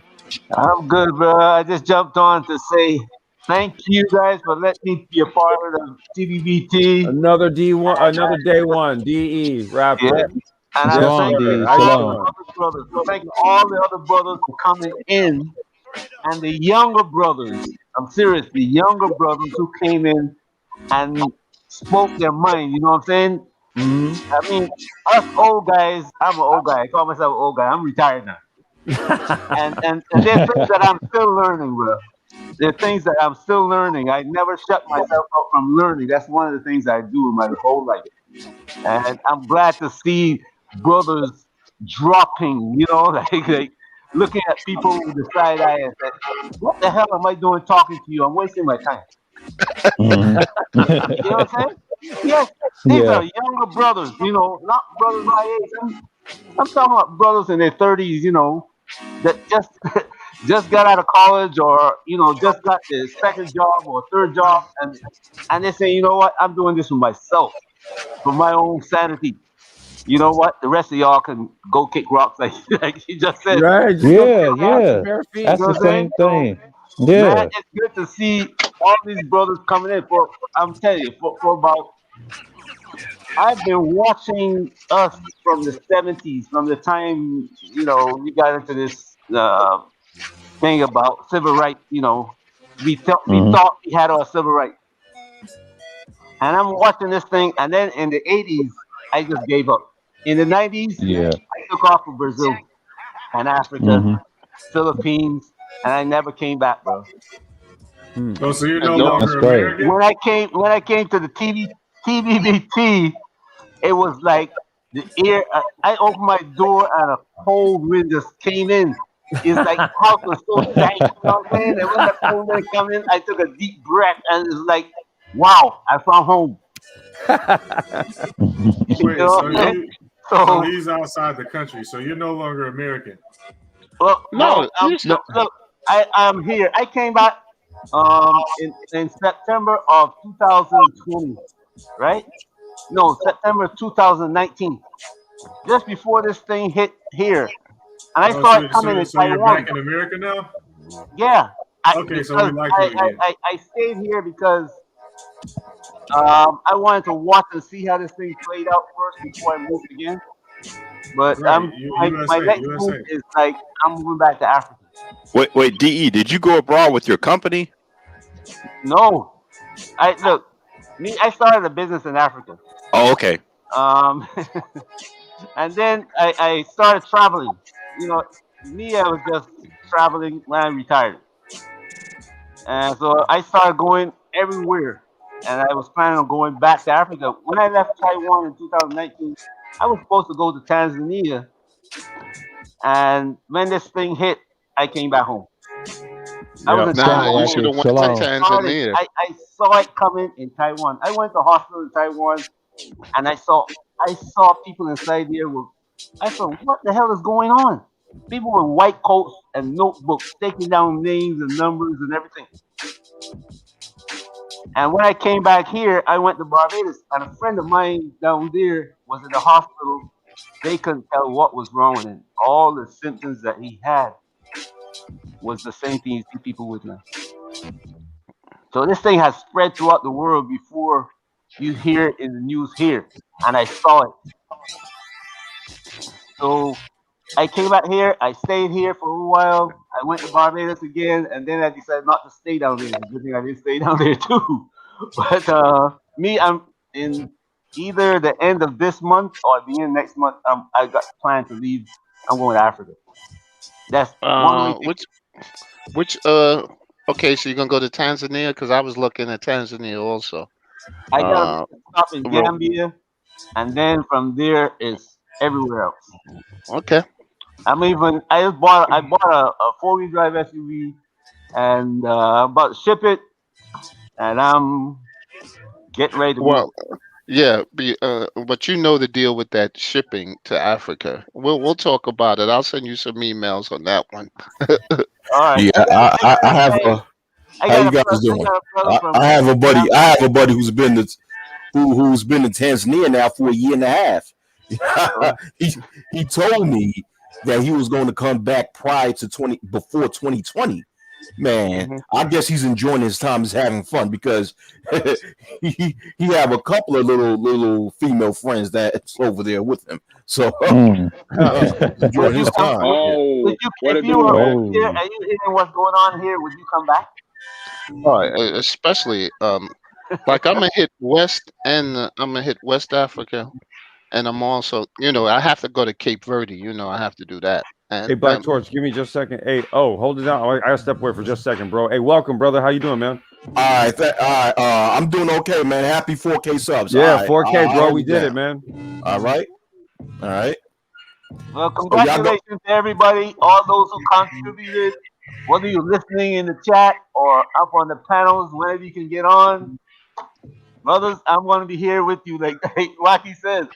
S15: I'm good, bro. I just jumped on to say thank you guys for letting me be a part of TVBT.
S11: Another D1, another day one. DE rapper.
S15: Yeah. And I thank all the other brothers for coming in, and the younger brothers. I'm serious, the younger brothers who came in and spoke their mind. You know what I'm saying? I mean, us old guys. I'm an old guy. I call myself an old guy. I'm retired now, and there's things that I'm still learning, bro. There are things that I'm still learning. I never shut myself up from learning. That's one of the things I do in my whole life. And I'm glad to see brothers dropping, like looking at people with the side eye and say, what the hell am I doing talking to you? I'm wasting my time.
S5: Mhm.
S15: You know what I'm saying? Yes, these
S5: Yeah.
S15: are younger brothers, not brothers my age. I'm talking about brothers in their 30s, that just got out of college or, just got their second job or third job. And they say, you know what? I'm doing this for myself, for my own sanity. You know what? The rest of y'all can go kick rocks, like you just said.
S11: Right, just go
S5: Yeah,
S11: kick rocks and
S5: yeah.
S11: bare
S15: You
S11: feet.
S5: That's
S15: know
S5: the
S15: what I'm saying?
S5: same
S15: So,
S5: thing.
S15: man,
S5: Yeah.
S15: it's good to see all these brothers coming in. I'm telling you, for about, I've been watching us from the 70s, from the time, we got into this thing about civil rights. We
S5: Hmm.
S15: thought we had our civil rights. And I'm watching this thing, and then in the 80s, I just gave up. In the 90s,
S5: Yeah.
S15: I took off for Brazil and Africa,
S5: Hmm.
S15: Philippines, and I never came back, bro.
S4: Oh, so you're
S14: And
S4: no
S14: don't
S5: That's
S4: longer
S5: great.
S4: American?
S15: When I came to the TVBT, it was like the air. I opened my door and a cold wind just came in. It's like the house was so dank, you know what I'm saying? And when the cold wind come in, I took a deep breath and it's like, wow, I found home. You
S4: Wait,
S15: know
S4: so
S15: what I'm saying?
S4: so
S15: So,
S4: he's outside the country, so you're no longer American.
S15: well,
S14: no, you said,
S15: look, I'm here. I came back in September of 2020, right? No, September 2019, just before this thing hit here, and I
S4: Oh,
S15: saw it
S4: so
S15: coming
S4: so
S15: in
S4: so you're back
S15: Taiwan.
S4: in America now?
S15: Yeah,
S4: Okay, so we
S15: because
S4: like you again.
S15: I stayed here because I wanted to watch and see how this thing played out first before I moved again. But
S4: Right,
S15: my
S4: USA,
S15: next move
S4: USA.
S15: is like I'm moving back to Africa.
S13: Wait, De, did you go abroad with your company?
S15: No, I started a business in Africa.
S13: Oh, okay.
S15: Um, and then I started traveling. You know, I was just traveling when I retired. And so I started going everywhere. And I was planning on going back to Africa. When I left Taiwan in 2019, I was supposed to go to Tanzania. And when this thing hit, I came back home. I was
S11: Yeah.
S15: in
S14: nah, you
S15: Taiwan.
S14: should
S5: Exactly.
S14: have went to
S5: Shalom.
S14: Tanzania.
S15: I saw it coming in Taiwan. I went to hospital in Taiwan and I saw people inside there with, I thought, what the hell is going on? People with white coats and notebooks taking down names and numbers and everything. And when I came back here, I went to Barbados, and a friend of mine down there was in the hospital. They couldn't tell what was wrong with him. All the symptoms that he had was the same thing you see people with now. So this thing has spread throughout the world before you hear it in the news here, and I saw it. So I came out here. I stayed here for a while. I went to Barbados again, and then I decided not to stay down there. It's a good thing I didn't stay down there too. But I'm in either the end of this month or beginning next month. I got planned to leave. I'm going to Africa. That's one way ticket.
S14: Which okay, so you're gonna go to Tanzania? Because I was looking at Tanzania also.
S15: I got a
S14: Uh,
S15: stop in
S14: well,
S15: Gambia, and then from there is everywhere else.
S14: okay.
S15: I bought a 4-wheel drive SUV and about to ship it, and I'm getting ready to move.
S14: Well, yeah, but you know the deal with that shipping to Africa. We'll talk about it. I'll send you some emails on that one.
S15: All right,
S16: Yeah, I have a.
S15: I
S16: How
S15: got
S16: you
S15: a
S16: guys
S15: brother,
S16: doing?
S15: from
S16: I have a buddy. I
S15: Gambia.
S16: have a buddy who's been to Tanzania now for a year and a half. he he told me that he was going to come back before 2020. Man,
S14: Hmm.
S16: I guess he's enjoying his time, he's having fun because he have a couple of little female friends that's over there with him. So
S5: Mm.
S16: enjoying his time. Yeah.
S12: Oh, what
S15: If
S12: it
S15: you
S12: do,
S15: were
S12: man?
S15: over here
S5: Oh.
S15: and you hearing what's going on here, would you come back?
S14: Right, especially Like I'm gonna hit West and I'm gonna hit West Africa, and I'm also, I have to go to Cape Verde. I have to do that. And
S11: Hey, Black Torch, give me just a second. Hey, hold it down. I gotta step away for just a second, bro. Hey, welcome, brother. How you doing, man?
S16: All right, I'm doing okay, man. Happy 4K subs.
S11: Yeah,
S16: All right,
S11: 4K, bro. We
S16: you
S11: did
S16: down.
S11: it, man.
S16: All right.
S15: Well, congratulations to everybody, all those who contributed, whether you're listening in the chat or up on the panels, whenever you can get on. Brothers, I'm going to be here with you, like Wacky says,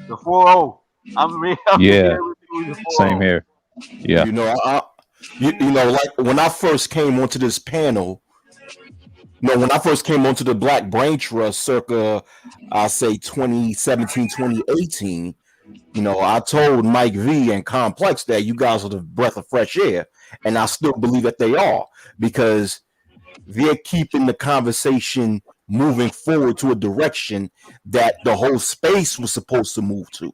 S15: the 4-0. I'm here with you with the 4-0.
S5: Same here. Yeah.
S16: You know, like when I first came onto this panel, when I first came onto the Black Brain Trust circa, I'll say 2017, 2018, I told Mike V and Complex that you guys are the breath of fresh air. And I still believe that they are, because they're keeping the conversation moving forward to a direction that the whole space was supposed to move to.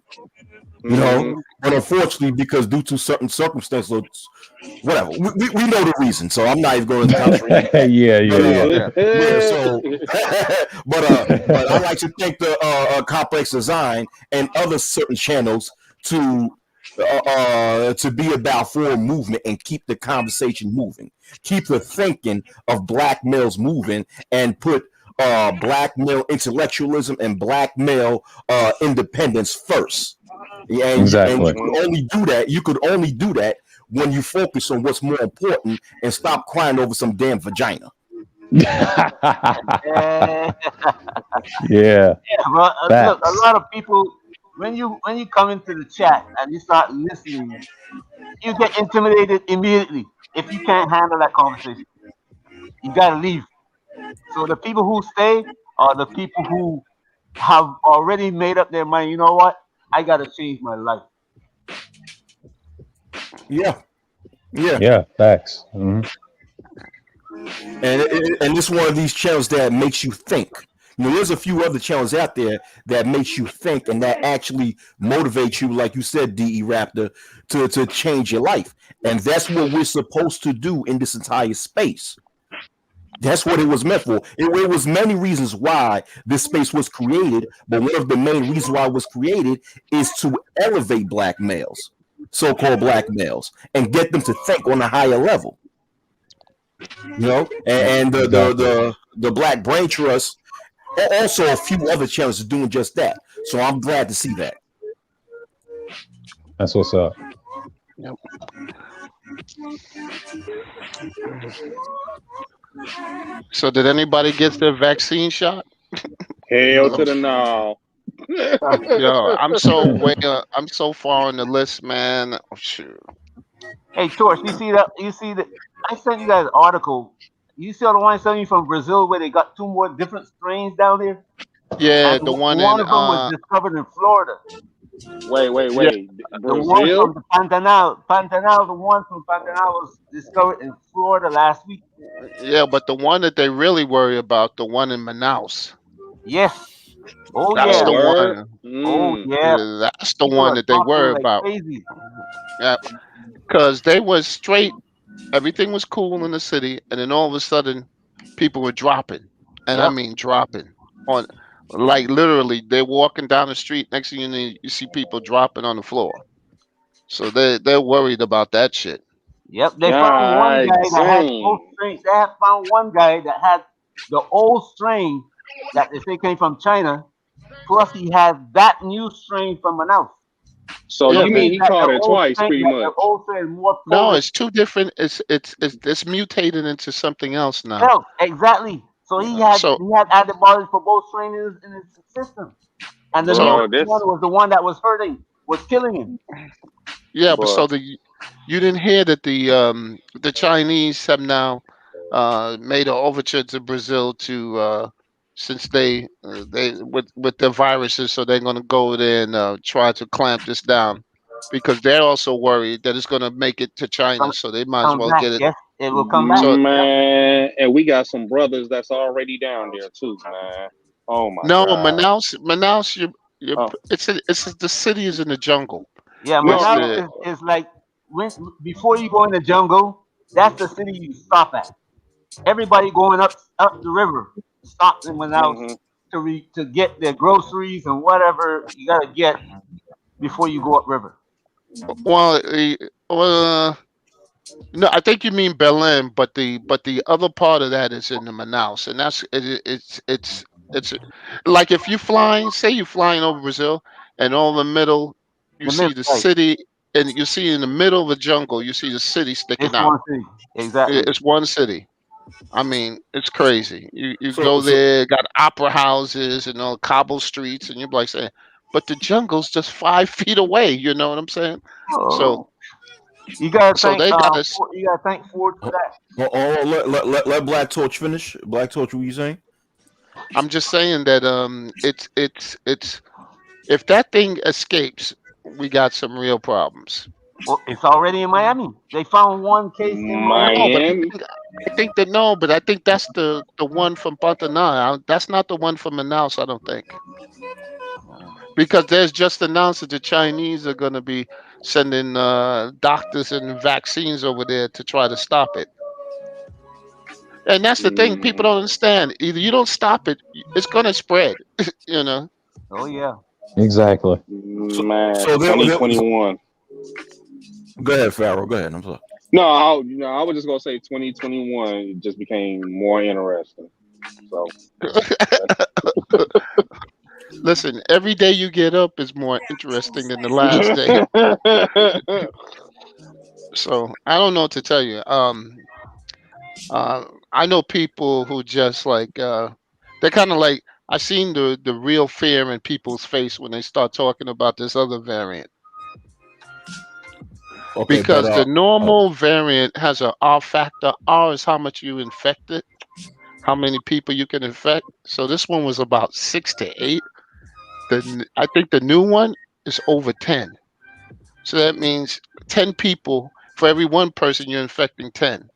S16: But unfortunately, because due to certain circumstances, whatever, we know the reason. So I'm not even going to contradict. But I like to thank the Complex Design and other certain channels to be about forward movement and keep the conversation moving, keep the thinking of black males moving, and put black male intellectualism and black male independence first. And
S5: Exactly.
S16: you could only do that when you focus on what's more important and stop crying over some damn vagina.
S5: Yeah.
S15: But look, a lot of people, when you come into the chat and you start listening, you get intimidated immediately if you can't handle that conversation. You gotta leave. So the people who stay are the people who have already made up their mind. You know what? I gotta change my life.
S16: Yeah,
S5: facts. Mm-hmm.
S16: And it's one of these channels that makes you think. There's a few other channels out there that makes you think and that actually motivates you, like you said, DE Raptor, to change your life. And that's what we're supposed to do in this entire space. That's what it was meant for. It was many reasons why this space was created, but one of the main reasons why it was created is to elevate black males, so-called black males, and get them to think on a higher level. And the Black Brain Trust, also a few other channels are doing just that. So I'm glad to see that.
S5: That's what's up.
S14: Yep. So did anybody get their vaccine shot?
S12: Hell to the no.
S14: Yo, I'm so far on the list, man. Oh, shoot.
S15: Hey, Torch, you see that? I sent you guys an article. You see the one I sent you from Brazil where they got 2 more different strains down there?
S14: Yeah,
S15: and
S14: the one
S15: of them was discovered in Florida.
S12: Wait.
S15: The one from the Pantanal, the one from Pantanal was discovered in Florida last week.
S14: Yeah, but the one that they really worry about, the one in Manaus.
S15: Yes. Oh,
S14: that's
S15: yeah.
S14: the one.
S15: Oh, yeah.
S14: That's the one that they worry about.
S15: Crazy.
S14: Yeah, because they was straight. Everything was cool in the city, and then all of a sudden, people were dropping, and I mean dropping on, like literally, they're walking down the street. Next thing you know, you see people dropping on the floor. So they're worried about that shit.
S15: Yep, they found one guy that had both strains. They had found one guy that had the old strain that they say came from China, plus he had that new strain from Manaus.
S12: So you mean he caught it twice, pretty much?
S15: The old strain more
S14: no, it's 2 different. It's mutated into something else now.
S15: No, exactly. So he had antibodies for both strains in his system, and the new one was the one that was killing him.
S14: Yeah, but so you didn't hear that the Chinese have now made an overture to Brazil to since they with the viruses, so they're going to go there and try to clamp this down because they're also worried that it's going to make it to China, so they might as well get it.
S15: Yes, it will come back.
S12: Man, and we got some brothers that's already down there too, man. Oh my God.
S14: Manaus, it's the city is in the jungle.
S15: Yeah, Manaus is like before you go in the jungle, that's the city you stop at. Everybody going up the river. stop in Manaus to get their groceries and whatever you gotta get before you go upriver.
S14: Well, no, I think you mean Berlin, but the other part of that is in the Manaus, and it's like if you flying, say you flying over Brazil, and all the middle, you see the
S15: Right.
S14: city, and you see in the middle of the jungle, you see the city sticking
S15: It's
S14: out.
S15: one city. Exactly.
S14: It's one city. I mean, it's crazy. You
S16: So,
S14: go there, got opera houses and all cobble streets, and you're like saying, but the jungle's just 5 feet away. You know what I'm saying? So,
S15: Oh, you gotta
S14: so
S15: thank
S14: they got us.
S15: you gotta thank Ford for that.
S16: let Black Torch finish. Black Torch, what you saying?
S14: I'm just saying that it's if that thing escapes, we got some real problems.
S15: Well, it's already in Miami. They found one case in Miami.
S14: No, but I think that no, but I think that's the one from Pantanal. That's not the one from Manaus. I don't think, because there's just announced that the Chinese are going to be sending doctors and vaccines over there to try to stop it. And that's the thing people don't understand. Either you don't stop it, it's going to spread. You know.
S15: Oh yeah.
S5: Exactly.
S12: Man,
S16: So
S12: 2021.
S16: Go ahead, Pharaoh. Go ahead. I'm sorry.
S12: No, I was just gonna say 2021 just became more interesting. So
S14: Listen, every day you get up is more interesting than the last day. So I don't know what to tell you. I know people who just like they're kind of like I seen the real fear in people's face when they start talking about this other variant.
S16: Okay,
S14: Because the normal variant has a R factor. R is how much you infected, how many people you can infect. So this one was about 6 to 8. I think the new one is over 10. So that means 10 people for every one person you're infecting 10.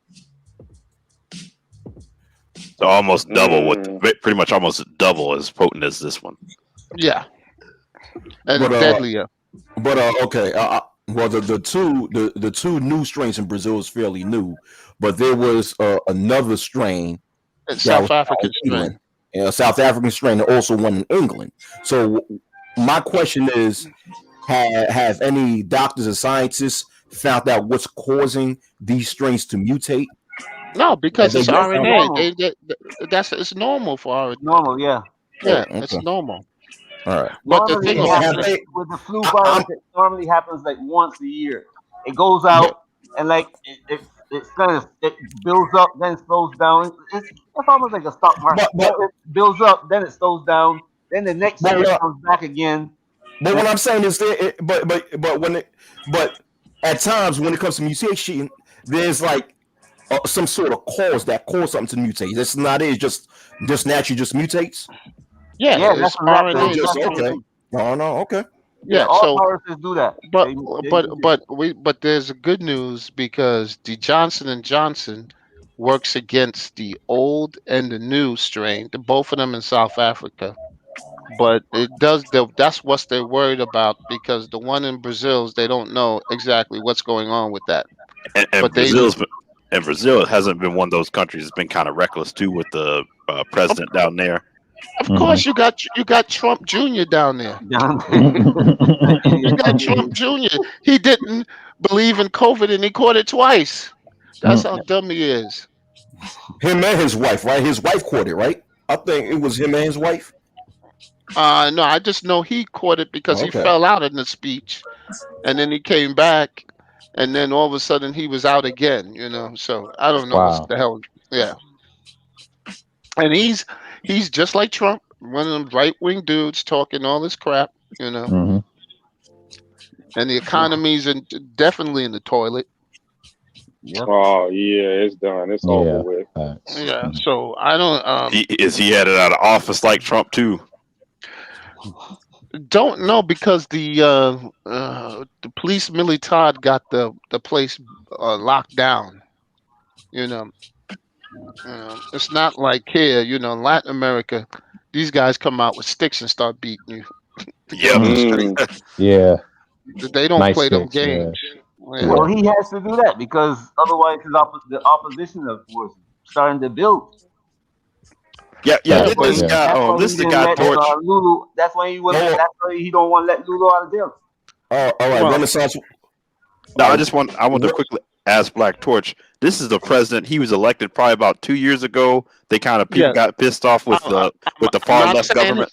S13: So almost double pretty much almost double as potent as this one.
S14: Yeah. And
S16: But,
S14: deadlier.
S16: But okay. Well, the two new strains in Brazil is fairly new, but there was another strain,
S14: South African strain,
S16: a South African strain, and also one in England. So my question is, have any doctors or scientists found out what's causing these strains to mutate?
S14: No, because it's RNA. It's normal for RNA.
S15: Normal, yeah.
S14: Yeah,
S16: Okay.
S14: it's normal.
S16: All right.
S14: But the thing
S15: with the flu virus, it normally happens like once a year. It goes out and like it builds up, then it slows down. It's almost like a stock market. It builds up, then it slows down, then the next year it comes back again.
S16: But what I'm saying is but at times when it comes to mutation, there's like some sort of cause that cause something to mutate. That's not it. It's just naturally just mutates.
S14: Yeah, it's RNA.
S16: Okay. No, okay.
S14: Yeah,
S15: all
S14: so
S15: viruses do that.
S14: But there's a good news because the Johnson & Johnson works against the old and the new strain, both of them in South Africa. But that's what they're worried about, because the one in Brazil, they don't know exactly what's going on with that.
S13: And Brazil hasn't been one of those countries that's been kind of reckless too with the president down there.
S14: Of course, you got Trump Jr. down there. You got Trump Jr. He didn't believe in COVID and he caught it twice. That's how dumb he is.
S16: Him and his wife, right? His wife caught it, right? I think it was him and his wife.
S14: No, I just know he caught it because he fell out in the speech, and then he came back, and then all of a sudden he was out again. You know, so I don't know what the hell. Yeah, and he's just like Trump, one of them right-wing dudes talking all this crap. You know, and the economy's definitely in the toilet.
S12: Yep. Oh yeah, it's done. It's over with.
S14: Yeah, so I don't.
S13: Is he headed out of office like Trump too?
S14: Don't know, because the police military got the place locked down. You know, it's not like here. You know, in Latin America, these guys come out with sticks and start beating you.
S5: Yeah.
S14: They don't play them games.
S15: Yeah. Well, he has to do that because otherwise the opposition was starting to build.
S13: Yeah,
S15: That's
S13: did
S15: why
S13: this
S15: he,
S13: guy?
S15: that's why
S13: This
S15: he
S13: is the
S15: didn't
S13: guy
S15: let
S13: Torch.
S15: Lulu. That's why he wasn't.
S16: Oh,
S15: That's why he don't want to let Lulu out of jail.
S16: all right,
S14: Well,
S16: Renaissance.
S13: No,
S16: All
S13: I want to
S16: right,
S13: quickly ask Black Torch. This is the president. He was elected probably about 2 years ago. They kind of people
S14: yeah.
S13: got pissed off with
S14: I,
S13: the
S14: I'm
S13: far
S14: not
S13: left
S14: saying
S13: government.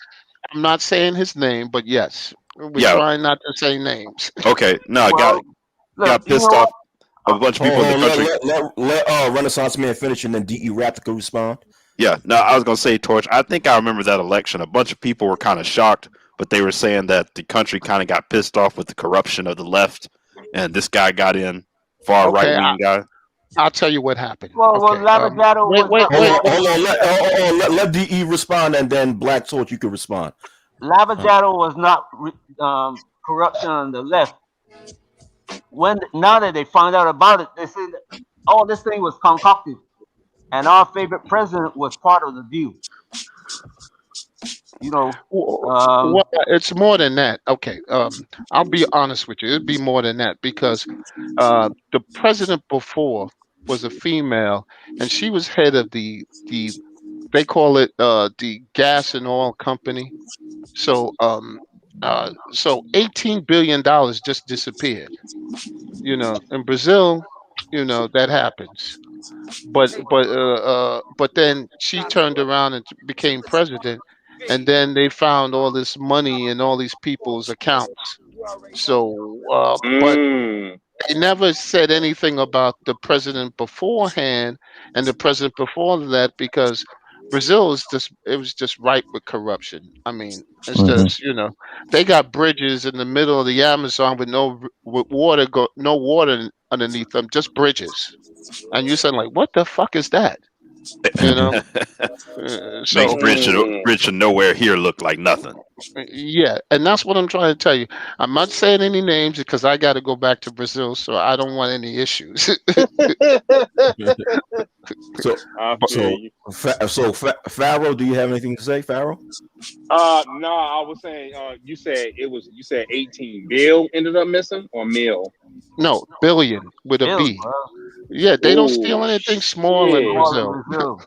S14: I'm not saying his name, but yes, we're
S13: Yeah.
S14: trying not to say names.
S13: Okay. No, I
S15: Well, look,
S13: got
S15: you
S13: pissed
S15: know
S13: off
S15: what?
S13: of a bunch of
S16: hold
S13: people in the
S16: on.
S13: country.
S16: Let Renaissance Man finish, and then DE Raptor can respond.
S13: Yeah. No, I was gonna say Torch. I think I remember that election. A bunch of people were kind of shocked, but they were saying that the country kind of got pissed off with the corruption of the left, and this guy got in, far right
S14: Okay,
S13: wing guy.
S14: I'll tell you what happened.
S15: Well,
S14: Okay,
S15: Lavajado
S14: wait,
S15: was
S14: wait,
S15: not.
S14: wait, wait.
S16: Let DE respond, and then Black Torch, you can respond.
S15: Lavajado was not corruption on the left. Now that they found out about it, they said, "Oh, this thing was concocted," and our favorite president was part of the deal. You know,
S14: Well, it's more than that. Okay, I'll be honest with you. It'd be more than that because the president before was a female, and she was head of the they call it the gas and oil company. So so $18 billion just disappeared. In Brazil, that happens. But then she turned around and became president, and then they found all this money in all these people's accounts. So, but they never said anything about the president beforehand and the president before that because Brazil is just it was just ripe with corruption. I mean, it's
S5: Mhm.
S14: just they got bridges in the middle of the Amazon with no water underneath them, just bridges. And you said like, what the fuck is that? You know,
S13: Makes
S14: so
S13: bridge to nowhere here look like nothing.
S14: yeah, and that's what I'm trying to tell you. I'm not saying any names because I got to go back to Brazil, so I don't want any issues.
S16: So,
S12: I feel you.
S16: Pharaoh, do you have anything to say, Pharaoh?
S12: No, I was saying, you said 18 bill ended up missing or mil?
S14: No, billion with a
S15: bills,
S14: B.
S15: bro.
S14: Yeah, they don't
S12: Oh
S14: steal anything small in
S12: shit!
S15: All in
S14: Brazil.
S15: Brazil.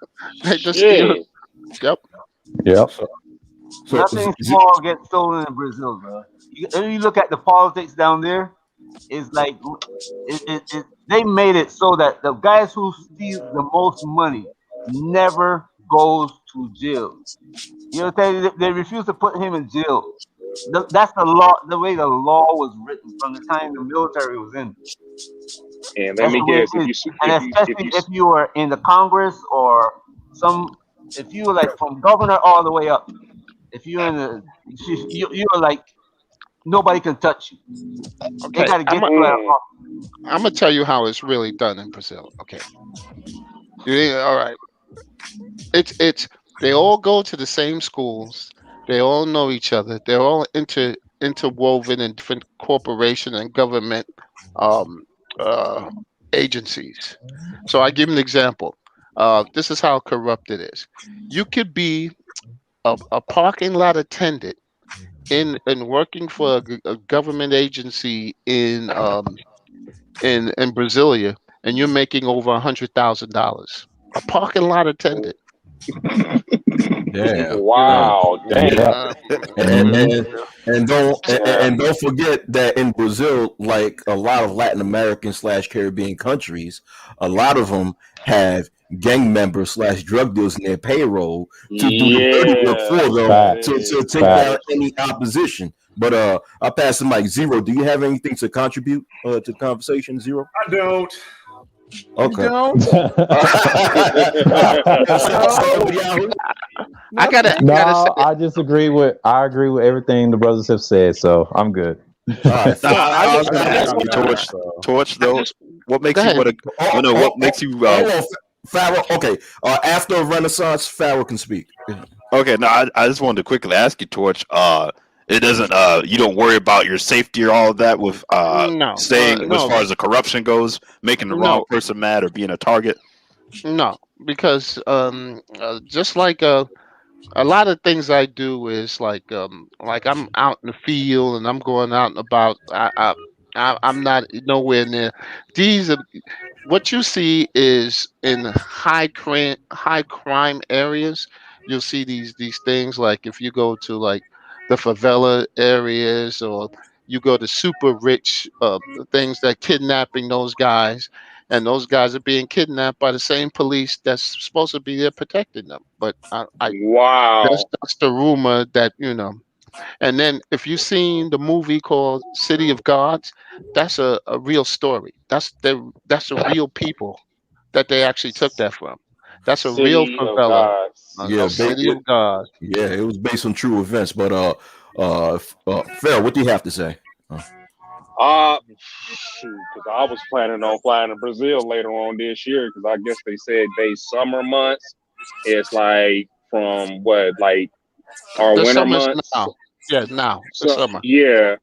S14: They just steal.
S12: Shit!
S14: Yep.
S5: Yep.
S15: Nothing small gets stolen in Brazil, bro. You look at the politics down there. It's like they made it so that the guys who steal the most money never goes to jail. You know what I'm saying? They refuse to put him in jail. That's the law. The way the law was written from the time the military was in.
S12: And let
S15: That's
S12: me
S15: the way
S12: guess,
S15: it is. And especially if you were in the Congress or if you were like from governor all the way up. If you're in the, you're like nobody can touch you. They
S14: Okay,
S15: got to
S14: I'm
S15: get
S14: i
S15: you out.
S14: I'm gonna tell you how it's really done in Brazil. Okay, all right. It's they all go to the same schools. They all know each other. They're all interwoven in different corporation and government um, uh, agencies. So I give an example. This is how corrupt it is. You could be a parking lot attendant in working for a government agency in Brasilia, and you're making over $100,000. A parking lot attendant.
S16: Damn.
S12: wow, damn.
S14: Uh,
S16: And don't forget that in Brazil, like a lot of Latin American / Caribbean countries, a lot of them have gang members / drug dealers in their payroll to do the dirty work
S12: Yeah,
S16: for them
S5: Facts.
S16: to take
S5: Facts.
S16: down any opposition. But I'll pass the mic. Zero, do you have anything to contribute to the conversation? Zero?
S4: I don't.
S16: Okay.
S14: I gotta
S5: No,
S14: say,
S5: I agree with everything the brothers have said, so I'm good.
S13: I was going to
S14: I
S13: ask
S14: just
S13: you,
S14: wanna-
S13: Torch though. What makes
S14: go
S13: you
S14: ahead.
S13: want to? What makes you?
S16: Hold on, Pharaoh. Okay. After Renaissance, Pharaoh can speak.
S13: Okay, no, I just wanted to quickly ask you, Torch. It doesn't. You don't worry about your safety or all of that with staying as
S14: No,
S13: far as the corruption goes, making the wrong
S14: no,
S13: person mad or being a target.
S14: no, because just like a lot of things I do is like I'm out in the field and I'm going out and about. I'm not nowhere near these. What you see is in high crime areas. you'll see these things like if you go to like the favela areas or you go to super rich things that kidnapping those guys, and those guys are being kidnapped by the same police that's supposed to be there protecting them. But I
S12: Wow.
S14: that's the rumor that And then if you've seen the movie called City of Gods, that's a real story. That's a real people that they actually took that from. That's a real
S12: City of
S14: favela,
S12: Gods.
S14: a
S16: Yeah,
S12: Okay.
S14: city of God.
S16: yeah, it was based on true events. But Phil, what do you have to say?
S12: Shoot, because I was planning on flying to Brazil later on this year because I guess they said they summer months. It's like from what, like our
S14: The
S12: winter
S14: summer's
S12: months.
S14: now. Yeah, now the
S12: So
S14: summer.
S12: yeah,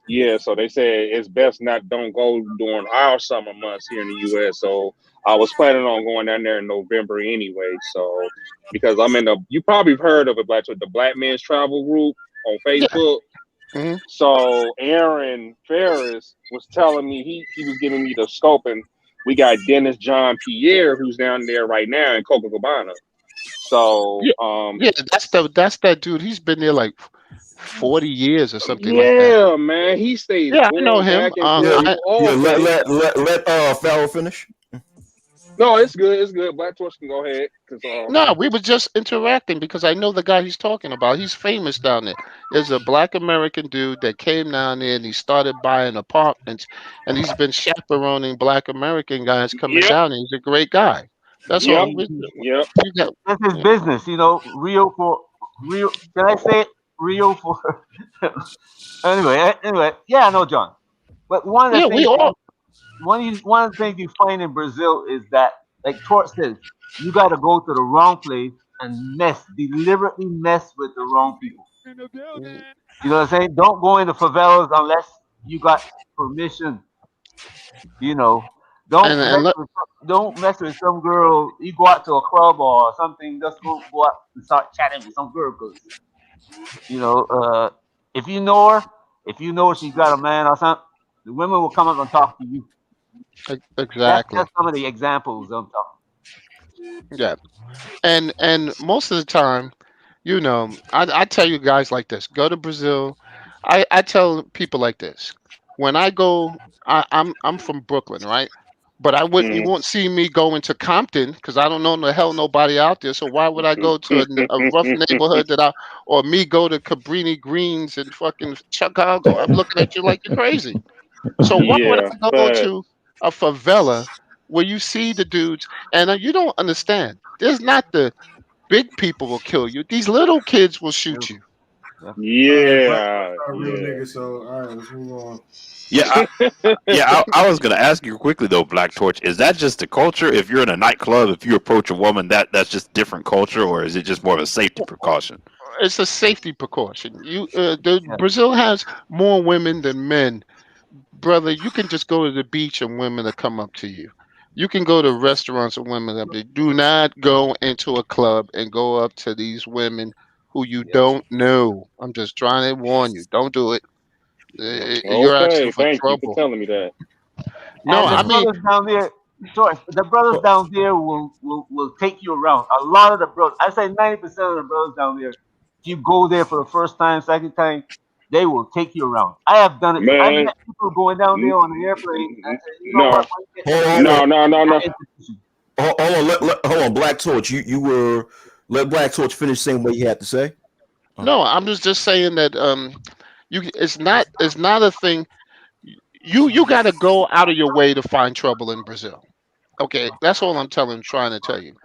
S12: yeah. So they said it's best not don't go during our summer months here in the U.S. So I was planning on going down there in November anyway. So because I'm in the, you probably have heard of it, the Black Men's Travel Group on
S14: Yeah.
S12: Facebook.
S14: hmm
S12: So Aaron Ferris was telling me he was giving me the scope, and we got Dennis John Pierre who's down there right now in Copacabana. So
S14: Yeah, yeah. That's that dude. He's been there like 40 years or something like that.
S12: yeah, man, he stays
S14: Yeah, I know
S12: going
S14: him.
S12: back and
S16: Yeah,
S12: forth.
S16: yeah.
S12: Oh,
S16: Let
S12: okay.
S16: Farrell finish.
S12: No, it's good. It's good. Black Torch can go ahead.
S14: No, we were just interacting because I know the guy he's talking about. He's famous down there. There's a black American dude that came down there and he started buying apartments, and he's been chaperoning black American guys coming
S12: Yep.
S14: down. He's a great guy. That's
S12: Yep.
S14: all.
S12: Yep.
S14: You got,
S15: That's his
S14: yeah.
S15: business, Rio for Rio. Can I say it? Rio for. Anyway, yeah, I know, John. But one of
S14: Yeah,
S15: the
S14: we
S15: things,
S14: all.
S15: one of the things you find in Brazil is that, like Torch says, you got to go to the wrong place and deliberately mess with the wrong people. You know what I'm saying? Don't go into favelas unless you got permission. You know,
S14: And
S15: don't
S14: and
S15: mess
S14: look,
S15: with some girl. You go out to a club or something, just go out and start chatting with some girl because you know, if you know she got a man or something, the women will come up and talk to you. That's
S14: exactly.
S15: just some of the examples I'm talking.
S14: Yeah, and most of the time, I tell you guys like this: go to Brazil. I tell people like this: when I go, I'm from Brooklyn, right? But you
S12: Mm.
S14: won't see me going to Compton because I don't know the hell nobody out there. So why would I go to a rough neighborhood or me go to Cabrini Greens in fucking Chicago? I'm looking at you like you're crazy. So why would
S12: Yeah,
S14: I go
S12: but
S14: to a favela where you see the dudes and you don't understand? There's not the big people will kill you. These little kids will shoot you.
S15: Yeah.
S4: All right, Black
S12: yeah,
S4: not a real
S12: yeah.
S4: nigga. So all right, let's move on.
S13: I was gonna ask you quickly though, Black Torch. Is that just the culture? If you're in a nightclub, if you approach a woman, that's just different culture, or is it just more of a safety precaution?
S14: It's a safety precaution. Brazil has more women than men, brother. You can just go to the beach and women will come up to you. You can go to restaurants and women up there. Do not go into a club and go up to these women who you don't know. I'm just trying to warn you. Don't do it. You're asking
S12: Okay,
S14: for
S12: thank you for
S14: trouble.
S12: telling me that.
S14: No,
S15: And the
S14: I mean,
S15: brothers down there, George, the brothers down there will take you around. A lot of the brothers, I say 90% of the brothers down there, if you go there for the first time, second time, they will take you around. I have done it. I've
S12: Man,
S15: met people going down
S12: n-
S15: there on the airplane. I
S12: n-
S15: said, you know what?
S12: no,
S15: When you get to
S16: Hold
S15: Brazil,
S16: on,
S12: no.
S15: I introduce you.
S16: hold on. Hold on, Black Torch. You were let Black Torch finish saying what he had to say.
S14: no, I'm just saying that it's not a thing. You got to go out of your way to find trouble in Brazil. Okay, that's all trying to tell you.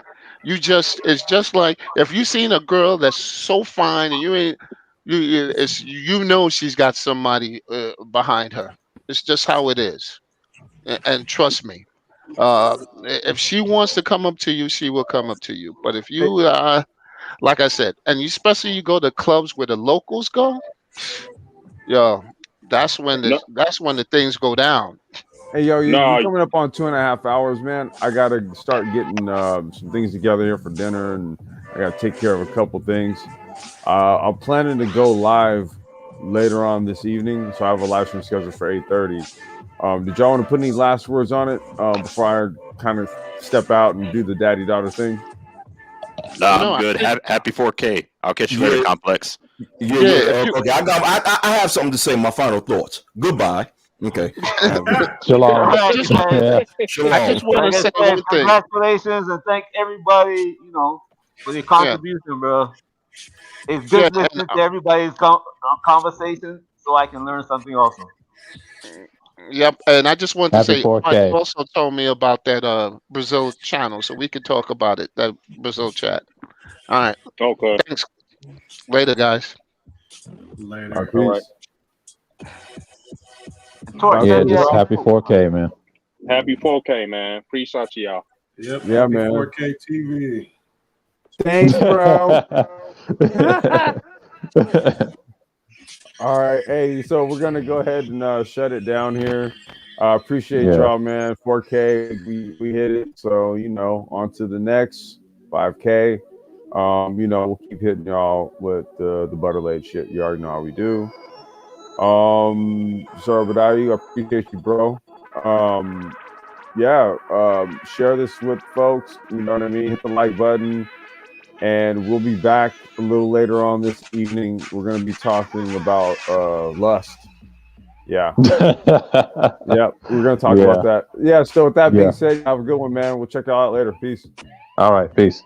S14: It's just like if you seen a girl that's so fine and you ain't, she's got somebody behind her. It's just how it is. And trust me, if she wants to come up to you, she will come up to you. But if you, like I said, and especially you go to clubs where the locals go, yo,
S12: no,
S14: that's when the things go down.
S11: Hey, yo, you're
S12: no.
S11: coming up on 2.5 hours, man. I gotta start getting some things together here for dinner, and I gotta take care of a couple things. I'm planning to go live later on this evening, so I have a live stream scheduled for 8:30. Did y'all want to put any last words on it before I kind of step out and do the daddy daughter thing?
S13: No, I'm good. Happy 4K. I'll catch you later, Complex.
S16: Okay, I have something to say. My final thoughts. Goodbye. Okay.
S5: Shalom.
S14: I just want to say one thing.
S15: Congratulations and thank everybody, for your contribution, bro. It's good listening to everybody's conversation so I can learn something also.
S14: Yep, and I just wanted to
S5: Happy
S14: say,
S5: 4K.
S14: Mike also told me about that Brazil channel, so we could talk about it. That Brazil chat. All right.
S12: Okay.
S14: Thanks. Later, guys.
S4: Later.
S12: All right.
S5: Yeah, just happy 4K, man.
S12: Happy 4K, man. Appreciate y'all.
S4: Yep.
S3: Yeah,
S4: happy
S3: man.
S4: 4K TV.
S3: Thanks, bro. All right, hey, so we're gonna go ahead and shut it down here. Appreciate y'all, man. 4K, we hit it. So on to the next 5K. We'll keep hitting y'all with the butter laid shit. You already know how we do. So Badawi, I appreciate you, bro. Share this with folks. You know what I mean? Hit the like button. And we'll be back a little later on this evening. We're going to be talking about lust. Yeah. Yep. We're going to talk about that. Yeah. So with that being said, have a good one, man. We'll check y'all out later. Peace.
S5: All right. Peace.